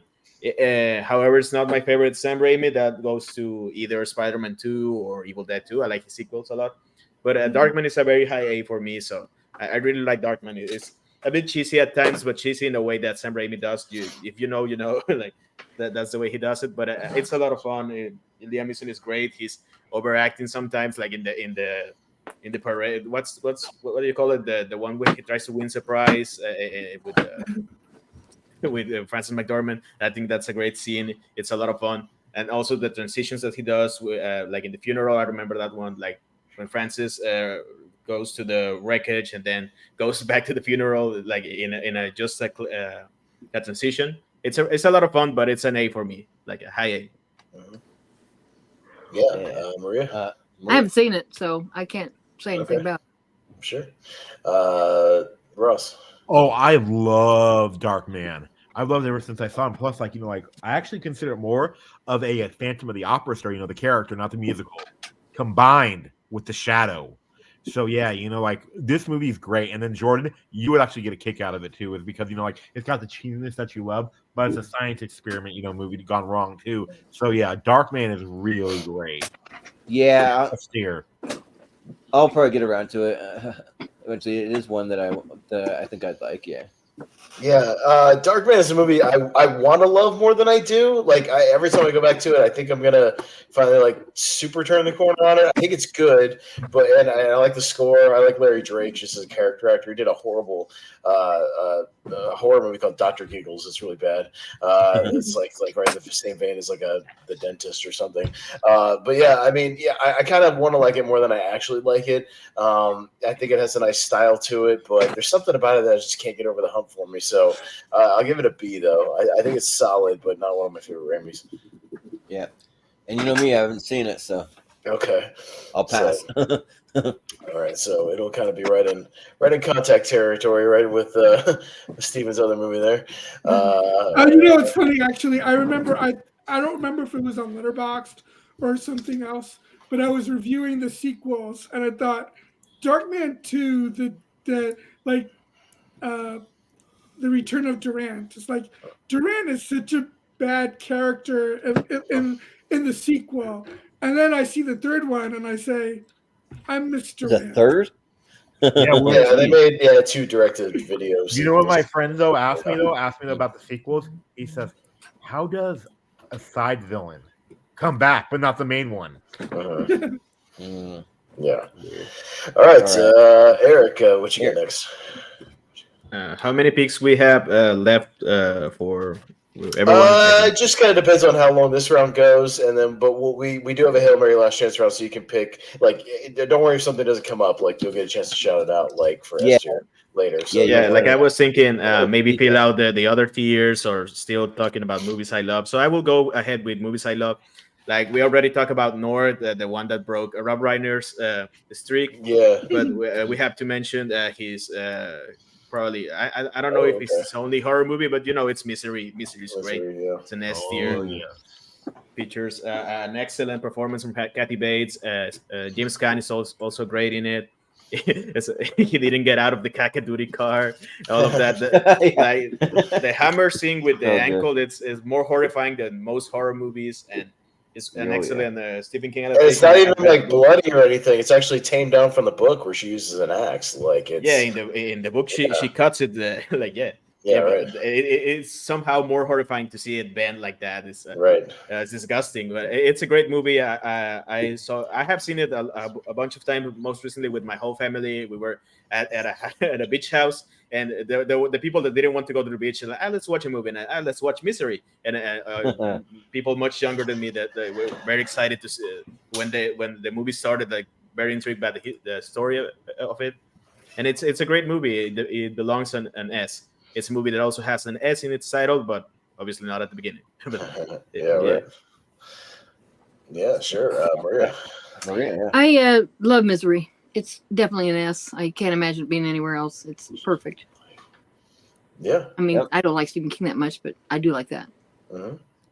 However, it's not my favorite Sam Raimi. That goes to either Spider-Man 2 or Evil Dead 2. I like his sequels a lot. But Darkman is a very high A for me, so I really like Darkman. It's a bit cheesy at times, but cheesy in a way that Sam Raimi does. If you know, like that's the way he does it. But it's a lot of fun. Liam Neeson is great. He's overacting sometimes, like in the parade. What do you call it? The one where he tries to win surprise with Frances McDormand. I think that's a great scene. It's a lot of fun, and also the transitions that he does, like in the funeral. I remember that one, like when Francis goes to the wreckage and then goes back to the funeral, like in a just like a transition. It's a lot of fun, but it's an A for me, like a high A. Maria. I haven't seen it, so I can't say anything about it. Sure. Ross. Oh, I love Darkman. I've loved it ever since I saw him. Plus, I actually consider it more of a Phantom of the Opera story, the character, not the musical, combined with the shadow. So yeah, this movie is great. And then Jordan, you would actually get a kick out of it too, is because it's got the cheesiness that you love, but it's a science experiment, movie gone wrong too. So yeah, Darkman is really great. Yeah, I'll probably get around to it. Eventually, it is one that I think I'd like. Yeah. Yeah, Darkman is a movie I want to love more than I do. Like every time I go back to it, I think I'm gonna finally like super turn the corner on it. I think it's good, but I like the score. I like Larry Drake just as a character actor. He did a horrible horror movie called Doctor Giggles. It's really bad. It's like right in the same vein as like the Dentist or something. But yeah, I mean, yeah, I kind of want to like it more than I actually like it. I think it has a nice style to it, but there's something about it that I just can't get over the hump for me. So I'll give it a B, though. I think it's solid, but not one of my favorite Ramis. Yeah, and you know me, I haven't seen it, so Okay, I'll pass. So, all right, so it'll kind of be right in Contact territory, right with Steven's other movie there. It's funny actually. I remember I don't remember if it was on Letterboxd or something else, but I was reviewing the sequels and I thought Darkman 2, the like the Return of Durant. It's like Durant is such a bad character in the sequel, and then I see the third one and I say, I miss Durant. The third? Yeah, they made 2 directed videos. You know what my friend though asked me about the sequels? He says, "How does a side villain come back, but not the main one?" Yeah. All right, Eric, what you got next? How many picks we have left for everyone? Just kind of depends on how long this round goes, and then we do have a Hail Mary last chance round, so you can pick. Like, don't worry if something doesn't come up. Like, you'll get a chance to shout it out, like for S tier later. So like I was thinking, maybe peel out the other tiers, or still talking about movies I love. So I will go ahead with movies I love. Like we already talked about Nord, the one that broke Rob Reiner's streak. Yeah, but we have to mention his. Probably, I don't know if it's his only horror movie, but it's Misery. Misery's great. Yeah. It's an S tier. Features an excellent performance from Kathy Bates. James Caan is also great in it. He didn't get out of the Kakaduri car. All of that. The hammer scene with the ankle. It's more horrifying than most horror movies, and it's an excellent Stephen King adaptation. It's not even like bloody or anything. It's actually tamed down from the book where she uses an axe. Like it's in the book she cuts it right. But it's somehow more horrifying to see it bend like that. It's right. It's disgusting, but it's a great movie. I have seen it a bunch of times. Most recently with my whole family, we were at a beach house, and the people that didn't want to go to the beach, like, let's watch a movie, and let's watch Misery. And people much younger than me that they were very excited to see when the movie started, like very intrigued by the story of it. And it's a great movie. It belongs on an S. It's a movie that also has an S in its title, but obviously not at the beginning. Right. Yeah, sure. Maria. I love Misery. It's definitely an S. I can't imagine it being anywhere else. It's perfect. Yeah. I mean, I don't like Stephen King that much, but I do like that.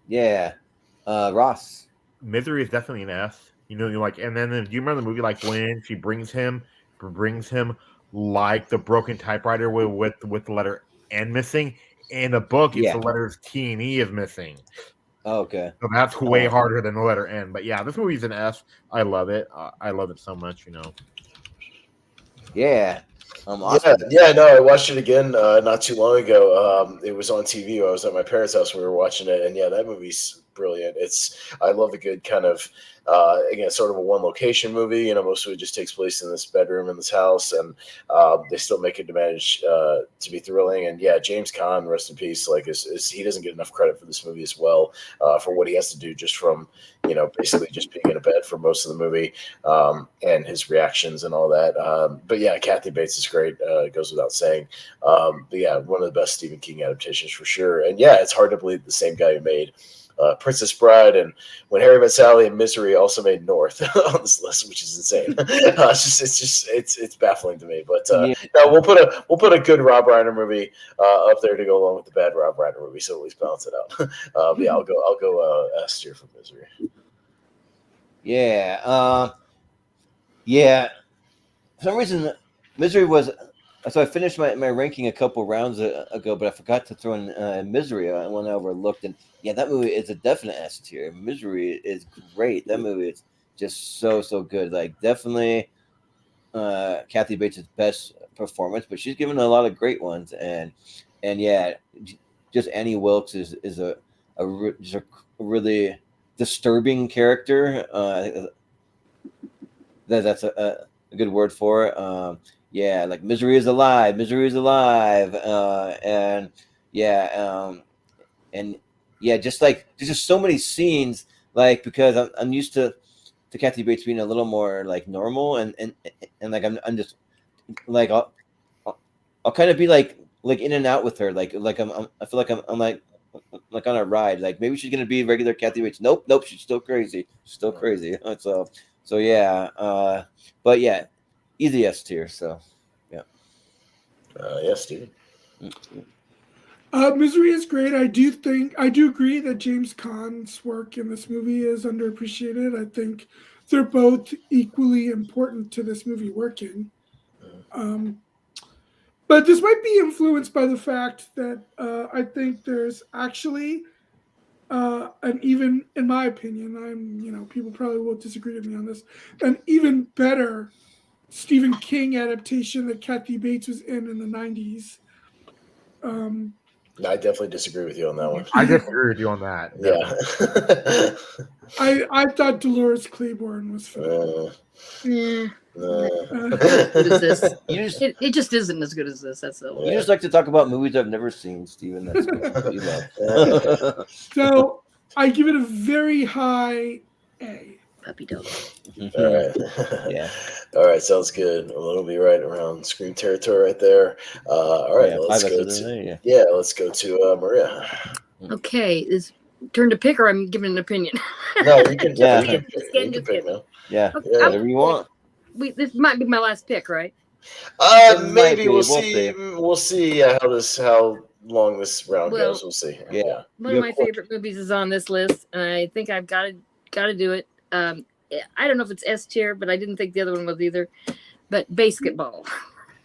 Yeah. Ross. Misery is definitely an S. And then do you remember the movie like when she brings him like the broken typewriter with the letter N missing? In the book, it's the letters T and E is missing. Okay. So that's way harder than the letter N. But yeah, this movie's an S. I love it. I love it so much, Yeah. Awesome. Yeah, no, I watched it again not too long ago. It was on TV. I was at my parents' house when we were watching it, and that movie's brilliant. I love a good kind of again, sort of a one location movie. Most of it just takes place in this bedroom in this house, and they still make it to manage to be thrilling. And James Caan, rest in peace. Like, he doesn't get enough credit for this movie as well, for what he has to do just from basically just being in a bed for most of the movie, and his reactions and all that. But Kathy Bates is great. It goes without saying. But one of the best Stephen King adaptations for sure. And it's hard to believe the same guy who made Princess Bride and When Harry Met Sally and Misery also made North on this list, which is insane. It's baffling to me. But no, we'll put a good Rob Reiner movie up there to go along with the bad Rob Reiner movie, so at least balance it out. But I'll go S tier for Misery. Yeah. For some reason, Misery was. So I finished my ranking a couple rounds ago, but I forgot to throw in Misery when I overlooked. And that movie is a definite S tier. Misery is great. That movie is just so good. Like, definitely Kathy Bates' best performance, but she's given a lot of great ones. And yeah, just Annie Wilkes is just a really disturbing character. That's a good word for it. Yeah, like Misery is Alive, and yeah, and yeah, just like there's just so many scenes, like because I'm used to Kathy Bates being a little more like normal, and like I'm just like I'll kind of be like in and out with her, like I feel like I'm like on a ride, like maybe she's gonna be regular Kathy Bates. Nope, she's still crazy, so yeah, but yeah, easy S tier. So yeah, yes, Steven. Misery is great. I do agree that James Caan's work in this movie is underappreciated. I think they're both equally important to this movie working. But this might be influenced by the fact that I think there's actually an even, in my opinion, people probably will disagree with me on this, an even better Stephen King adaptation that Kathy Bates was in the 90s. I definitely disagree with you on that one. I disagree with you on that. Yeah. I thought Dolores Claiborne was phenomenal. Yeah. It just isn't as good as this. That's the You just like to talk about movies I've never seen, Steven. That's what you love. So I give it a very high A. Puppy dog. All right. Yeah. All right. Sounds good. Well, it'll be right around Scream territory right there. All right. Let's go to let's go to Maria. Okay, it's turn to pick, or I'm giving an opinion. No, you can. Yeah. You can pick now. Yeah. Okay, Whatever you want. This might be my last pick, right? Maybe we'll see. We'll see how long this round goes. We'll see. Yeah. One of my favorite movies is on this list, and I think I've got to do it. I don't know if it's S tier, but I didn't think the other one was either. But Basketball.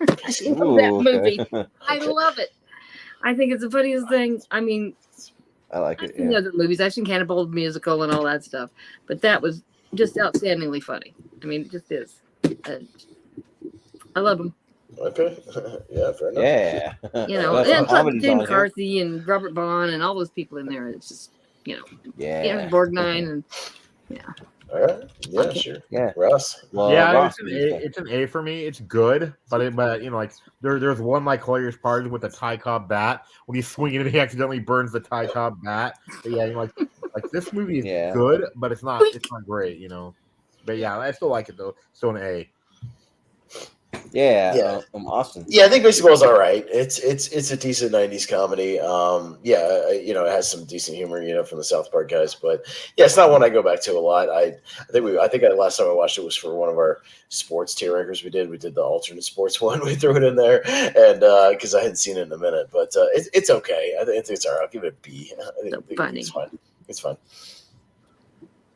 I love that movie. I love it. I think it's the funniest thing. I mean, I like it. I've seen the other movies. I've seen Cannibal Musical and all that stuff, but that was just outstandingly funny. I mean, it just is. I love them. Okay. Yeah, fair enough. Yeah. And Jane McCarthy and Robert Vaughn and all those people in there. It's just, Borgnine and All right. Yeah, sure. Yeah. Ross. Well, yeah, it's an A for me. It's good, but like there's one like hilarious part with the Ty Cobb bat when he's swinging and he accidentally burns the Ty Cobb bat. But yeah, like this movie is good, but it's not great, But yeah, I still like it though. Still an A. Yeah. Awesome. Yeah, I think Baseball's all right. It's a decent '90s comedy. It has some decent humor, from the South Park guys. But yeah, it's not one I go back to a lot. I think last time I watched it was for one of our sports tier rankers we did. We did the alternate sports one. We threw it in there, and because I hadn't seen it in a minute. But it's okay. I think it's all right. I'll give it a B. I think it's fine. It's fine.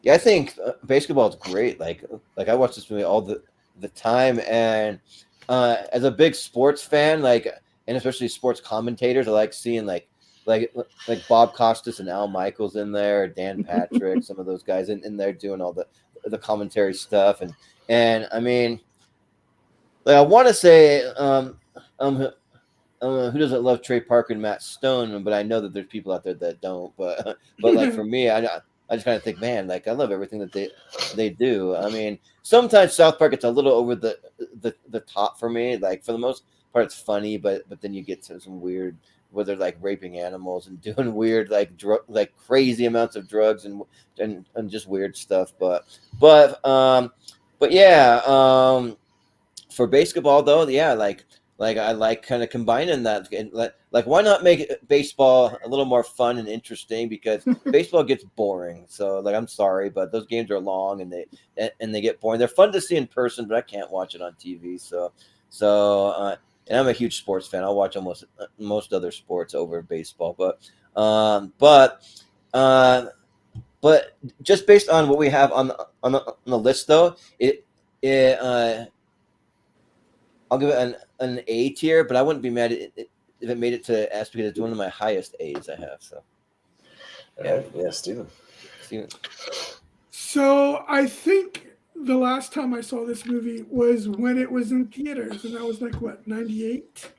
Yeah, I think Basketball is great. Like I watch this movie all the time, and as a big sports fan, and especially sports commentators, I like seeing like Bob Costas and Al Michaels in there, Dan Patrick, some of those guys in there doing all the commentary stuff, and I mean, I want to say who doesn't love Trey Parker and Matt Stone, but I know that there's people out there that don't, but like for me, I just kind of think, man, I love everything that they do. I mean, sometimes South Park gets a little over the top for me. Like for the most part, it's funny, but then you get to some weird, where they're raping animals and doing weird crazy amounts of drugs and just weird stuff. But yeah, for Basketball though, yeah, I like kind of combining that, and why not make baseball a little more fun and interesting, because baseball gets boring. So I'm sorry, but those games are long and they get boring. They're fun to see in person, but I can't watch it on TV. So and I'm a huge sports fan. I'll watch almost most other sports over baseball, but just based on what we have on the list though, I'll give it an A tier, but I wouldn't be mad if it made it to S, because it's one of my highest A's I have. So, yeah, Steven. So I think the last time I saw this movie was when it was in theaters, and that was like what, 98.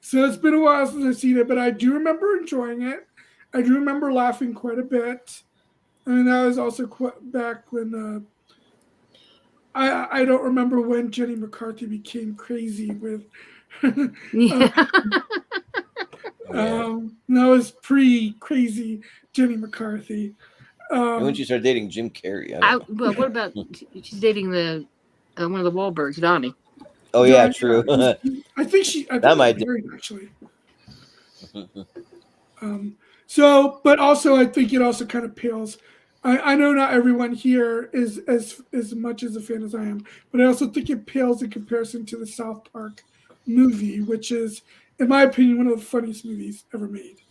So it's been a while since I've seen it, but I do remember enjoying it. I do remember laughing quite a bit. I mean, that was also back when I don't remember when Jenny McCarthy became crazy with. That was pre-crazy Jenny McCarthy. And when she started dating Jim Carrey. Well, what about she's dating the one of the Wahlbergs, Donnie? Oh yeah, true. I think that might married, actually. So, but also I think it also kind of pales. I know not everyone here is as much as a fan as I am, but I also think it pales in comparison to the South Park movie, which is, in my opinion, one of the funniest movies ever made.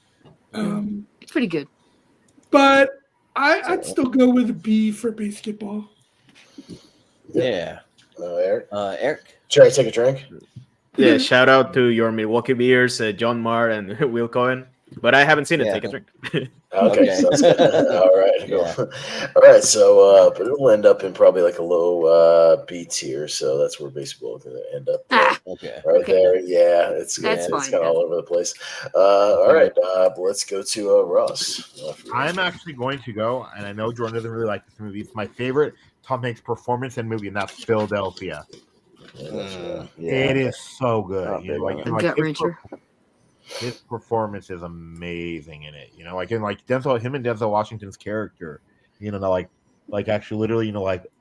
It's pretty good. But I'd still go with a B for basketball. Yeah. Eric? Eric? Should I take a drink? Yeah, shout out to your Milwaukee Beers, John Marr and Will Cohen. But I haven't seen it. Take a drink. Okay. Sounds good. All right. Cool. Yeah. All right. So, but it'll end up in probably like a low B tier. So that's where baseball is going to end up. Okay. Right there. Yeah. It's fine. Kind of all over the place. All right. Let's go to Ross. I'm actually going to go, and I know Jordan doesn't really like this movie. It's my favorite Tom Hanks performance in movie, and that's Philadelphia. It is so good. His performance is amazing in it. Him and Denzel Washington's character, actually literally,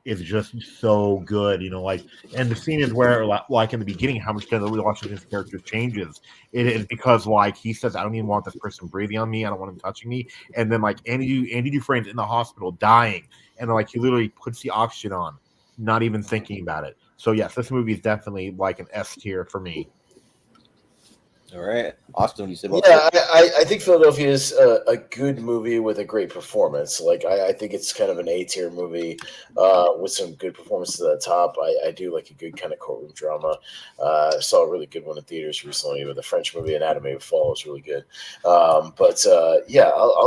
is just so good. And the scene is where, like in the beginning, how much Denzel Washington's character changes. It is because, he says, I don't even want this person breathing on me. I don't want him touching me. And then, Andy Dufresne's in the hospital dying, and he literally puts the oxygen on, not even thinking about it. So yes, this movie is definitely like an S tier for me. All right, Austin, you said. I think Philadelphia is a good movie with a great performance. I think it's kind of an A tier movie with some good performances at the top. I do like a good kind of courtroom drama. I saw a really good one in theaters recently with a French movie, Anatomy of a Fall. It was really good. I'll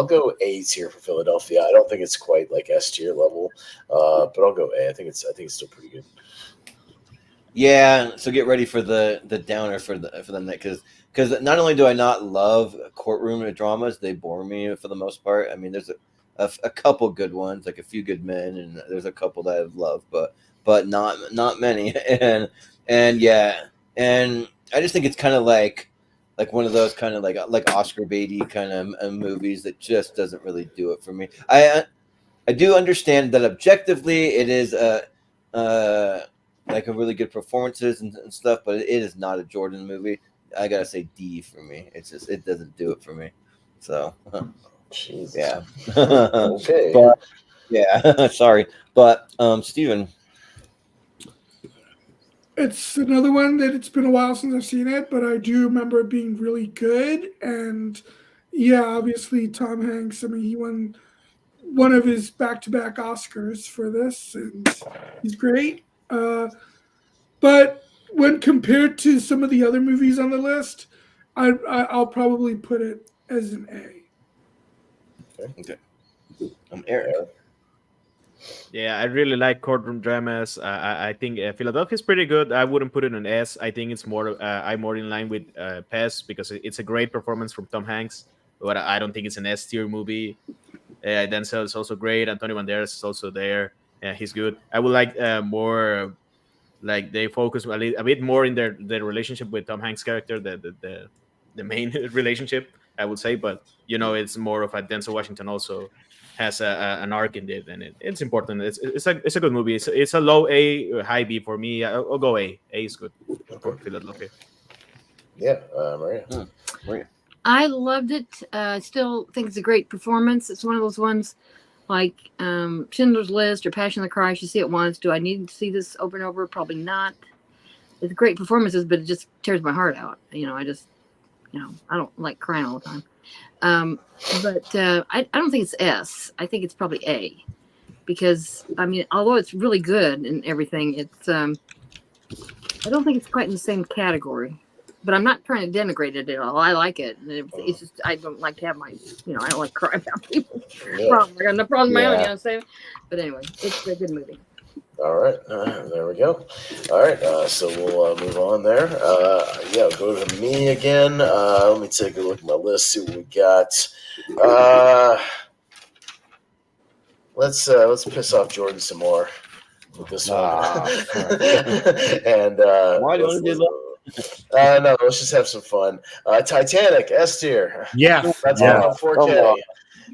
go A tier for Philadelphia. I don't think it's quite like S tier level, but I'll go A. I think it's still pretty good. Yeah, so get ready for the downer for the next, because not only do I not love courtroom dramas, they bore me for the most part. I mean, there's a couple good ones, like A Few Good Men, and there's a couple that I've loved, but not many. And yeah, and I just think it's kind of like one of those kind of like Oscar Beatty kind of movies that just doesn't really do it for me. I do understand that objectively it is like a really good performances and stuff, but it is not a Jordan movie. I gotta say D for me. It's just, it doesn't do it for me. So, jeez. Yeah. Okay. But, yeah. Sorry, but Steven. It's another one that it's been a while since I've seen it, but I do remember it being really good. And yeah, obviously Tom Hanks. I mean, he won one of his back-to-back Oscars for this, and he's great. But when compared to some of the other movies on the list, I'll probably put it as an A. Okay. Eric. Yeah, I really like courtroom dramas. I think Philadelphia is pretty good. I wouldn't put it an S. I think it's more. I'm more in line with Pez because it's a great performance from Tom Hanks. But I don't think it's an S tier movie. Denzel is also great. Antonio Banderas is also there. Yeah, he's good. I would like more. Like they focus a bit more in their relationship with Tom Hanks' character, the main relationship, I would say. But it's more of a Denzel Washington also has an arc in it, and it's important. It's a good movie. It's a low A, high B for me. I'll go A. A is good for Philadelphia. Yeah, Maria. I loved it. Still think it's a great performance. It's one of those ones. Like Schindler's List or Passion of the Christ, you see it once. Do I need to see this over and over? Probably not. It's great performances, but it just tears my heart out. I don't like crying all the time. But I don't think it's S. I think it's probably A, because I mean, although it's really good and everything, it's I don't think it's quite in the same category. but I'm not trying to denigrate it at all. I like it. It's just I don't like to have my, I don't like to cry about people. Problem. I got no problem of my own, you know what I'm saying? But anyway, it's a good movie. All right, there we go. All right, so we'll move on there. Go to me again. Let me take a look at my list, see what we got. Let's piss off Jordan some more with this one. And why do you want to do that? no, let's just have some fun. Titanic, S tier. Yes. That's Yeah. on 4K.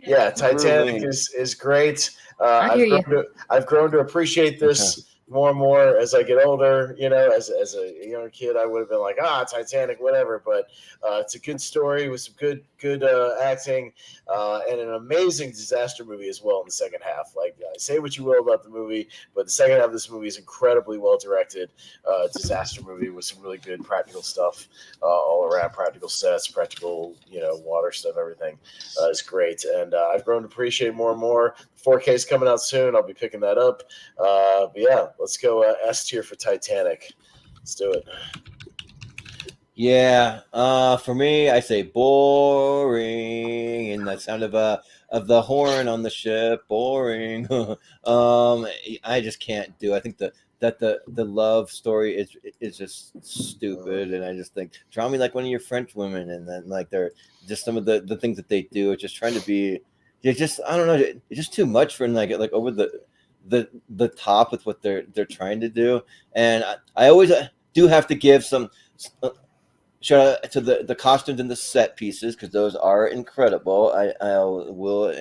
Yeah, Titanic is great. I've grown to appreciate this more and more as I get older. As a younger kid, I would have been like, Titanic, whatever. But it's a good story with some good acting and an amazing disaster movie as well in the second half. Like, say what you will about the movie, but the second half of this movie is incredibly well directed. Disaster movie with some really good practical stuff all around, practical sets, practical water stuff, everything is great. And I've grown to appreciate more and more. 4K is coming out soon. I'll be picking that up. But yeah, let's go S tier for Titanic. Let's do it. Yeah, for me, I say boring, and that sound of the horn on the ship, boring. I just can't do. I think that the love story is just stupid, and I just think draw me like one of your French women, and then like they're just some of the things that they do. It's just trying to be. It's just I don't know. It's just too much for like over the top with what they're trying to do, and I always do have to give some. Shout out to the costumes and the set pieces because those are incredible. I will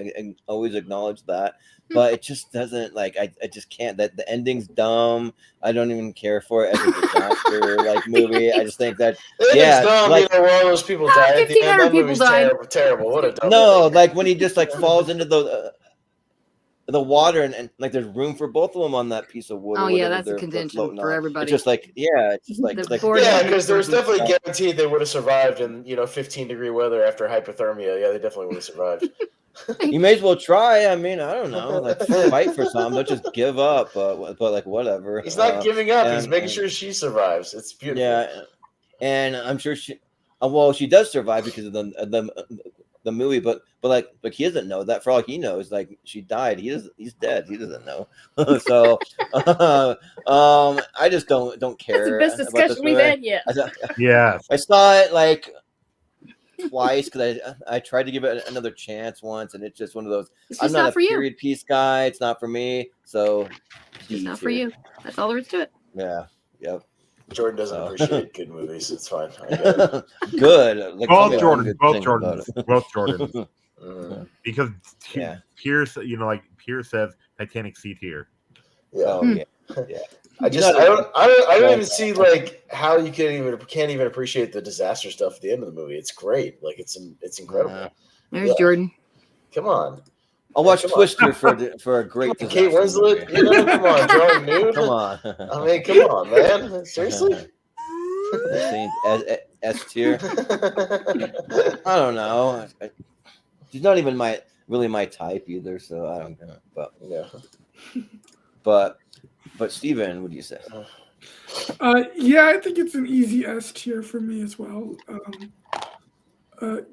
always acknowledge that, but it just doesn't I just can't. That the ending's dumb. I don't even care for it as a disaster movie. I just think that it's dumb. Where all those people died at the end. That movie's terrible. What a dumb movie. When he just falls into the water and there's room for both of them on that piece of wood. Oh yeah, that's a contention for everybody. It's just because there was definitely guaranteed they would have survived in 15-degree weather after hypothermia. Yeah, they definitely would have survived. You may as well try. I mean, I don't know, fight for something. Don't just give up. But whatever. He's not giving up. He's making sure she survives. It's beautiful. Yeah, and I'm sure she. Well, she does survive because of the movie, but he doesn't know that. For all he knows, she died. He's dead. He doesn't know. So I just don't care. That's the best discussion we've had yet. I saw it twice because I tried to give it another chance once, and it's just one of those. I'm not a period piece guy. It's not for me. So it's not for you. That's all there is to it. Yeah. Yep. Jordan doesn't appreciate good movies. It's fine. I get it. Good. Both Jordans. Because Pierce, Pierce says Titanic C tier. Yeah. Yeah. I don't even see how you can't even appreciate the disaster stuff at the end of the movie. It's great. It's incredible. There's Jordan. Come on. I'll watch Twister for a great Kate Winslet, come on, drawing nude. Come on. I mean, come on, man. Seriously? S tier. I don't know. She's not even really my type either, so I don't know. But yeah. But Steven, what do you say? I think it's an easy S tier for me as well. An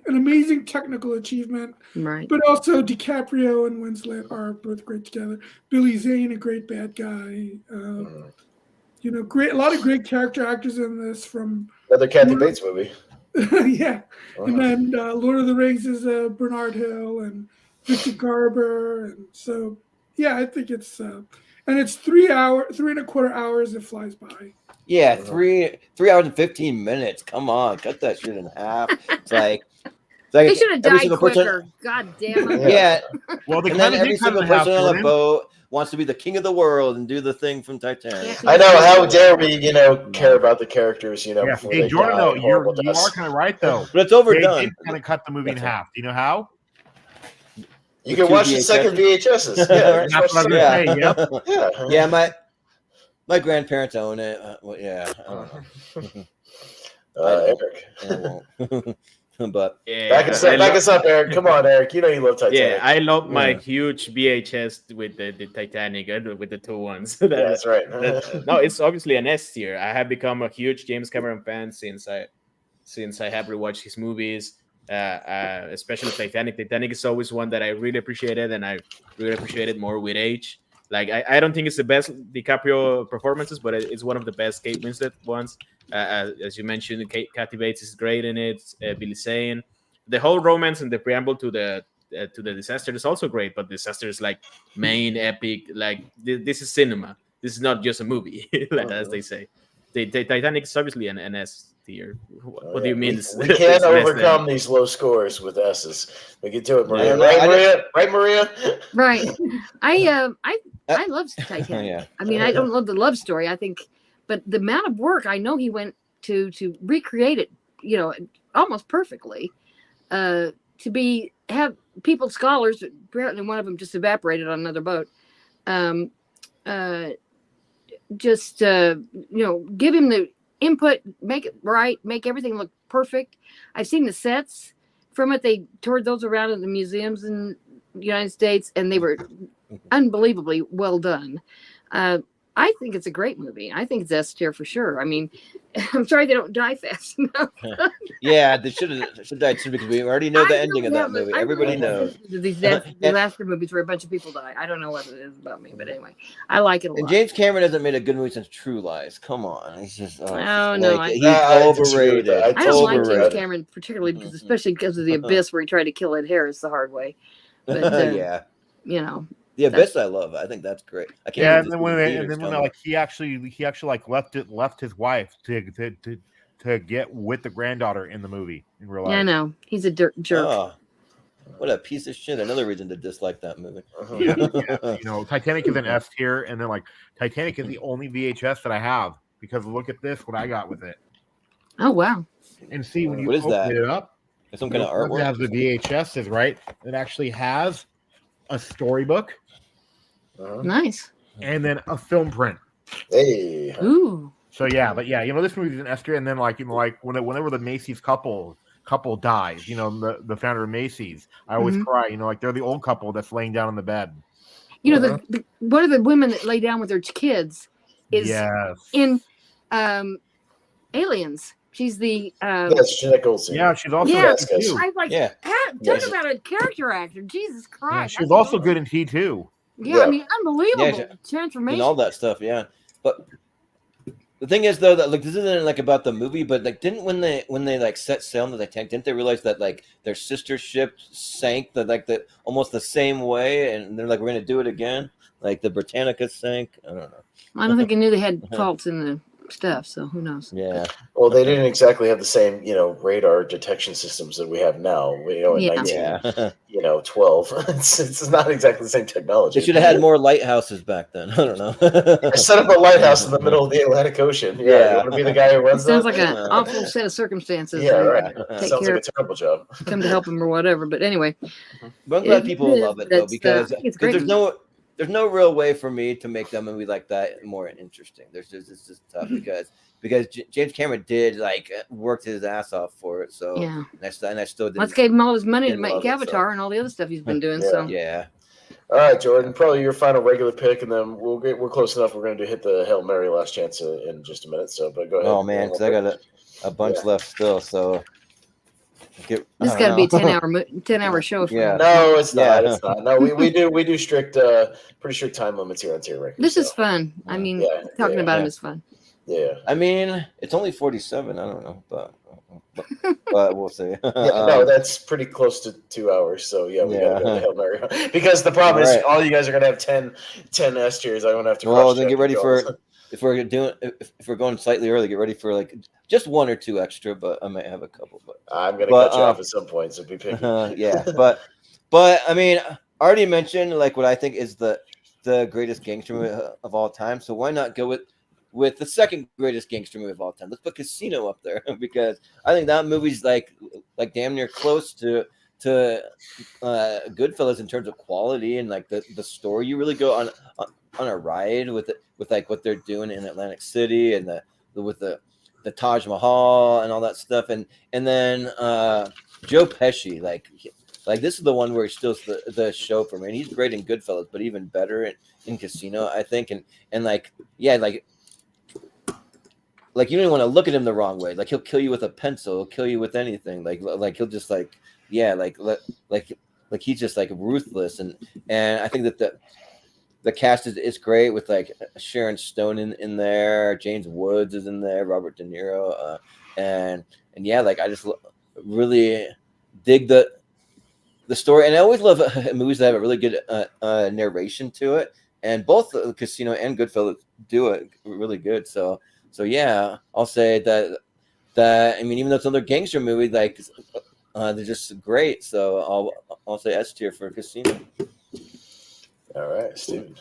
amazing technical achievement, right? But also DiCaprio and Winslet are both great together. Billy Zane, a great bad guy. Great, a lot of great character actors in this. From another Kathy Bates movie. Yeah, and then Lord of the Rings is Bernard Hill and Victor Garber, and so I think it's and it's 3.25 hours. It flies by. Yeah, 3 hours and 15 minutes. Come on, cut that shit in half. It's they should have died quicker. God damn it. Yeah. Well, every single person on the boat wants to be the king of the world and do the thing from Titanic. I know. How dare we, care about the characters, Yeah. Hey, Jordan, though, you are kind of right, though. But it's overdone. They did kind of cut the movie in half. Do you know how? You can watch the second VHSs. Yeah, that's what I was gonna say. Yeah, my grandparents own it. I don't know. Erick. But Yeah, Back us up, Eric. Come on, Eric. You know you love Titanic. yeah, I love my Yeah. huge VHS with the Titanic with the two ones. Yeah, that's right. No, it's obviously an S tier. I have become a huge James Cameron fan since I have rewatched his movies, especially Titanic. Titanic is always one that I really appreciated, and I really appreciate it more with age. Like I don't think it's the best DiCaprio performances, but it's one of the best Kate Winslet ones. As you mentioned, Kathy Bates is great in it. Billy Zane, the whole romance and the preamble to the disaster is also great. But disaster is like main epic. Like this is cinema. This is not just a movie, like, as they say. The Titanic is obviously an S tier. What do you mean? We can't overcome these low scores with S's. We can do it, Maria. Yeah, Right, Maria? Right. I love Titanic. Yeah. I mean, I don't love the love story. I think, but the amount of work I know he went to recreate it, almost perfectly. To have people, scholars. Apparently, one of them just evaporated on another boat. Give him the input, make it right, make everything look perfect. I've seen the sets from it. They toured those around in the museums in the United States, and they were unbelievably well done. I think it's a great movie. I think it's S tier for sure. I mean, I'm sorry they don't die fast enough. Yeah, they should die soon because we already know the ending of that movie. Everybody knows. These disaster movies where a bunch of people die. I don't know what it is about me, but anyway, I like it a lot. And James Cameron hasn't made a good movie since True Lies. Come on, he's just no, he's overrated. I don't like James Cameron particularly because, especially because of The Abyss, where he tried to kill Ed Harris the hard way. But yeah, The Abyss, I love. I think that's great. I can't. Yeah, and then when like he actually like left his wife to get with the granddaughter in the movie in real life. Yeah, I know he's a jerk. Oh, what a piece of shit! Another reason to dislike that movie. Yeah. Titanic is an S tier, and then like Titanic is the only VHS that I have because look at this, what I got with it. Oh wow! And see when you open it up, it's some kind of artwork. It has the VHSs, right? It actually has a storybook. Nice. And then a film print. Hey. Ooh. So yeah, but yeah, this movie's an S tier, and then whenever the Macy's couple dies, the founder of Macy's, I always cry. Like they're the old couple that's laying down in the bed. The one of the women that lay down with their kids is in Aliens. She's the Jeanette Goldstein. Yeah, she's also I'm like, talk about a character actor. Jesus Christ. She's also good in T2. Yeah, I mean, unbelievable transformation and all that stuff. Yeah, but the thing is though that like this isn't like about the movie, but like didn't when they like set sail in the Titanic, didn't they realize that like their sister ship sank almost the same way, and they're like, we're gonna do it again, like the Britannica sank. I don't know. I don't think they knew they had faults in the stuff, so who knows? Yeah. Well, they didn't exactly have the same, radar detection systems that we have now. In 1912, it's not exactly the same technology. They should have had more lighthouses back then. I don't know. Set up a lighthouse in the middle of the Atlantic Ocean. Yeah, you want to be the guy who runs Sounds like an awful set of circumstances. Yeah, right. Sounds like a terrible job. Come to help him or whatever, but anyway. But I'm glad people love it though, because there's no real way for me to make that movie like that more interesting. It's just tough because James Cameron did like worked his ass off for it. So yeah, and I still didn't. Let's give him all his money to make Avatar and all the other stuff he's been doing. So yeah. All right, Jordan, probably your final regular pick, and then we're close enough. We're going to hit the Hail Mary last chance in just a minute. So, but go ahead. Oh man, because I got a bunch left still. So. This got to be a 10-hour show. Yeah. No, it's not. It's not. No, we do pretty strict time limits here on Tier Ranking. This is fun. I mean, talking about him is fun. Yeah. I mean, it's only 47. I don't know, but we'll see. No, that's pretty close to 2 hours. So yeah, we got to go to Hail Mary because the problem is all you guys are going to have 10 S tiers. I'm going to have to. Well, then get ready for. If we're going slightly early, get ready for like just one or two extra, but I might have a couple. But I'm gonna cut you off at some point, so be picky. Yeah, but I mean, I already mentioned like what I think is the greatest gangster movie of all time. So why not go with the second greatest gangster movie of all time? Let's put Casino up there because I think that movie's like damn near close to Goodfellas in terms of quality and like the story. You really go on a ride with like what they're doing in Atlantic City and with the Taj Mahal and all that stuff and then Joe Pesci, like this is the one where he steals the show for me. And he's great in Goodfellas, but even better in Casino, I think. And like, yeah, like you don't even want to look at him the wrong way. Like he'll kill you with a pencil, he'll kill you with anything. Like he'll just like he's just like ruthless. And I think that the cast is great with like Sharon Stone in there, James Woods is in there, Robert De Niro, and yeah, like I just really dig the story, and I always love movies that have a really good narration to it. And both Casino and Goodfellas do it really good. So yeah, I'll say that I mean, even though it's another gangster movie, like they're just great. So I'll say S tier for Casino. All right, Steven.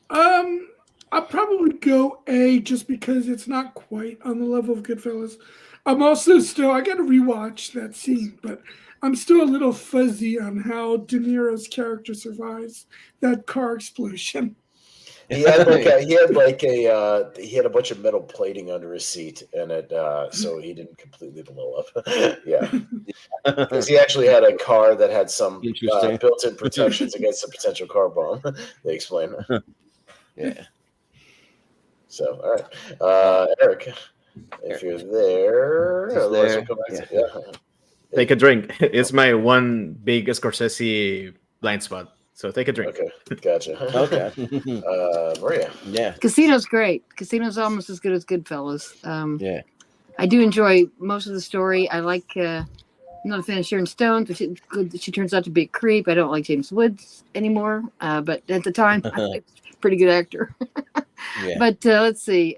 I'll probably go A just because it's not quite on the level of Goodfellas. I'm also still, I got to rewatch that scene, but I'm still a little fuzzy on how De Niro's character survives that car explosion. He had a bunch of metal plating under his seat, and it so he didn't completely blow up. Yeah, because he actually had a car that had some built-in protections against a potential car bomb. They explain. Yeah. So, all right, Eric, if you're there, otherwise we'll come back to Take a drink. It's my one big Scorsese blind spot. So take a drink. Okay, gotcha. Okay. Maria. Yeah. Casino's great. Casino's almost as good as Goodfellas. Yeah. I do enjoy most of the story. I like. I'm not a fan of Sharon Stone, but she turns out to be a creep. I don't like James Woods anymore, but at the time, I was a pretty good actor. Yeah. But let's see.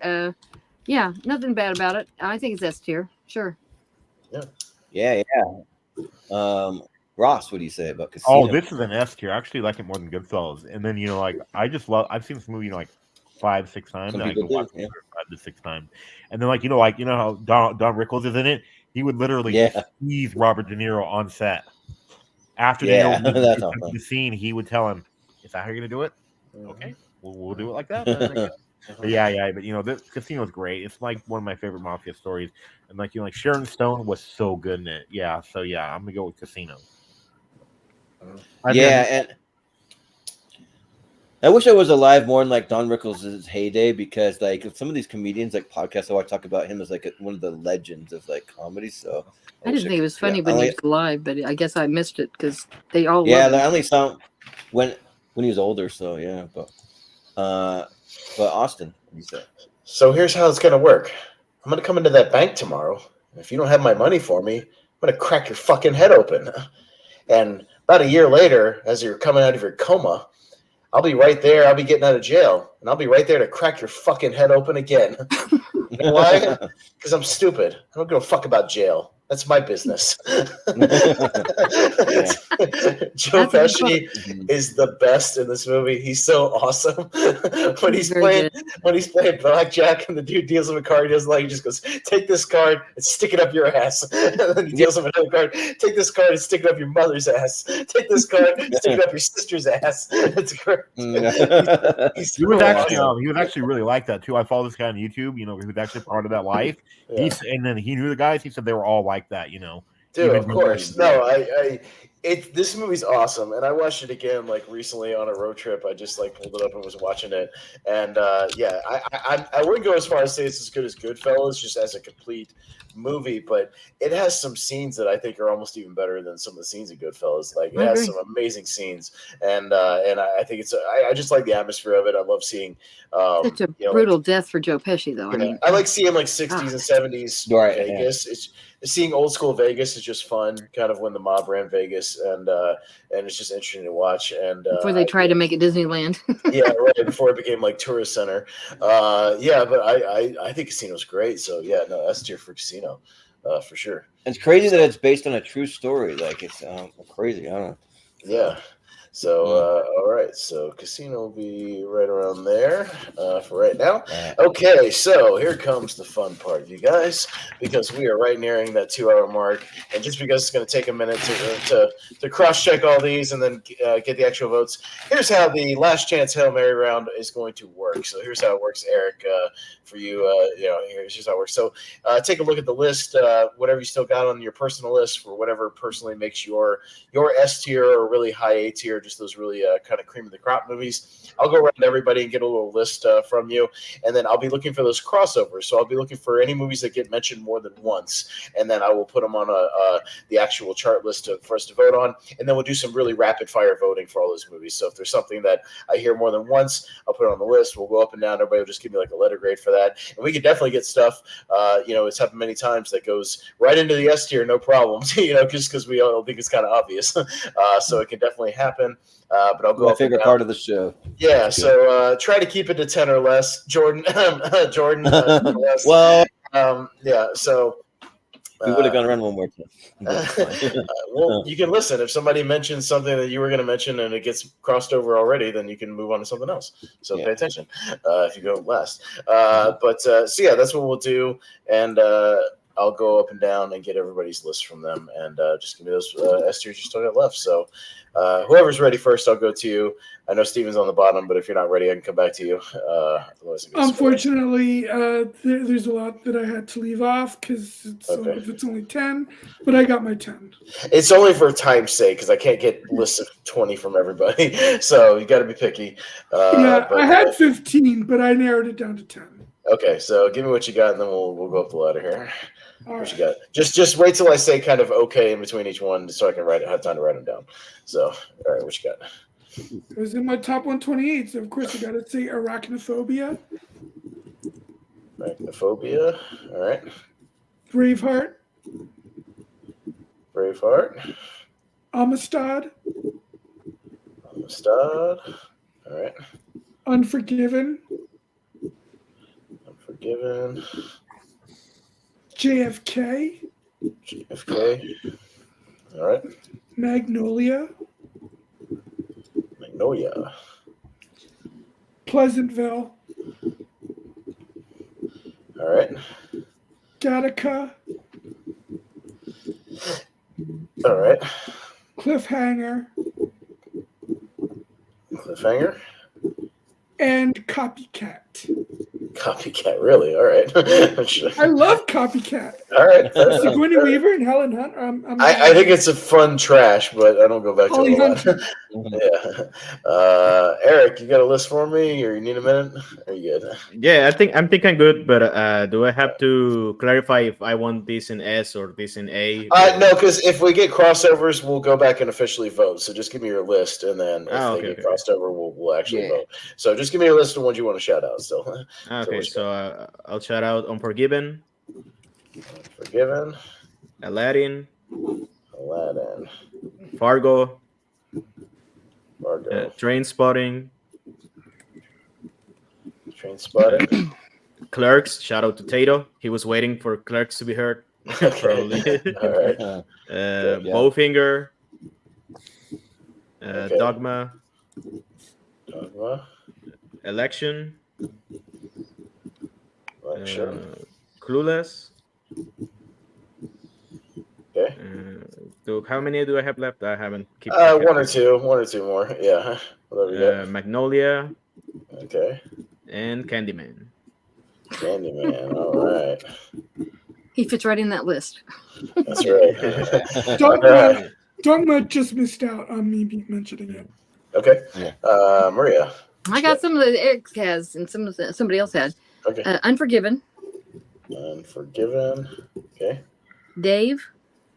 Yeah, nothing bad about it. I think it's S tier. Sure. Yeah. Ross, what do you say about Casino? Oh, this is an S tier. I actually like it more than Goodfellas. And then, like, I've seen this movie, like 5-6 times. Some And I people go watch do, yeah. it 5 to 6 times. And then, like, you know how Don Rickles is in it? He would literally squeeze Robert De Niro on set. After De Niro that's the scene, he would tell him, "Is that how you're gonna do it? Okay, we'll do it like that." But yeah. But this Casino's great. It's like one of my favorite mafia stories. And like Sharon Stone was so good in it. Yeah. So yeah, I'm gonna go with Casino. And I wish I was alive more in like Don Rickles' heyday, because like some of these comedians, like podcasts, I want to talk about him as like one of the legends of like comedy. So I didn't think it was funny when he was alive, but I guess I missed it because they all I only saw him when he was older. So yeah, but Austin, what do you say? So here's how it's gonna work. I'm gonna come into that bank tomorrow. If you don't have my money for me, I'm gonna crack your fucking head open. And about a year later, as you're coming out of your coma, I'll be right there. I'll be getting out of jail, and I'll be right there to crack your fucking head open again. You know why? Because I'm stupid. I don't give a fuck about jail. That's my business. Joe Pesci is the best in this movie. He's so awesome. when he's playing blackjack and the dude deals him a card he doesn't like, he just goes, "Take this card and stick it up your ass." And then he deals him another card. "Take this card and stick it up your mother's ass. Take this card and stick it up your sister's ass." It's great. He was actually really like that too. I follow this guy on YouTube. He was actually part of that life. Yeah. And then he knew the guys. He said they were all like that. Dude, of course. No, this movie's awesome, and I watched it again like recently on a road trip. I just like pulled it up and was watching it, and I wouldn't go as far as say it's as good as Goodfellas, just as a complete movie, but it has some scenes that I think are almost even better than some of the scenes in Goodfellas. Like it has some amazing scenes, and I think I just like the atmosphere of it. I love seeing such a brutal death for Joe Pesci, though. I like seeing like 60s and 70s Vegas. It's seeing old school Vegas is just fun, kind of when the mob ran Vegas, and it's just interesting to watch. And before they tried to make it Disneyland. Right before it became like tourist center. But I think Casino's great. So yeah, no, that's tier for Casino, for sure. It's crazy that it's based on a true story. Like it's crazy. I don't know. Yeah. So, all right. So, Casino will be right around there for right now. Okay, so here comes the fun part, you guys, because we are right nearing that 2-hour mark, and just because it's going to take a minute to cross-check all these and then get the actual votes, here's how the last chance Hail Mary round is going to work. So here's how it works, Eric, for you. Here's how it works. So take a look at the list, whatever you still got on your personal list for whatever personally makes your S tier or really high A tier, just those really kind of cream of the crop movies. I'll go around everybody and get a little list from you, and then I'll be looking for those crossovers. So I'll be looking for any movies that get mentioned more than once, and then I will put them on the actual chart list for us to vote on, and then we'll do some really rapid fire voting for all those movies. So if there's something that I hear more than once, I'll put it on the list. We'll go up and down. Everybody will just give me like a letter grade for that, and we can definitely get stuff. It's happened many times that goes right into the S tier, no problems. Just because we all think it's kind of obvious. So it can definitely happen. But I'll go. My favorite part of the show. Yeah. So try to keep it to 10 or less, Jordan. Jordan. Less. Well, yeah. So. We would have gone around one more time. Well, you can listen. If somebody mentions something that you were going to mention and it gets crossed over already, then you can move on to something else. So pay attention if you go last. So yeah, that's what we'll do. And I'll go up and down and get everybody's list from them, and just give me those S tiers you still got left. So whoever's ready first, I'll go to you. I know Steven's on the bottom, but if you're not ready, I can come back to you. Unfortunately, there's a lot that I had to leave off because it's only 10, but I got my 10. It's only for time's sake because I can't get lists of 20 from everybody, so you got to be picky. I had 15, but I narrowed it down to 10. Okay, so give me what you got, and then we'll go up the ladder here. What you got? Just wait till I say kind of okay in between each one, so I can have time to write them down. So, all right, what you got? It was in my top 128, so of course I got to say Arachnophobia. Arachnophobia, all right. Braveheart. Amistad. All right. Unforgiven. JFK. All right. Magnolia. Pleasantville. All right. Gattaca. All right. Cliffhanger. And Copycat. Copycat, really? All right. I love Copycat. All right. Sigourney Weaver and Helen Hunt. I think it's a fun trash, but I don't go back to it a lot. Yeah. Eric, you got a list for me, or you need a minute? Are you good? Yeah, I think I'm good, but do I have to clarify if I want this in S or this in A? No, because if we get crossovers, we'll go back and officially vote. So just give me your list, and then if they get crossed over, we'll actually vote. So just give me your list of ones you want to shout out still. Okay, so I'll shout out Unforgiven. Aladdin. Fargo. Trainspotting. Clerks. Shout out to Tato. He was waiting for Clerks to be heard. Probably. All right. Bowfinger. Dogma. Election. Clueless. Okay. How many do I have left? I haven't. One or two more. Yeah. Whatever you got. Magnolia. Okay. And Candyman. All right. He fits right in that list. That's right. Dogma just missed out on me mentioning it. Okay. Maria. I got some that Eric has and somebody else had. Okay. Unforgiven. Okay. Dave.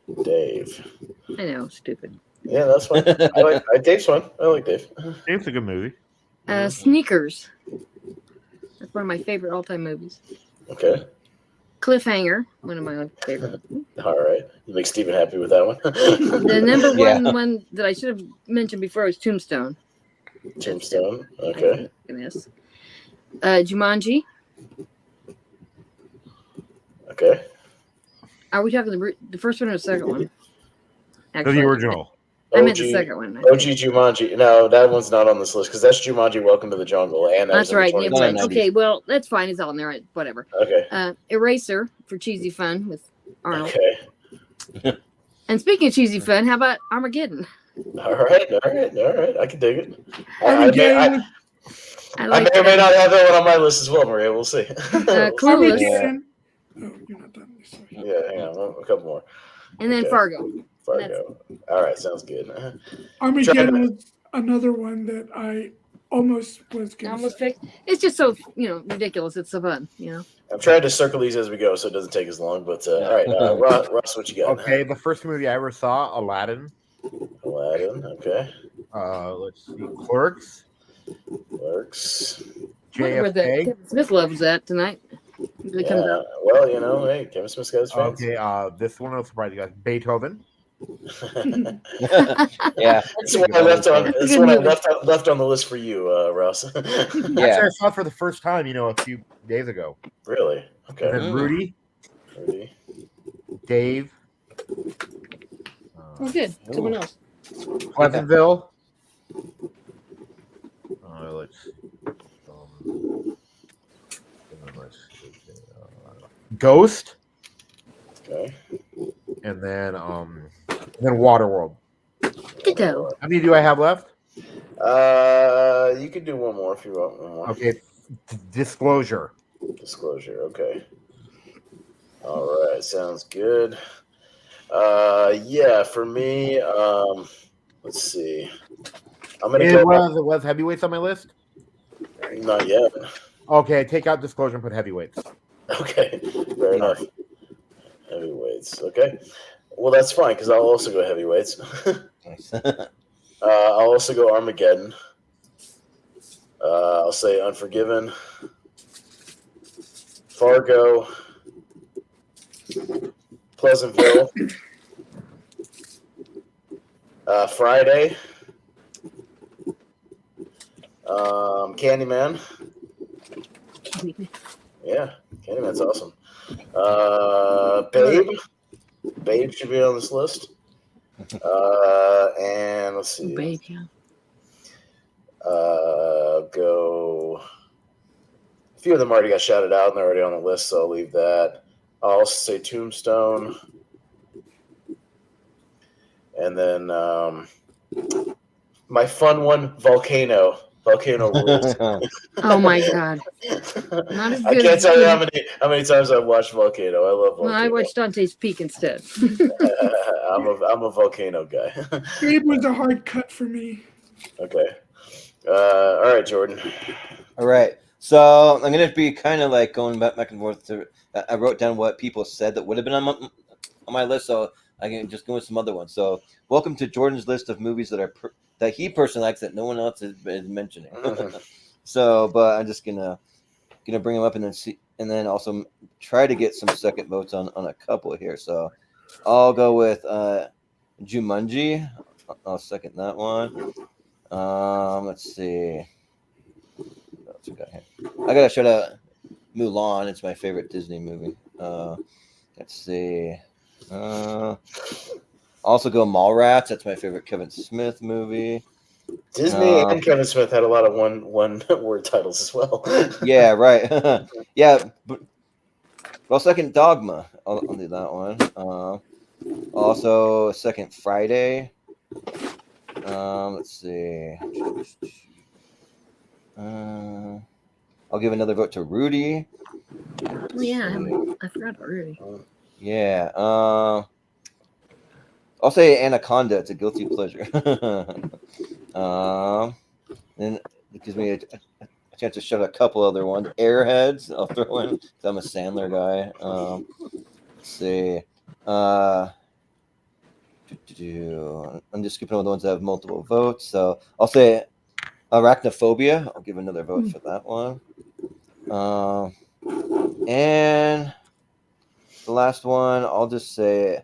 I know, stupid. Yeah, that's fine. Dave's fun. I like Dave. Dave's a good movie. Sneakers. That's one of my favorite all-time movies. Okay. Cliffhanger, one of my favorite. All right. You make Steven happy with that one. The number one that I should have mentioned before was Tombstone. Okay. Goodness. Jumanji. Okay. Are we talking the first one or the second one? Actually, the original. I meant the second one. OG Jumanji. No, that one's not on this list because that's Jumanji: Welcome to the Jungle, and that That's right. Yeah, No, right. no, no. Okay, well, that's fine. It's all in there. Whatever. Okay. Eraser for cheesy fun with Arnold. Okay. And speaking of cheesy fun, how about Armageddon? All right. I can dig it. I like may or may not have that one on my list as well, Maria. We'll see. Clueless. Armageddon. Oh, you're not done. Sorry. Yeah, hang on, a couple more. And then Okay. Fargo. Fargo. All right, sounds good. Armageddon was another one that I almost was going to Almost say. picked. It's just so ridiculous. It's so fun. I'm trying to circle these as we go, so it doesn't take as long. But all right, Ross, what you got? Okay, the first movie I ever saw, Aladdin. Aladdin. Okay. Let's see, Clerks. Works. Where the JFK. Kevin Smith loves that tonight. Usually comes out. Well, hey, Kevin Smith's got his fans. Okay, this one will surprise you guys. Beethoven. Yeah. That's what I left on. That's a That's good what I movie. left on the list for you, Ross. Yeah. Actually, I saw it for the first time, a few days ago. Really? Okay. And then Rudy, Rudy. Dave, Oh, good. Someone else. Pleasantville. Let's Ghost, Okay. and then Waterworld. Ditto. How many do I have left? You can do one more if you want one more. Okay, Disclosure. Disclosure. Okay. All right. Sounds good. Yeah. For me, let's see. I'm gonna It go. was Heavyweights on my list. Not yet. Okay, take out Disclosure and put Heavyweights. Okay. Fair enough. Heavyweights. Okay. Well, that's fine because I'll also go heavyweights. Nice. I'll also go Armageddon. I'll say Unforgiven. Fargo. Pleasantville. Friday. Candyman. Yeah, Candyman's awesome. Babe. Babe should be on this list. And let's see. Babe, yeah. Go. A few of them already got shouted out and they're already on the list, so I'll leave that. I'll also say Tombstone. And then my fun one, Volcano. Volcano rules. Oh my God. Not as I good can't as tell you how many times I've watched Volcano. I love Volcano. Well, I watched Dante's Peak instead. I'm a Volcano guy. Babe was a hard cut for me. Okay. All right, Jordan. All right. So I'm going to be kind of like going back and forth. I wrote down what people said that would have been on my list, so I can just go with some other ones. So welcome to Jordan's list of movies that he personally likes that no one else is mentioning. So, but I'm just gonna bring them up and then see, and then also try to get some second votes on a couple here. So I'll go with Jumanji. I'll second that one. Let's see. What else we got here? I gotta shout out Mulan. It's my favorite Disney movie. Let's see. Also go Mallrats. That's my favorite Kevin Smith movie. Disney and Kevin Smith had a lot of one word titles as well. Yeah, right. Yeah. Well, second Dogma. I'll do that one. Also, second Friday. Let's see. I'll give another vote to Rudy. Oh, yeah, I forgot about Rudy. Yeah. I'll say Anaconda. It's a guilty pleasure. Then it gives me a chance to shout out a couple other ones. Airheads. I'll throw in because I'm a Sandler guy. Let's see. I'm just skipping all the ones that have multiple votes. So I'll say Arachnophobia. I'll give another vote for that one. And the last one, I'll just say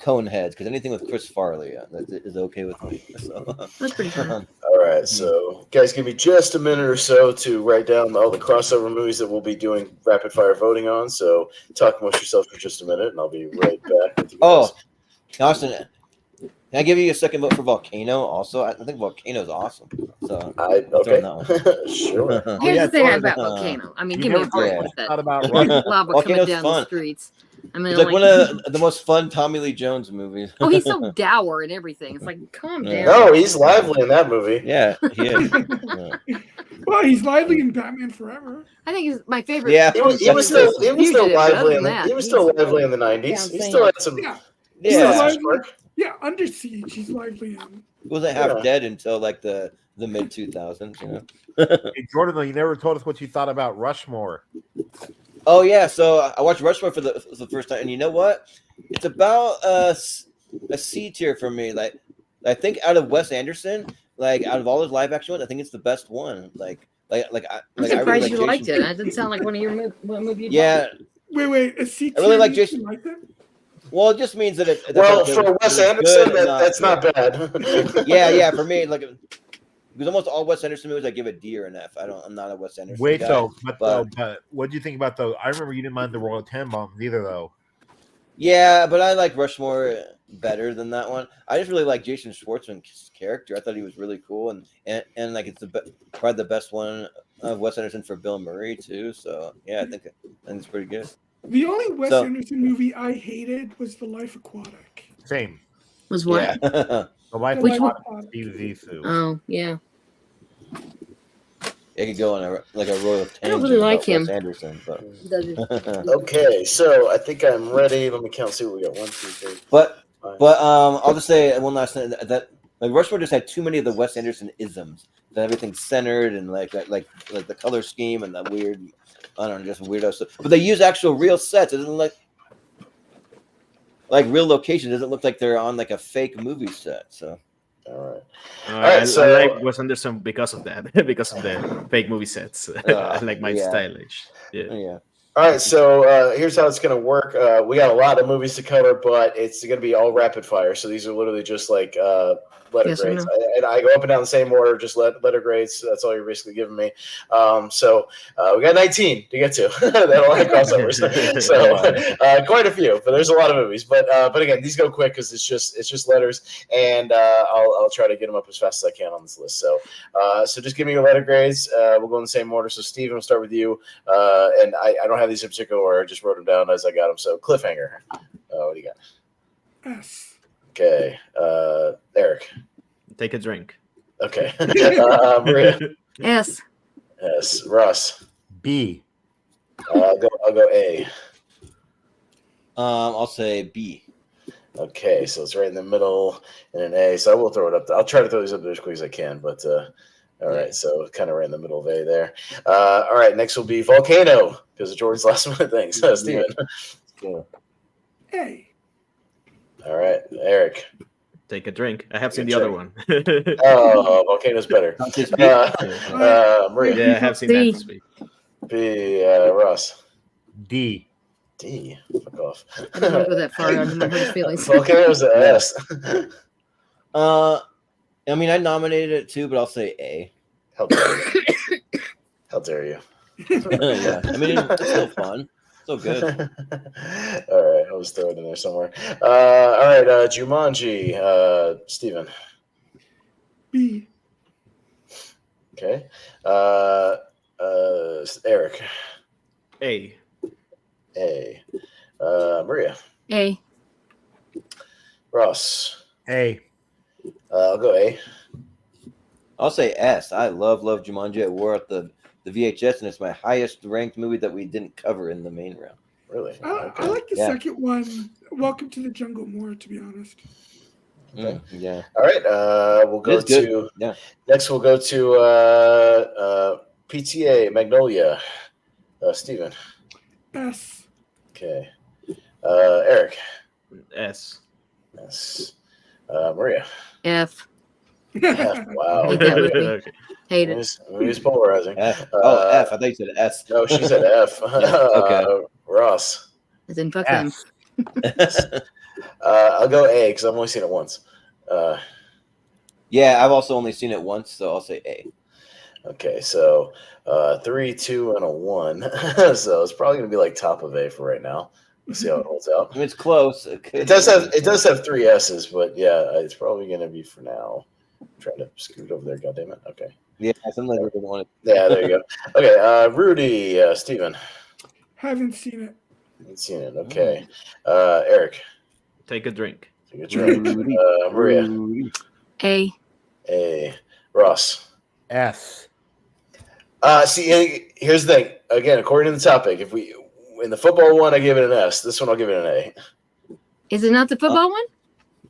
Coneheads, because anything with Chris Farley that is okay with me. So. That's pretty fun. All right, so guys, give me just a minute or so to write down all the crossover movies that we'll be doing rapid fire voting on. So talk amongst yourself for just a minute, and I'll be right back with you guys. Oh, Austin, Can I give you a second vote for Volcano? Also, I think Volcano's awesome. So Okay, that one. sure. Here's the thing Jordan, about Volcano. I mean, You give me a never break yeah. with that thought about Rush. lava coming Volcano's down fun. the streets. I mean, It's like one of the most fun Tommy Lee Jones movies. oh, he's so dour and everything. It's like, calm Yeah. down. No, he's lively in that movie. Yeah, he is. Yeah. Well, he's lively in Batman Forever. I think he's my favorite. Yeah. He was Fugitive still is Fugitive, but lively other in than that, he was still he's lively in the 90s. down He saying still had it. some. Yeah, he still had Yeah. some spark. yeah. Under Siege, he's lively in. He wasn't half Yeah. dead until like the mid 2000s. You know. Hey, Jordan, though, you never told us what you thought about Rushmore. Oh yeah, so I watched Rushmore for the first time, and you know what? It's about a C tier for me. Like, I think out of Wes Anderson, like out of all his live action ones, I think it's the best one. I'm I surprised really you like liked Jason. it. That didn't sound like one of your movie. Yeah, Wait, a C I really tier like means you Jason. Like them? well, it just means that it. Well, that for Wes it's Anderson, good and that's not good. bad. Yeah, for me, like because almost all Wes Anderson movies, I give a D or an F. I'm not a Wes Anderson Wait, guy. but what do you think about the? I remember you didn't mind the Royal Tenenbaums either, though. Yeah, but I like Rushmore better than that one. I just really like Jason Schwartzman's character. I thought he was really cool, and like it's probably the best one of Wes Anderson for Bill Murray too. So yeah, I think it's pretty good. The only Wes So- Anderson movie I hated was The Life Aquatic. Same. Was what? Yeah. The Life Which of one? Steve Zissou. Oh, yeah. It could go on a royal tangent. I don't really like about him. Wes Anderson, but Does it? Okay, so I think I'm ready. Let me count. See what we got. 1, 2, 3. but 5. I'll just say one last thing that like Rushmore just had too many of the Wes Anderson isms. That everything's centered and like the color scheme and the weird, I don't know, just weirdo stuff. But they use actual real sets. It doesn't like real location. It doesn't look like they're on like a fake movie set. So All right. I so- like Wes Anderson because of that, because of the fake movie sets. I like my yeah. stylish. Yeah. yeah. All right, so here's how it's going to work. We got a lot of movies to cover, but it's going to be all rapid fire. So these are literally just like letter Yes or grades. no? And I go up and down the same order, just letter grades. That's all you're basically giving me. So we got 19 to get to. That'll like crossovers. So quite a few, but there's a lot of movies. But again, these go quick because it's just letters, and I'll try to get them up as fast as I can on this list. So just give me your letter grades. We'll go in the same order. So Steven, we'll start with you. And I don't have these in particular order. I just wrote them down as I got them. So cliffhanger. What do you got? S. Okay. Eric. Take a drink. Okay. Maria. S. Yes. Russ. B. I'll go A. I'll say B. Okay, so it's right in the middle and an A. So I will throw it up. I'll try to throw these up there as quick as I can, but all right, so kind of right in the middle of A there. All right, next will be Volcano because of Jordan's last minute things. Steven. A. All right, Eric. Take a drink. I have seen Good the other check. one. Oh, Volcano's better. Maria. Yeah, I have seen D. that this week. B. Russ. D. D. Fuck off. I didn't want to go that far. I didn't hurt his feelings. Volcano's a S. I mean, I nominated it too, but I'll say A. How dare you? How dare you? Yeah, I mean, it's still fun. Still good. All right, I'll just throw it in there somewhere. All right, Jumanji, Steven. B. Okay. Eric. A. A. Maria. A. Ross. A. I'll go A. I'll say S. I love Jumanji. I wore out the VHS, and it's my highest ranked movie that we didn't cover in the main round. Really? I like the Yeah. second one, Welcome to the Jungle, more, to be honest. Okay. Yeah. All right. We'll go It's good. to Yeah. next. We'll go to PTA Magnolia. Steven. S. Okay. Eric. S. Yes. Maria. F. Wow. Hate that movie. Okay. Hate it. Movie's polarizing. F. F. I thought you said S. No, she said F. Okay. Ross. As in fuck them. I'll go A because I've only seen it once. Yeah, I've also only seen it once, so I'll say A. Okay, so 3, 2, and a 1. So it's probably gonna be like top of A for right now. Let's see how it holds out. I mean, it's close. It does have 3 S's, but yeah, it's probably gonna be for now. I'm trying to scoot over there. God damn it. Okay. Yeah, sometimes we don't want Yeah, there you go. Okay, Rudy, Steven. Haven't seen it. Haven't seen it. Okay. Eric. Take a drink. Take a drink. Maria. A. Ross. S. See, here's the thing. Again, according to the topic, if we in the football one, I give it an S. This one, I'll give it an A. Is it not the football one?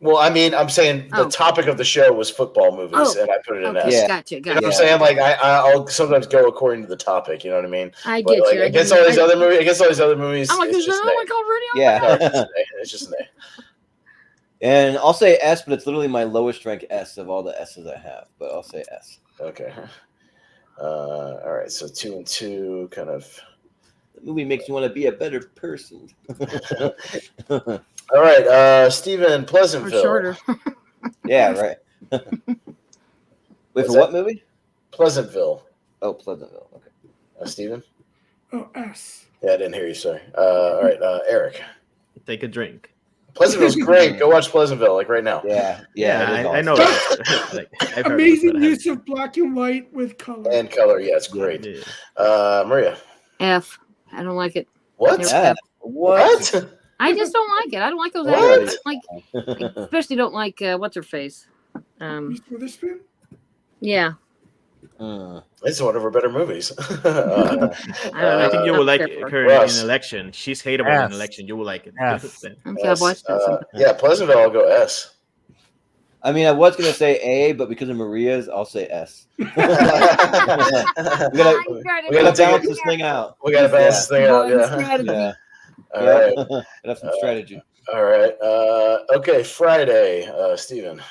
Well, I mean, I'm saying the topic of the show was football movies, and I put it in S. Yeah. Gotcha. You know what I'm saying? Like, I'll sometimes go according to the topic. You know what I mean? I get you. Against all these other movies, I'm like, it's there's just no an A. like already. Yeah. No, it's just an A. It's just an A. And I'll say S, but it's literally my lowest rank S of all the S's I have. But I'll say S. Okay. All right. So 2 and 2, kind of. The movie makes me want to be a better person. All right. Steven, Or Pleasantville. shorter. Yeah, right. Wait, for what movie? Pleasantville. Oh, Pleasantville. Okay. Steven? Oh, S. Yeah, I didn't hear you. Sorry. All right. Eric. Take a drink. Pleasantville's great. Go watch Pleasantville, like right now. Yeah, I know. Like, I've heard Amazing about use of black and white with color. And color. Yeah, it's great. Yeah. Maria. F. I don't like it. What? Never Yeah. have. What? I just don't like it. I don't like those What? actors. I especially don't like what's her face. Reese Witherspoon? Yeah. It's one of her better movies. I don't know. I think you will like Shepard. her Russ. in Election. She's hateable in S. Election. You will like it. S. Okay, I've watched it. Yeah, Pleasantville, I'll go S. I mean, I was going to say A, but because of Maria's, I'll say S. we gotta balance this thing out. We gotta balance this thing out. Yeah. Yeah. All right. Gotta have some strategy. All right. Okay, Friday, Steven.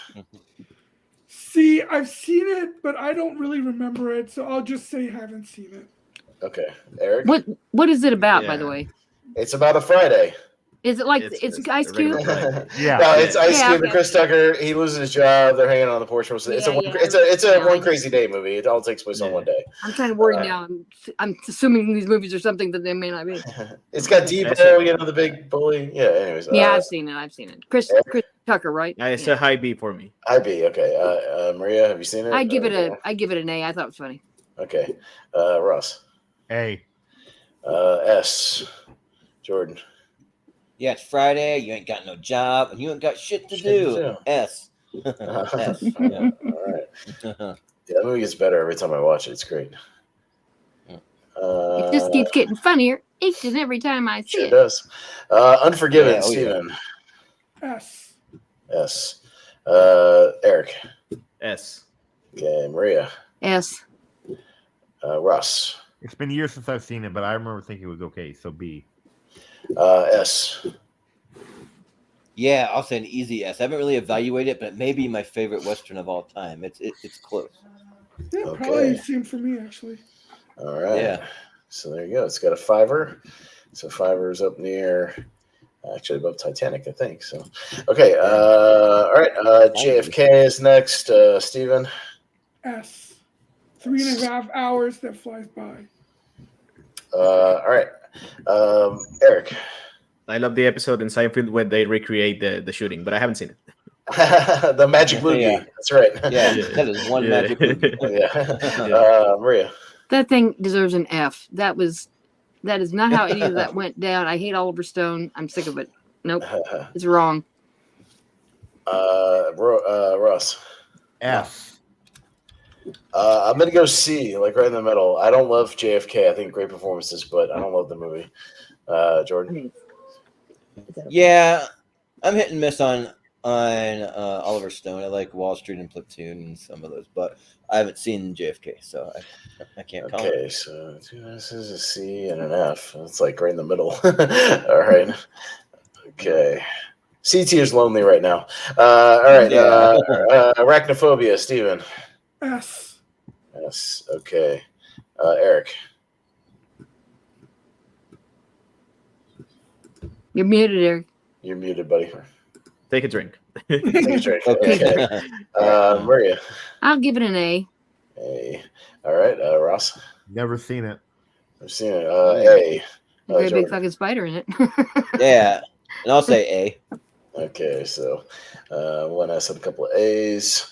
See, I've seen it, but I don't really remember it, so I'll just say haven't seen it. Okay, Eric. What is it about, by the Yeah. way? It's about a Friday. Is it like It's Ice a Cube? regular Friday. Yeah. No, it's Ice Yeah, Cube and okay. Chris Tucker. He loses his job. They're hanging on the porch. It's Yeah, yeah. it's a Yeah, I one know. crazy day movie. It all takes place on one day. I'm kind of worried now. I'm assuming these movies are something that they may not be. It's got Debo, you know, the big bully. Yeah. Anyways. Yeah, I've seen it. Chris Tucker, right? It's a high B for me. IB. Okay. Maria, have you seen it? I give it an A. I thought it was funny. Okay. Russ. A. S. Jordan. Yeah, it's Friday. You ain't got no job, and you ain't got shit to do. S. S. Yeah. All right. Yeah, that movie gets better every time I watch it. It's great. It just keeps getting funnier each and every time I see Sure it. does. Unforgiven, Yeah, oh, Steven. S. Yes. Eric. S. Okay, Maria. S. Russ. It's been years since I've seen it, but I remember thinking it was okay. So B. S. Yeah, I'll say an easy S. I haven't really evaluated it, but it may be my favorite Western of all time. It's close. Yeah, Okay. probably the same for me, actually. All right. Yeah. So there you go. It's got a 5-er. So 5-er's up near, actually above Titanic, I think. So, okay. All right. JFK is next. Steven. S. 3.5 hours that flies by. All right. Eric. I love the episode in Seinfeld when they recreate the shooting, but I haven't seen it. The Magic Movie. Yeah. That's right. Yeah, that is one magic movie. Yeah. Maria. That thing deserves an F. That is not how any of that went down. I hate Oliver Stone. I'm sick of it. Nope. It's wrong. Russ. S. I'm gonna go C, like right in the middle. I don't love JFK. I think great performances, but I don't love the movie. Jordan. Yeah, I'm hit and miss on Oliver Stone. I like Wall Street and Platoon and some of those, but I haven't seen JFK, so I can't comment. Okay, so 2 S's, a C, and an F. It's like right in the middle. All right. Okay. CT is lonely right now. All right. Yeah. Arachnophobia, Steven. S. Yes. Okay. Eric. You're muted, Eric. You're muted, buddy. Take a drink. Take a drink. Okay. Okay. Maria. I'll give it an A. A. All right. Ross. Never seen it. I've seen it. A. A great big Jordan. fucking spider in it. Yeah, and I'll say A. Okay, so 1S and a couple of A's.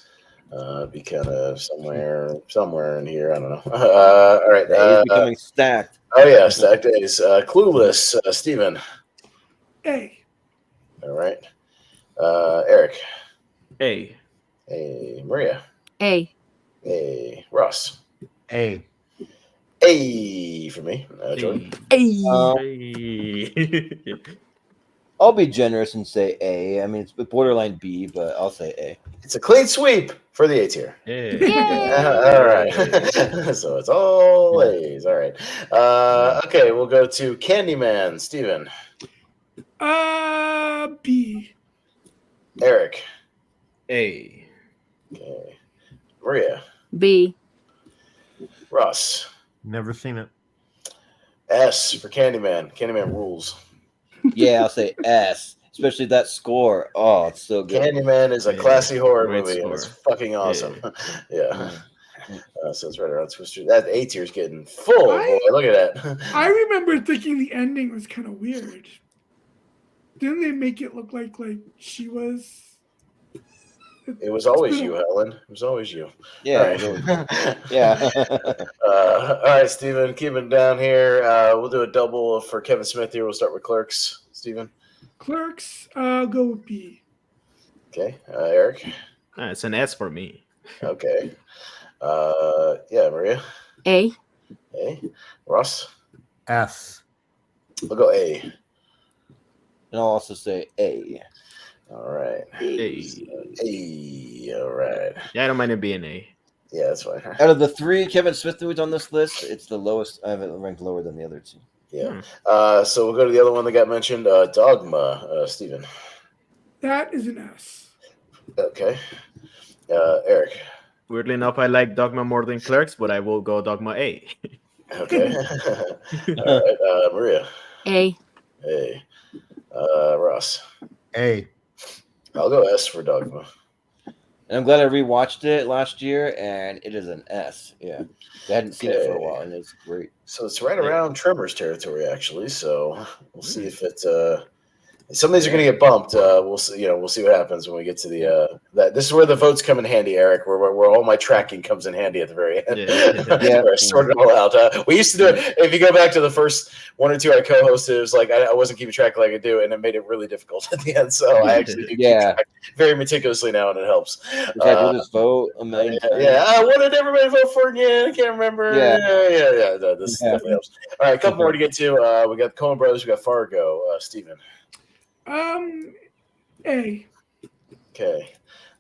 Be kind of somewhere in here. I don't know. All right. The A is becoming stacked. Oh yeah, stacked A's. Clueless. Steven. A. All right. Eric. A. A. Maria. A. Ross. A. A for me. Jordan. I'll be generous and say A. I mean, it's borderline B, but I'll say A. It's a clean sweep for the A tier. All right. So it's all A's. All right. Okay, we'll go to Candyman. Steven. B. Eric. A. Okay. Maria. B. Ross. Never seen it. S for Candyman. Candyman rules. Yeah, I'll say S. Especially that score. Oh, it's so good. Candyman is a classy horror great movie, and score. it's fucking awesome. Yeah. So it's right around Twister. That A tier's getting full, boy. Look at that. I remember thinking the ending was kind of weird. Didn't they make it look like she was? It was always you, Helen. It was always you. Yeah. All right. Yeah. All right, Steven, keep it down here. We'll do a double for Kevin Smith here. We'll start with Clerks. Steven. Clerks, I'll go with B. Okay. Eric. It's an S for me. Okay. Yeah, Maria. A. Ross. S. We'll go A. And I'll also say A. All right. A. All right. Yeah, I don't mind it being A. Yeah, that's fine. Out of the 3 Kevin Smith movies on this list, it's the lowest. I have it ranked lower than the other 2. Yeah. So we'll go to the other one that got mentioned, Dogma. Steven. That is an S. Okay. Eric. Weirdly enough, I like Dogma more than Clerks, but I will go Dogma A. Okay. All right. Maria. A. Ross. A. I'll go S for Dogma. And I'm glad I rewatched it last year, and it is an S. Yeah. I hadn't seen it for a while, and it's great. So it's right around Tremors territory, actually. So we'll see if it. Some of these are going to get bumped. We'll see. We'll see what happens when we get to the. This is where the votes come in handy, Eric. Where all my tracking comes in handy at the very end. Yeah. Where I sort it all out. We used to do it. If you go back to the first 1 or 2 I co-hosted, it was like I wasn't keeping track like I do, and it made it really difficult at the end. So I actually do keep track very meticulously now, and it helps. We'll just vote a million times. Yeah. What did everybody vote for again? I can't remember. Yeah. No, this definitely helps. All right, a couple more to get to. We got the Coen Brothers. We got Fargo. Steven. A. Okay.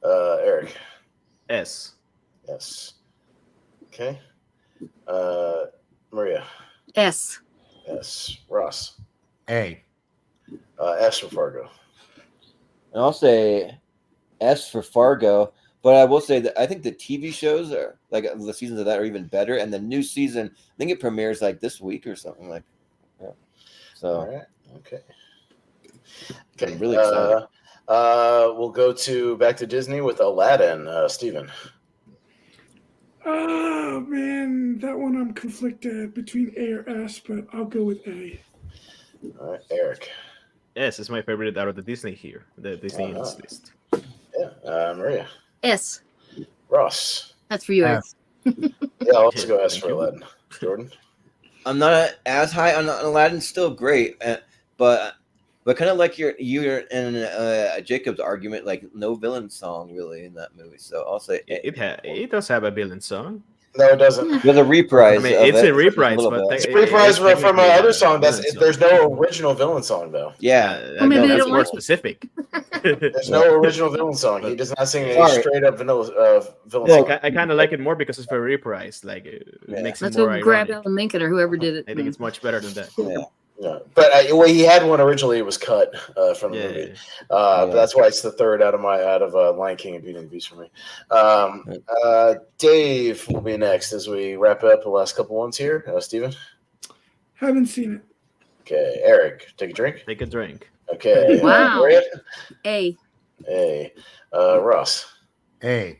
Eric. S. Yes. Okay. Maria. S. Yes. Ross. A. S for Fargo. And I'll say S for Fargo. But I will say that I think the TV shows are like the seasons of that are even better. And the new season, I think it premieres like this week or something like. Yeah. So. All right. Okay. I'm really excited. We'll go back to Disney with Aladdin. Steven. Oh man, that one I'm conflicted between A or S, but I'll go with A. All right, Eric. S is my favorite out of the Disney here. The Disney list. Yeah. Maria. S. Ross. That's for you, Eric. Yeah, let's go S for Aladdin. Jordan. I'm not as high on Aladdin. Still great, but kind of like your and Jacob's argument, like no villain song really in that movie. So I'll say it does have a villain song. No, it doesn't. There's a reprise. I mean, it's a reprise, but it's a reprise from another song. There's no original villain song though. Yeah, Well, maybe they that's don't more like it. specific. There's no original villain song. He does not sing a straight up vanilla villain song. I kind of like it more because it's very reprised. Like it makes it That's more what grab ironic. Alan Menken or whoever did it. I think it's much better than that. Yeah. But he had one originally. It was cut from the movie. But that's why it's the third out of Lion King and Beauty and the Beast for me. Dave will be next as we wrap up the last couple ones here. Steven. Haven't seen it. Okay, Eric, take a drink. Take a drink. Okay. Wow. Maria? A. Ross. A.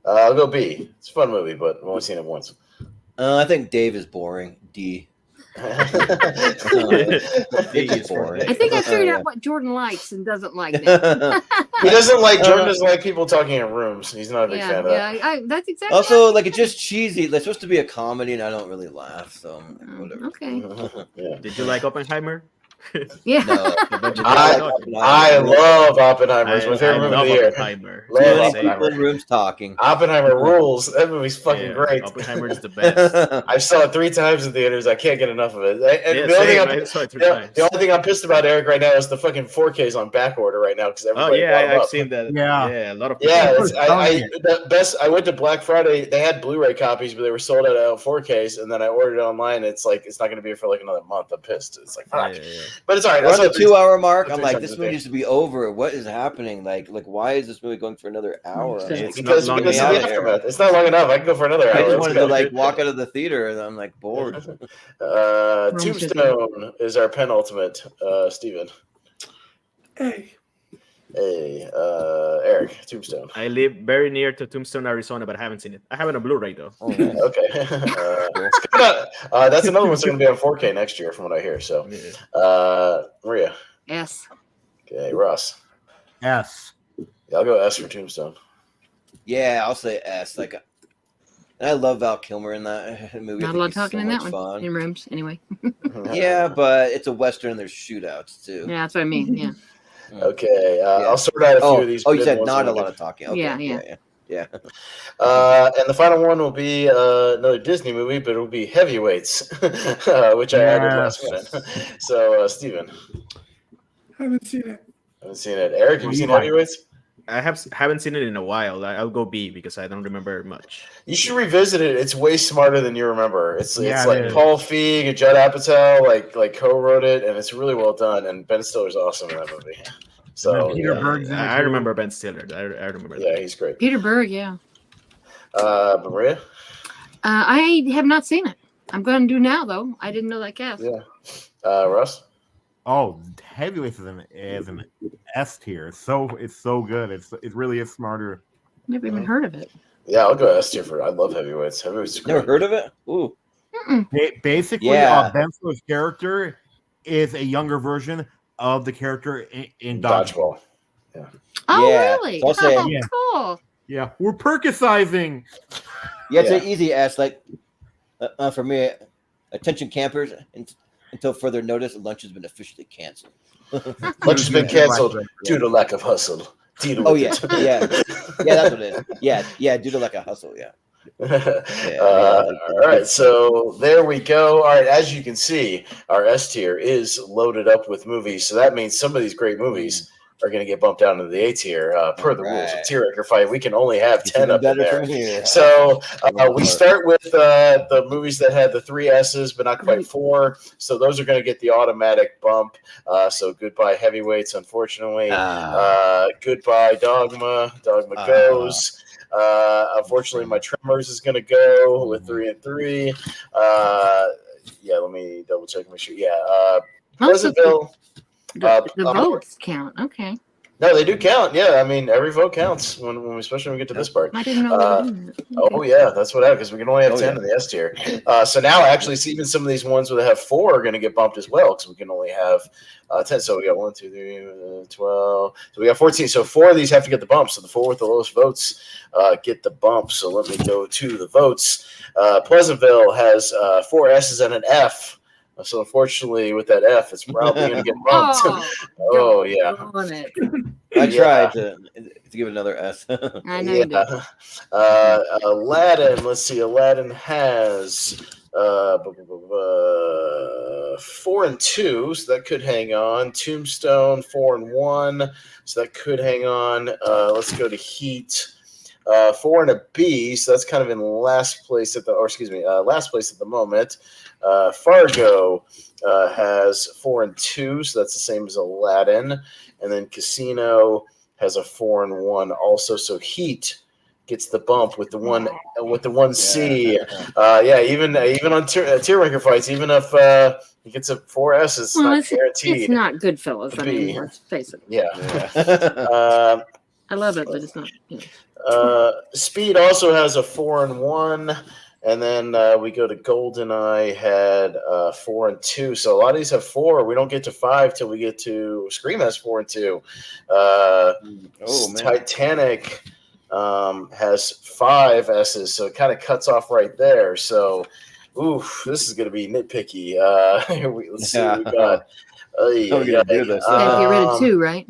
I'll go B. It's a fun movie, but I've only seen it once. I think Dave is boring. D. It's boring. I think I figured out what Jordan likes and doesn't like now. He doesn't like Jordan doesn't like people talking in rooms. He's not a big fan of that. That's exactly. Also, like, it's just cheesy. It's supposed to be a comedy, and I don't really laugh. So whatever. Okay. Yeah. Did you like Oppenheimer? Yeah. No, I love Oppenheimer. It's my favorite movie of the year. Oppenheimer. Love Too many Oppenheimer. people in rooms talking. Oppenheimer rules. That movie's fucking great. Oppenheimer is the best. I saw it 3 times in theaters. I can't get enough of it. And Yeah, the, only same, thing I saw it 3 the times. only thing I'm pissed about, Eric, right now is the fucking 4K's on back order right now because Oh everybody yeah, bought 'em I've up. seen that. Yeah. Yeah, a lot of people. Yeah, I Oh, went to Black Friday. They had Blu-ray copies, but they were sold out of 4Ks. And then I ordered it online. It's like it's not going to be here for like another month. I'm pissed. It's like fuck. Yeah. But it's all right. We're on the 2 hour mark. that's I'm three like, times this a movie day. needs to be over. What is happening? Like, why is this movie going for another hour? I'm It's like, not Because long of the enough. aftermath. It's not long enough. I can go for another hour. I just Let's wanted go. to like walk out of the theater, and I'm like bored. Tombstone is our penultimate. Steven. Hey, Hey, Eric. Tombstone. I live very near to Tombstone, Arizona, but I haven't seen it. I have it on Blu-ray though. Oh, nice. Okay. It's coming out. That's another one's going to be on 4K next year, from what I hear. So, Maria. Yes. Okay, Ross. S. Yeah, I'll go S for Tombstone. Yeah, I'll say S. Like, and I love Val Kilmer in that movie. Not I a think lot he's talking so in that much one. fun. In rooms, anyway. Yeah, but it's a Western. There's shootouts too. Yeah, that's what I mean. Yeah. Okay, Yeah. I'll sort out a few of these. Oh, you good said ones not a when we lot of talking. Okay, Yeah. yeah. And the final one will be another Disney movie, but it'll be Heavyweights, which I added last minute. So, Steven. haven't seen it. Haven't seen it. Eric, have you seen Heavyweights? I haven't seen it in a while. I'll go B because I don't remember much. You should revisit it. It's way smarter than you remember. It's Yeah, like it is. Paul Feig and Judd Apatow like co-wrote it, and it's really well done. And Ben Stiller's awesome in that movie. So Peter yeah, Berg's in it I too. remember Ben Stiller. I remember yeah, that. he's great. Peter Berg, yeah. Maria. I have not seen it. I'm going to do now, though. I didn't know that cast. Yeah. Russ. Oh, Heavyweights is an S tier. It's so good. It really is smarter. Never even heard of it. Yeah, I'll go S tier for. I love Heavyweights. Heavyweights is great. Never heard of it? Ooh. Basically, Yeah. Ben Stiller's character is a younger version of the character in Dodgeball. Dodgeball. Oh, Yeah, really? so I'll say- Oh, Yeah. cool. Yeah, we're percusizing. Yeah, it's Yeah. an easy S. Like, for me, attention campers. Until further notice, lunch has been officially canceled. Lunch has been canceled due to lack of hustle. Oh yeah, yeah, that's what it is. Yeah, due to like a hustle. Yeah. All right, so there we go. All right, as you can see, our S tier is loaded up with movies. So that means some of these great movies are going to get bumped down to the A tier. Per the rules of Tier Ranker Fight, we can only have 10 up in there. So we start with the movies that had the 3 S's, but not quite 4. So those are going to get the automatic bump. So goodbye Heavyweights, unfortunately. Goodbye Dogma. Dogma goes. Unfortunately, my Tremors is going to go with 3 and 3. Yeah, let me double check and make sure. Yeah, Pleasantville. The votes count. Okay. No, they do count. Yeah, I mean every vote counts especially when we get to this part. I didn't know they were doing that. Oh yeah, that's what happened because we can only have 10 in the S tier. So now actually, even some of these ones that have 4 are going to get bumped as well because we can only have 10. So we got 1, 2, 3, 12. So we got 14. So 4 of these have to get the bump. So the 4 with the lowest votes get the bump. So let me go to the votes. Pleasantville has 4 S's and an F. So unfortunately, with that F, it's probably going to get bumped. Oh yeah. On it. I tried to give it another S. I know you did. Aladdin. Let's see. Aladdin has 4 and 2, so that could hang on. Tombstone 4 and 1, so that could hang on. Let's go to Heat. 4 and a B, so that's kind of in last place at the moment. Fargo has 4 and 2, so that's the same as Aladdin, and then Casino has a 4 and 1 also. So Heat gets the bump with the 1 C. Even on tier ranker fights, even if he gets a 4 S, it's not guaranteed. It's not Goodfellas. I mean, let's face it. Yeah. I love it, but it's not. Speed also has a 4 and 1, And then we go to GoldenEye, had 4 and 2. So a lot of these have 4. We don't get to 5 till we get to Scream has 4 and 2. Titanic has 5 S's, so it kind of cuts off right there. So, this is going to be nitpicky. Let's see what we got. We're gonna do this. Get rid of 2, right?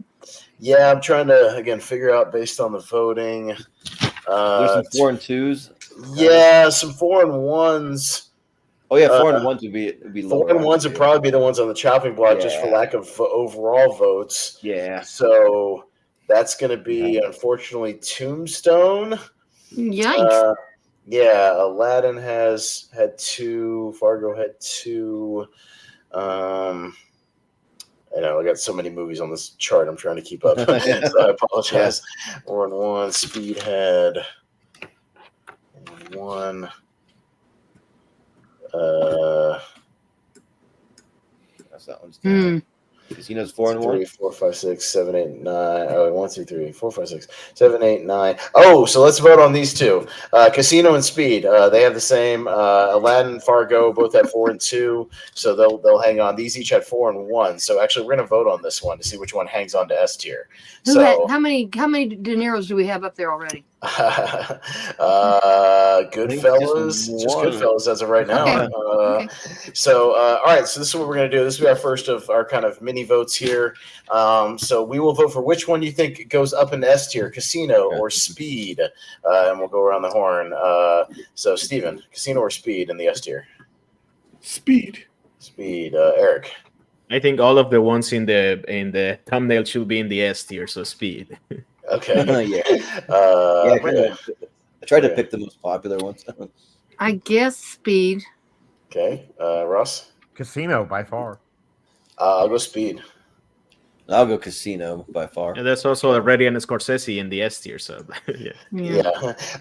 Yeah, I'm trying to again figure out based on the voting. There's some 4 and 2s. Yeah, some 4 and 1s. Oh yeah, 4 and 1s would be 4 and 1s would probably be the ones on the chopping block just for lack of overall votes. Yeah. So that's going to be unfortunately Tombstone. Yikes. Yeah, Aladdin has had 2. Fargo had 2. I know I got so many movies on this chart. I'm trying to keep up, so I apologize. 4 and 1. Speed had 1. That's that one's. Casino's 4 and 1. 3, 4, 5, 6, 7, 8, 9. Oh, 1, 2, 3, 4, 5, 6, 7, 8, 9. Oh, so let's vote on these 2. Casino and Speed. They have the same. Aladdin and Fargo both have 4 and 2. So they'll hang on. These each had 4 and 1. So actually, we're gonna vote on this one to see which one hangs on to S tier. How many De Niro's do we have up there already? Goodfellas, just Goodfellas as of right now. Okay. So, all right. So this is what we're gonna do. This will be our first of our kind of mini votes here. So we will vote for which one you think goes up in S tier, Casino or Speed, and we'll go around the horn. So Steven, Casino or Speed in the S tier? Speed. Speed. Eric. I think all of the ones in the thumbnail should be in the S tier, so Speed. Okay. I tried to pick the most popular ones. I guess Speed. Okay. Ross? Casino by far. I'll go Speed. I'll go Casino by far. And there's also already an Scorsese in the S tier, so Yeah.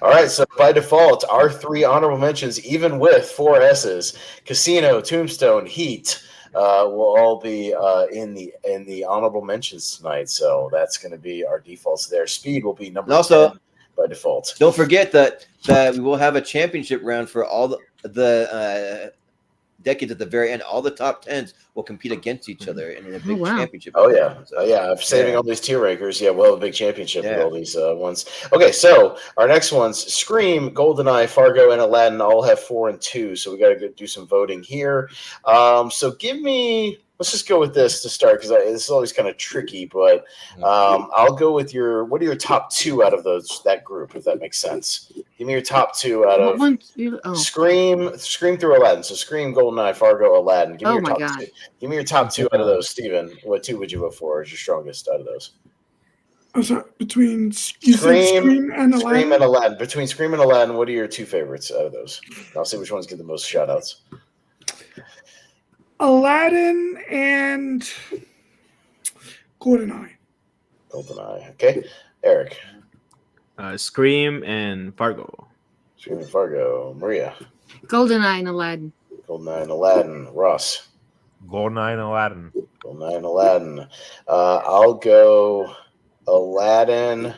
All right. So by default, our 3 honorable mentions, even with 4 S's, Casino, Tombstone, Heat, will all be in the honorable mentions tonight. So that's going to be our defaults there. Speed will be number 10 by default. Don't forget that we will have a championship round for all the decades at the very end. All the top 10s will compete against each other in a big championship. Oh yeah, I'm saving all these tier rankers. Yeah, we'll have a big championship with all these ones. Okay, so our next ones: Scream, GoldenEye, Fargo, and Aladdin all have 4 and 2. So we got to do some voting here. So give me. Let's just go with this to start because this is always kind of tricky. But I'll go with what are your top 2 out of that group, if that makes sense? Give me your top 2 out of Scream through Aladdin. So Scream, GoldenEye, Fargo, Aladdin. Give me your top 2. Give me your top 2 out of those, Steven. What 2 would you vote for as your strongest out of those? I'm sorry, between Scream and Aladdin? Scream and Aladdin. Between Scream and Aladdin, what are your 2 favorites out of those? I'll see which ones get the most shout outs. Aladdin and GoldenEye. GoldenEye. Okay. Eric. Scream and Fargo. Scream and Fargo. Maria. GoldenEye and Aladdin. GoldenEye and Aladdin. Ross. GoldenEye and Aladdin. GoldenEye and Aladdin. I'll go Aladdin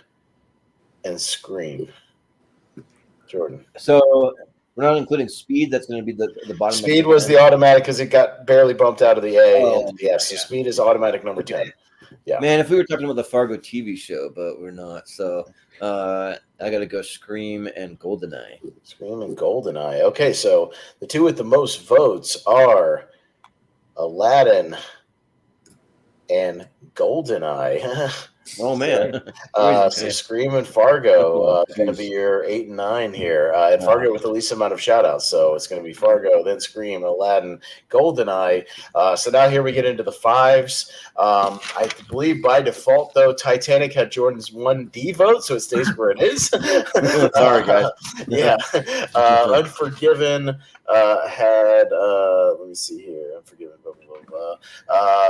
and Scream. Jordan. So we're not including Speed. That's going to be the bottom. Speed was the automatic because it got barely bumped out of the A into the S. So Speed is automatic number 10. Yeah. Man, if we were talking about the Fargo TV show, but we're not. So I got to go Scream and GoldenEye. Scream and GoldenEye. Okay, so the 2 with the most votes are Aladdin and GoldenEye. Oh man! So Scream and Fargo is going to be your 8 and 9 here, and Fargo with the least amount of shout-outs. So it's going to be Fargo, then Scream, Aladdin, GoldenEye. So now here we get into the 5s. I believe by default though, Titanic had Jordan's 1D vote, so it stays where it is. Sorry, guys. Yeah, Unforgiven had. Let me see here. Unforgiven.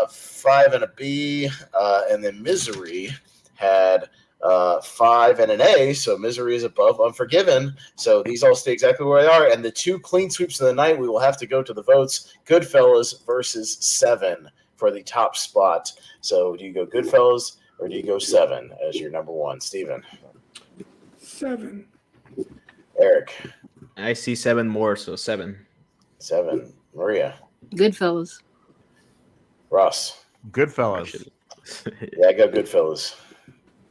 5 and a B, and then Misery had 5 and an A, so Misery is above Unforgiven. So these all stay exactly where they are. And the 2 clean sweeps of the night, we will have to go to the votes. Goodfellas versus 7 for the top spot. So do you go Goodfellas or do you go 7 as your number 1? Steven. 7. Eric. I see 7 more, so 7. 7. Maria. Goodfellas. Ross. Goodfellas. Yeah, I got Goodfellas.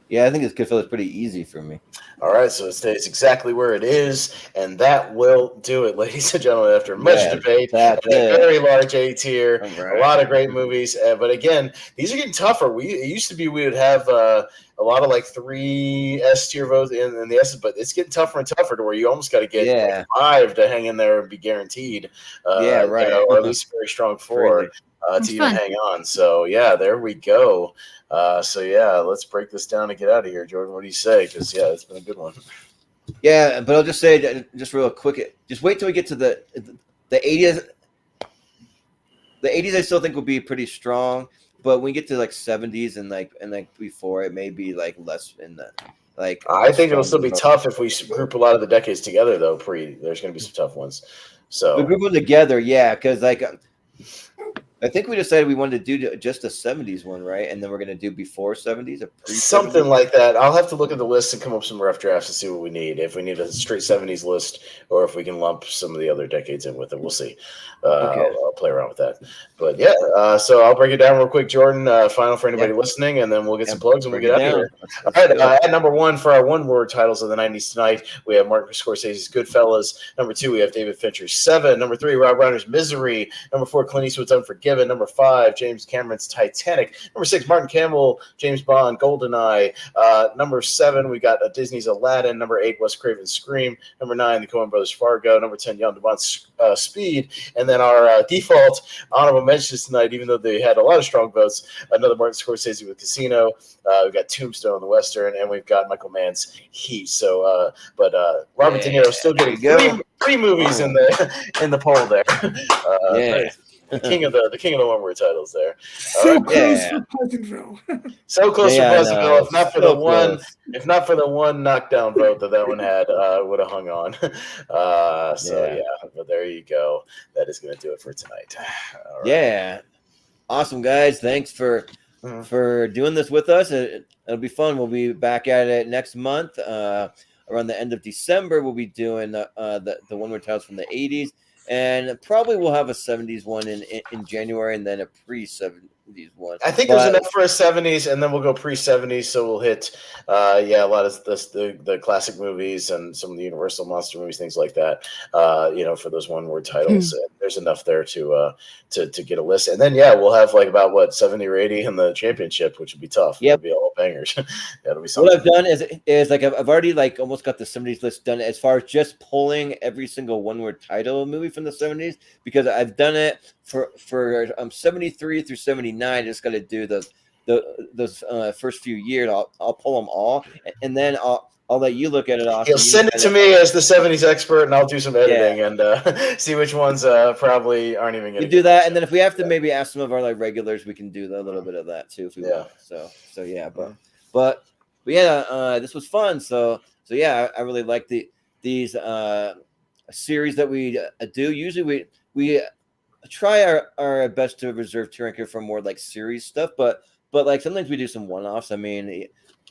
Yeah, I think it's Goodfellas pretty easy for me. All right, so it stays exactly where it is, and that will do it, ladies and gentlemen. After much debate, and a very large A tier, a lot of great movies. But again, these are getting tougher. It used to be we would have a lot of like 3 S tier votes in the S, but it's getting tougher and tougher to where you almost got to get like 5 to hang in there and be guaranteed. Or at least a very strong 4 to even hang on. So yeah, there we go. So yeah, let's break this down and get out of here, Jordan. What do you say? Because yeah, it's been a good one. Yeah, but I'll just say, just real quick, just wait till we get to the 80s. The 80s, I still think will be pretty strong, but when we get to like 70s and like before, it may be like less in the like. I think it'll still be tough if we group a lot of the decades together, though. There's going to be some tough ones. So we group them together, yeah, because like. I think we decided we wanted to do just a 70s one, right? And then we're going to do before 70s, something like that. I'll have to look at the list and come up with some rough drafts and see what we need. If we need a straight 70s list or if we can lump some of the other decades in with it. We'll see. I'll play around with that. But yeah, so I'll break it down real quick, Jordan. Final for anybody listening, and then we'll get some plugs and we'll get out of here. All right, at number 1 for our one-word titles of the 90s tonight, we have Martin Scorsese's Goodfellas. Number 2, we have David Fincher's 7. Number 3, Rob Reiner's Misery. Number 4, Clint Eastwood's Unforgiven. Number 5, James Cameron's Titanic. Number 6, Martin Campbell, James Bond, GoldenEye. Number 7, we got Disney's Aladdin. Number 8, Wes Craven's Scream. Number 9, the Coen Brothers' Fargo. Number 10, Jan de Bont's Speed. And then our default honorable mentions tonight, even though they had a lot of strong votes, another Martin Scorsese with Casino. We've got Tombstone, the Western, and we've got Michael Mann's Heat. So, but Robert De Niro still getting three movies in the poll there. The king of the one-word titles there. So close for Pleasantville. So close for Pleasantville. If not for the one knockdown vote that one had, would have hung on. But there you go. That is going to do it for tonight. All right. Yeah, awesome guys. Thanks for doing this with us. It'll be fun. We'll be back at it next month. Around the end of December, we'll be doing the one-word titles from the 80s. And probably we'll have a 70s one in January and then a pre-70s one. I think there's enough for a 70s, and then we'll go pre-70s, so we'll hit a lot of the classic movies and some of the Universal monster movies, things like that, for those one-word titles. There's enough there to get a list. And then, we'll have like about, 70 or 80 in the championship, which would be tough. Yep. It'll be all bangers. That'll be something. What I've done is like I've already like almost got the 70s list done as far as just pulling every single one-word title movie from the 70s, because I've done it for 73 through 79. I just got to do those first few years. I'll pull them all, and then I'll let you look at it. You'll send it to me as the 70s expert, and I'll do some editing and see which ones probably aren't even going to do that. And then if we have to maybe ask some of our like regulars, we can do a little bit of that too if we want. So but this was fun. So I really like these series that we do. Usually we try our best to reserve tier ranker for more like series stuff, but like sometimes we do some one-offs. I mean,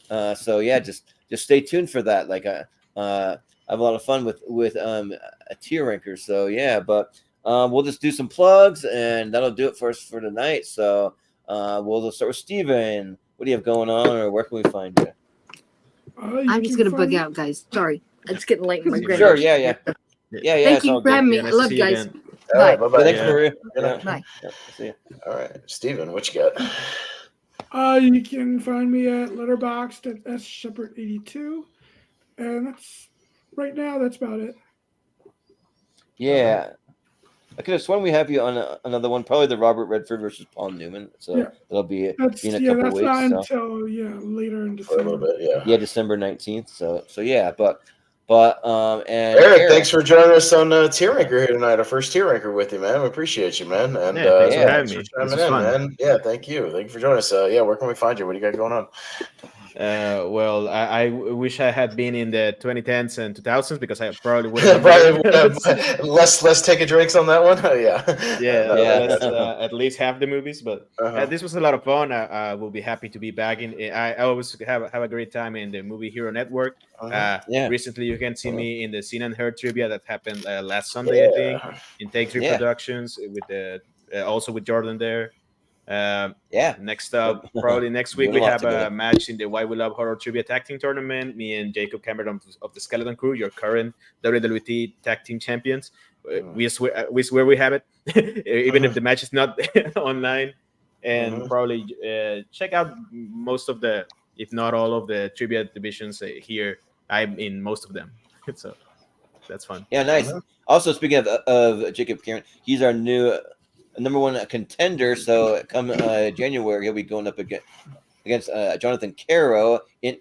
just stay tuned for that. Like I have a lot of fun with a tier ranker. So but we'll just do some plugs, and that'll do it for us for tonight. So we'll start with Steven. What do you have going on, or where can we find you? I'm just gonna bug out, guys. Sorry, it's getting late in my grade. Sure, yeah. Thank you for having me. I love you guys. Bye. Bye. Thanks, Maria. Bye. See you. All right, Steven, what you got? You can find me at Letterboxd at Shepard82, and that's about it. Yeah, I could have sworn we have you on another one, probably the Robert Redford versus Paul Newman. So it'll be in a couple weeks. That's not until later in December. For a little bit, December 19th. So and Eric, thanks for joining us on Tier Ranker here tonight. Our first Tier Ranker with you, man. We appreciate you, man. And thanks for having me. Man. Yeah, thank you. Thank you for joining us. Where can we find you? What do you got going on? Well, I wish I had been in the 2010s and 2000s because I probably would have Probably been less take a drinks on that one. Yeah, yeah, No, Yeah. let's at least have the movies. But uh-huh. this was a lot of fun. I will be happy to be back in. I always have a great time in the Movie Hero Network. Uh-huh. Yeah. Recently, you can see me in the Scene and Heard trivia that happened last Sunday, I think, Yeah. in Take Three Yeah. Productions with the also with Jordan there. Yeah. Next up, probably next week Doing a we lot have a together. match in the Why We Love Horror Trivia Tag Team Tournament. Me and Jacob Cameron of the Skeleton Crew, your current WWE Tag Team Champions. We swear we have it, even if the match is not online. And probably check out most of the, if not all of the trivia divisions here. I'm in most of them, so that's fun. Yeah, nice. Also, speaking of Jacob Cameron, he's our new number one contender. So come January, he'll be going up against Jonathan Caro in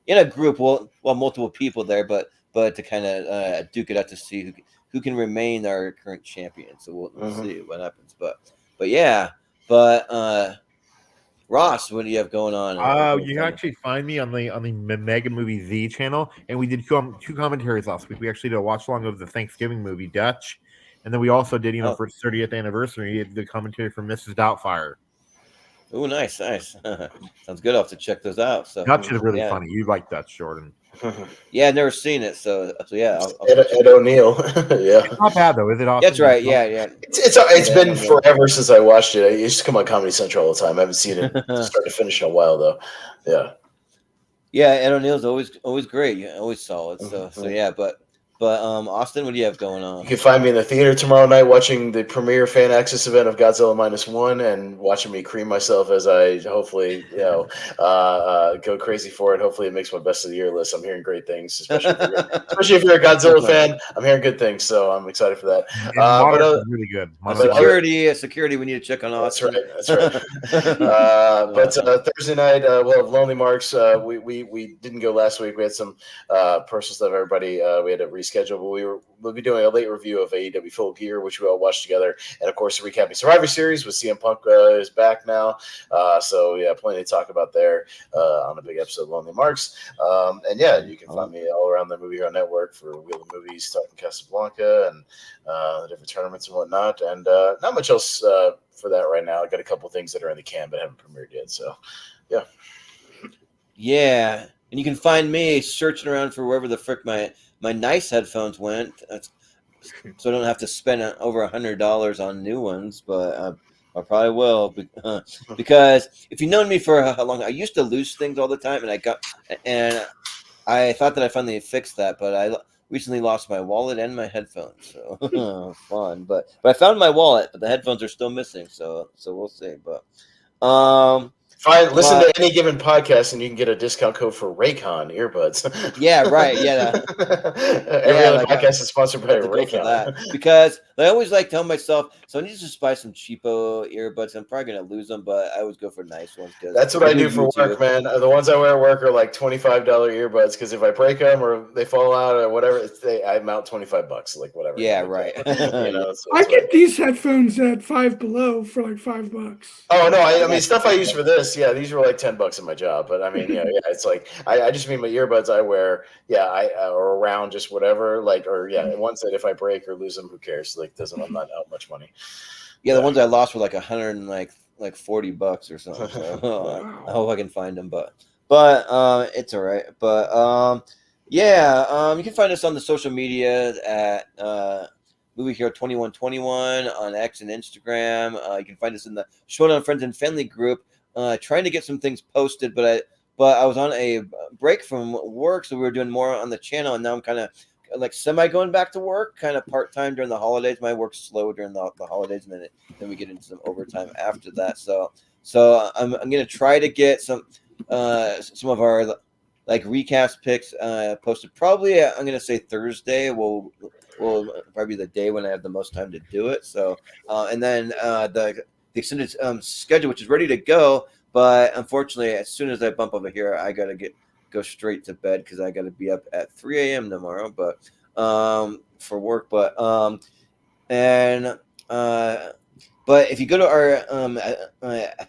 a group. Well, multiple people there, but to kind of duke it out to see who can remain our current champion. So we'll see what happens. But yeah, Ross, what do you have going on? You can actually find me on the Mega Movie Z channel, and we did two commentaries last week. We actually did a watch along of the Thanksgiving movie Dutch, and then we also did for its 30th anniversary the commentary for Mrs. Doubtfire. Oh, nice. Sounds good. I'll have to check those out. So Dutch is really funny. You like Dutch, Jordan? Yeah, I've never seen it, so yeah. Ed O'Neill. Yeah, it's not bad though, is it? Awesome? That's right. Yeah. It's been forever since I watched it. It used to come on Comedy Central all the time. I haven't seen it start to finish in a while though. Yeah. Yeah, Ed O'Neill's always great. Yeah, always solid. So yeah, but Austin, what do you have going on? You can find me in the theater tomorrow night watching the premiere fan access event of Godzilla -1 and watching me cream myself as I hopefully go crazy for it. Hopefully it makes my best of the year list. I'm hearing great things, especially if you're a Godzilla fan. I'm hearing good things, so I'm excited for that. But really good. Security. We need to check on Austin. That's right. But Thursday night we'll have Lonely Marks. We didn't go last week. We had some personal stuff. Everybody we had to reschedule, but we'll be doing a late review of AEW Full Gear, which we all watched together, and of course recapping Survivor Series with CM Punk is back now. So yeah, plenty to talk about there on a big episode of Lonely Marks. And yeah, you can find me all around the Movie Hero Network for Wheel of Movies, talking Casablanca and the different tournaments and whatnot, and not much else for that right now. I got a couple things that are in the can but haven't premiered yet. So yeah. Yeah, and you can find me searching around for wherever the frick my nice headphones went. So I don't have to spend over $100 on new ones, but I probably will because if you've known me for how long, I used to lose things all the time, and I thought that I finally fixed that, but I recently lost my wallet and my headphones. So fun, but I found my wallet, but the headphones are still missing. So we'll see. But listen to any given podcast, and you can get a discount code for Raycon earbuds. Yeah, right. Yeah. Every other podcast is sponsored by Raycon. Because I always tell myself, so I need to just buy some cheapo earbuds. I'm probably gonna lose them, but I always go for nice ones. That's what I do for work, man. The ones I wear at work are like $25 earbuds because if I break them or they fall out or whatever, I mount $25, like whatever. Yeah, right. I get these headphones at Five Below for like $5. Oh no, I mean stuff I use for this. Yeah, these were like $10 in my job, but I mean, yeah, it's like I just mean my earbuds I wear. Yeah, or around just whatever, ones that if I break or lose them, who cares? Like, I'm not out much money. Yeah, the ones I lost were like $140 or something. So I hope I can find them, but it's all right. But you can find us on the social media at Movie Hero 2121 on X and Instagram. You can find us in the Showdown Friends and Family group. Trying to get some things posted, but I was on a break from work, so we were doing more on the channel, and now I'm kind of like semi going back to work, kind of part time during the holidays. My work's slow during the holidays, and then we get into some overtime after that. So I'm gonna try to get some of our recast picks posted. Probably I'm gonna say Thursday. Will probably be the day when I have the most time to do it. So and then the extended schedule, which is ready to go, but unfortunately, as soon as I bump over here, I gotta go straight to bed because I gotta be up at 3 a.m. tomorrow, but for work. But if you go to our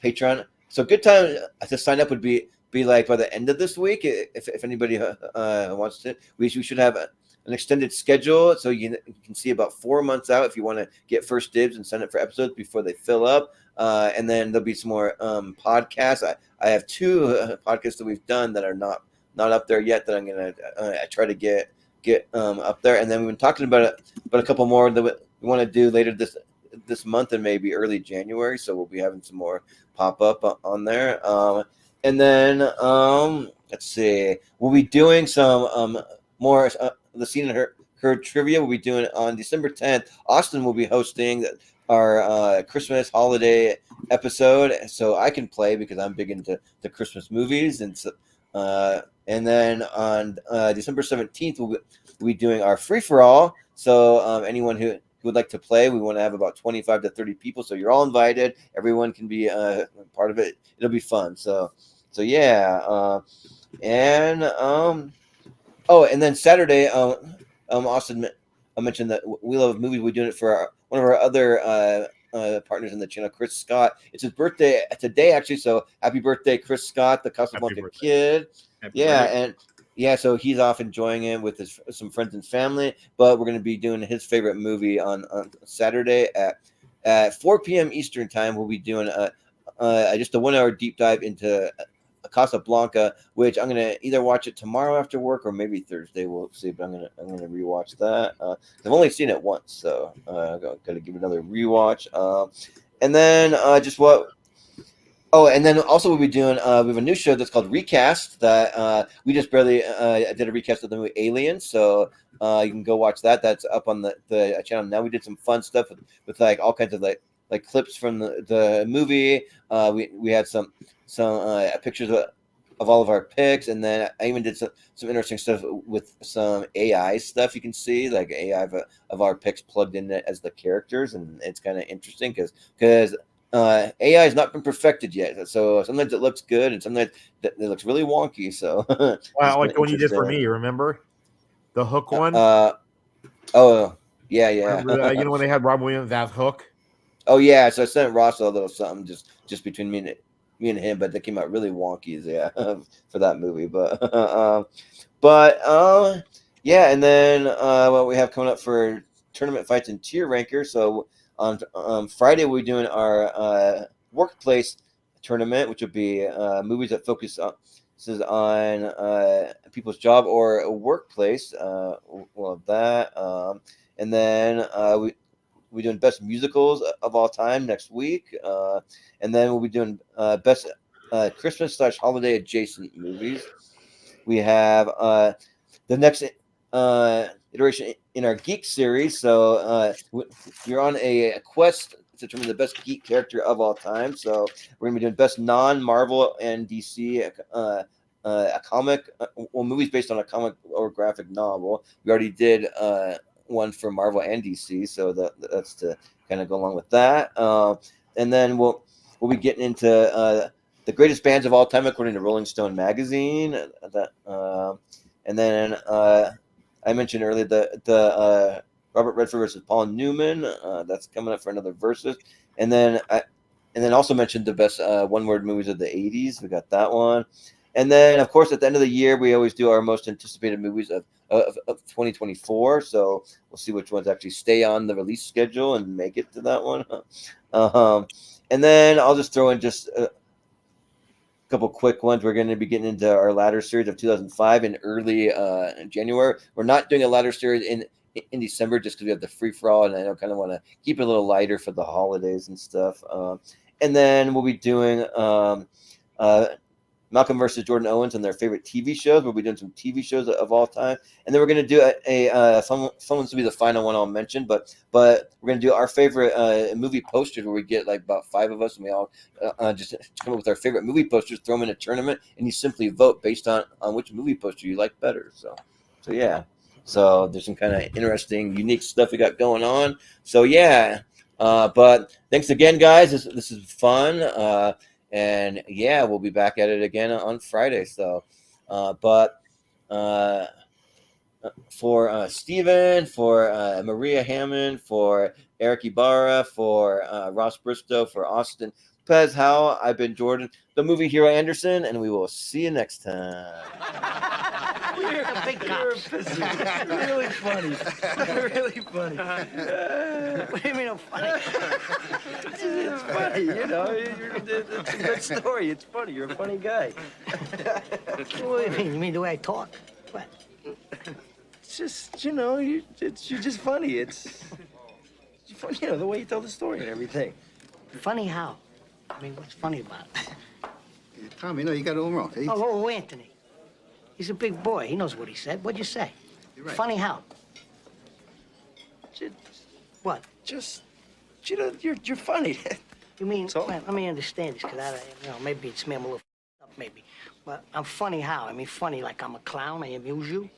Patreon, so a good time to sign up would be be like by the end of this week. If anybody wants to, we should have an extended schedule, so you can see about 4 months out if you want to get first dibs and send it for episodes before they fill up. And then there'll be some more podcasts. I have 2 podcasts that we've done that are not up there yet that I'm gonna try to get up there. And then we've been talking about a couple more that we want to do later this month and maybe early January. So we'll be having some more pop up on there. And then let's see, we'll be doing some more the Seen and Heard trivia. We'll be doing it on December 10th. Austin will be hosting our Christmas holiday episode, so I can play because I'm big into the Christmas movies. And so, and then on December 17th, we'll be doing our free for all. So anyone who would like to play, we want to have about 25 to 30 people. So you're all invited. Everyone can be part of it. It'll be fun. So yeah. And then Saturday, Austin mentioned that We Love Movies. We're doing it for one of our other partners in the channel, Chris Scott. It's his birthday today, actually. So happy birthday, Chris Scott, the Casablanca kid. So he's off enjoying it with some friends and family. But we're going to be doing his favorite movie on Saturday at 4 p.m. Eastern time. We'll be doing just a 1 hour deep dive into Casablanca, which I'm gonna either watch it tomorrow after work or maybe Thursday. We'll see. But I'm gonna rewatch that. I've only seen it once, so gotta give it another rewatch. And then and then also we'll be doing we have a new show that's called Recast that we just barely did a recast of the movie Alien. So you can go watch that. That's up on the channel now. We did some fun stuff with like all kinds of like clips from the movie. We had some pictures of all of our picks, and then I even did some interesting stuff with some AI stuff. You can see like AI of our picks plugged in as the characters, and it's kind of interesting because AI has not been perfected yet. So sometimes it looks good, and sometimes it looks really wonky. So like the one you did for me, remember the Hook one? Oh yeah. Remember, you know when they had Rob Williams as Hook? Oh yeah, so I sent Ross a little something just between me and him, but they came out really wonky, for that movie. But yeah, and then what we have coming up for tournament fights and tier ranker. So on Friday we're doing our workplace tournament, which would be movies that focus on people's job or workplace. We'll have that, and then we're doing best musicals of all time next week. And then we'll be doing best Christmas / holiday adjacent movies. We have the next iteration in our geek series. So you're on a quest to determine the best geek character of all time. So we're going to be doing best non-Marvel and DC a comic, movies based on a comic or graphic novel. We already did one for Marvel and DC, so that's to kind of go along with that. And then we'll be getting into the greatest bands of all time according to Rolling Stone magazine. And then I mentioned earlier the Robert Redford versus Paul Newman. That's coming up for another versus. And then also mentioned the best one-word movies of the 80s. We got that one. And then, of course, at the end of the year, we always do our most anticipated movies of 2024. So we'll see which ones actually stay on the release schedule and make it to that one. And then I'll just throw in just a couple quick ones. We're going to be getting into our ladder series of 2005 in early January. We're not doing a ladder series in December just because we have the free-for-all, and I kind of want to keep it a little lighter for the holidays and stuff. And then we'll be doing Malcolm versus Jordan Owens and their favorite TV shows. We'll be doing some TV shows of all time. And then we're going to do someone's to be the final one I'll mention, but we're going to do our favorite movie posters where we get like about 5 of us and we all just come up with our favorite movie posters, throw them in a tournament, and you simply vote based on which movie poster you like better. So yeah. So there's some kind of interesting, unique stuff we got going on. So yeah. But thanks again, guys. This is fun. And yeah, we'll be back at it again on Friday. So, Steven, for Maria Hammon, for Erick Ibarra, for Ross Bristow, for Austin Pez Howell. I've been Jordan, the movie hero Anderson, and we will see you next time. You're a big guy. You're really funny. Really funny. What do you mean I'm funny? It's funny, you know. It's a good story. It's funny. You're a funny guy. What do you mean? You mean the way I talk? What? It's just, you know, you're just funny. It's funny, you know, the way you tell the story and everything. Funny how? I mean, what's funny about it? Tommy, no, you got it all wrong. Oh, Anthony. He's a big boy. He knows what he said. What'd you say? You're right. Funny how? What? Just, you know, you're funny. You mean, So? well, let me understand this, because maybe it's me, I'm a little up, maybe. But I'm funny how? I mean, funny like I'm a clown, I amuse you.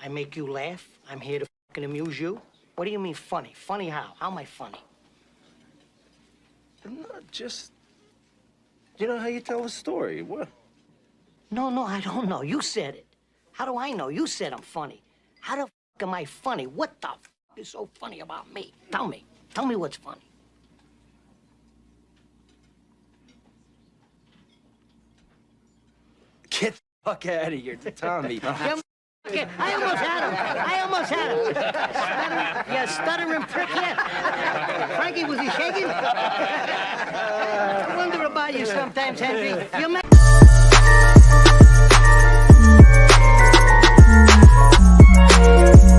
I make you laugh. I'm here to fucking amuse you. What do you mean funny? Funny how? How am I funny? Not just, you know how you tell a story. What? No, I don't know. You said it. How do I know? You said I'm funny. How the fuck am I funny? What the fuck is so funny about me? Tell me. Tell me what's funny. Get the fuck out of here, Tommy. I almost had him. You stuttering prick yet? Frankie, was he shaking? I wonder about you sometimes, Henry. You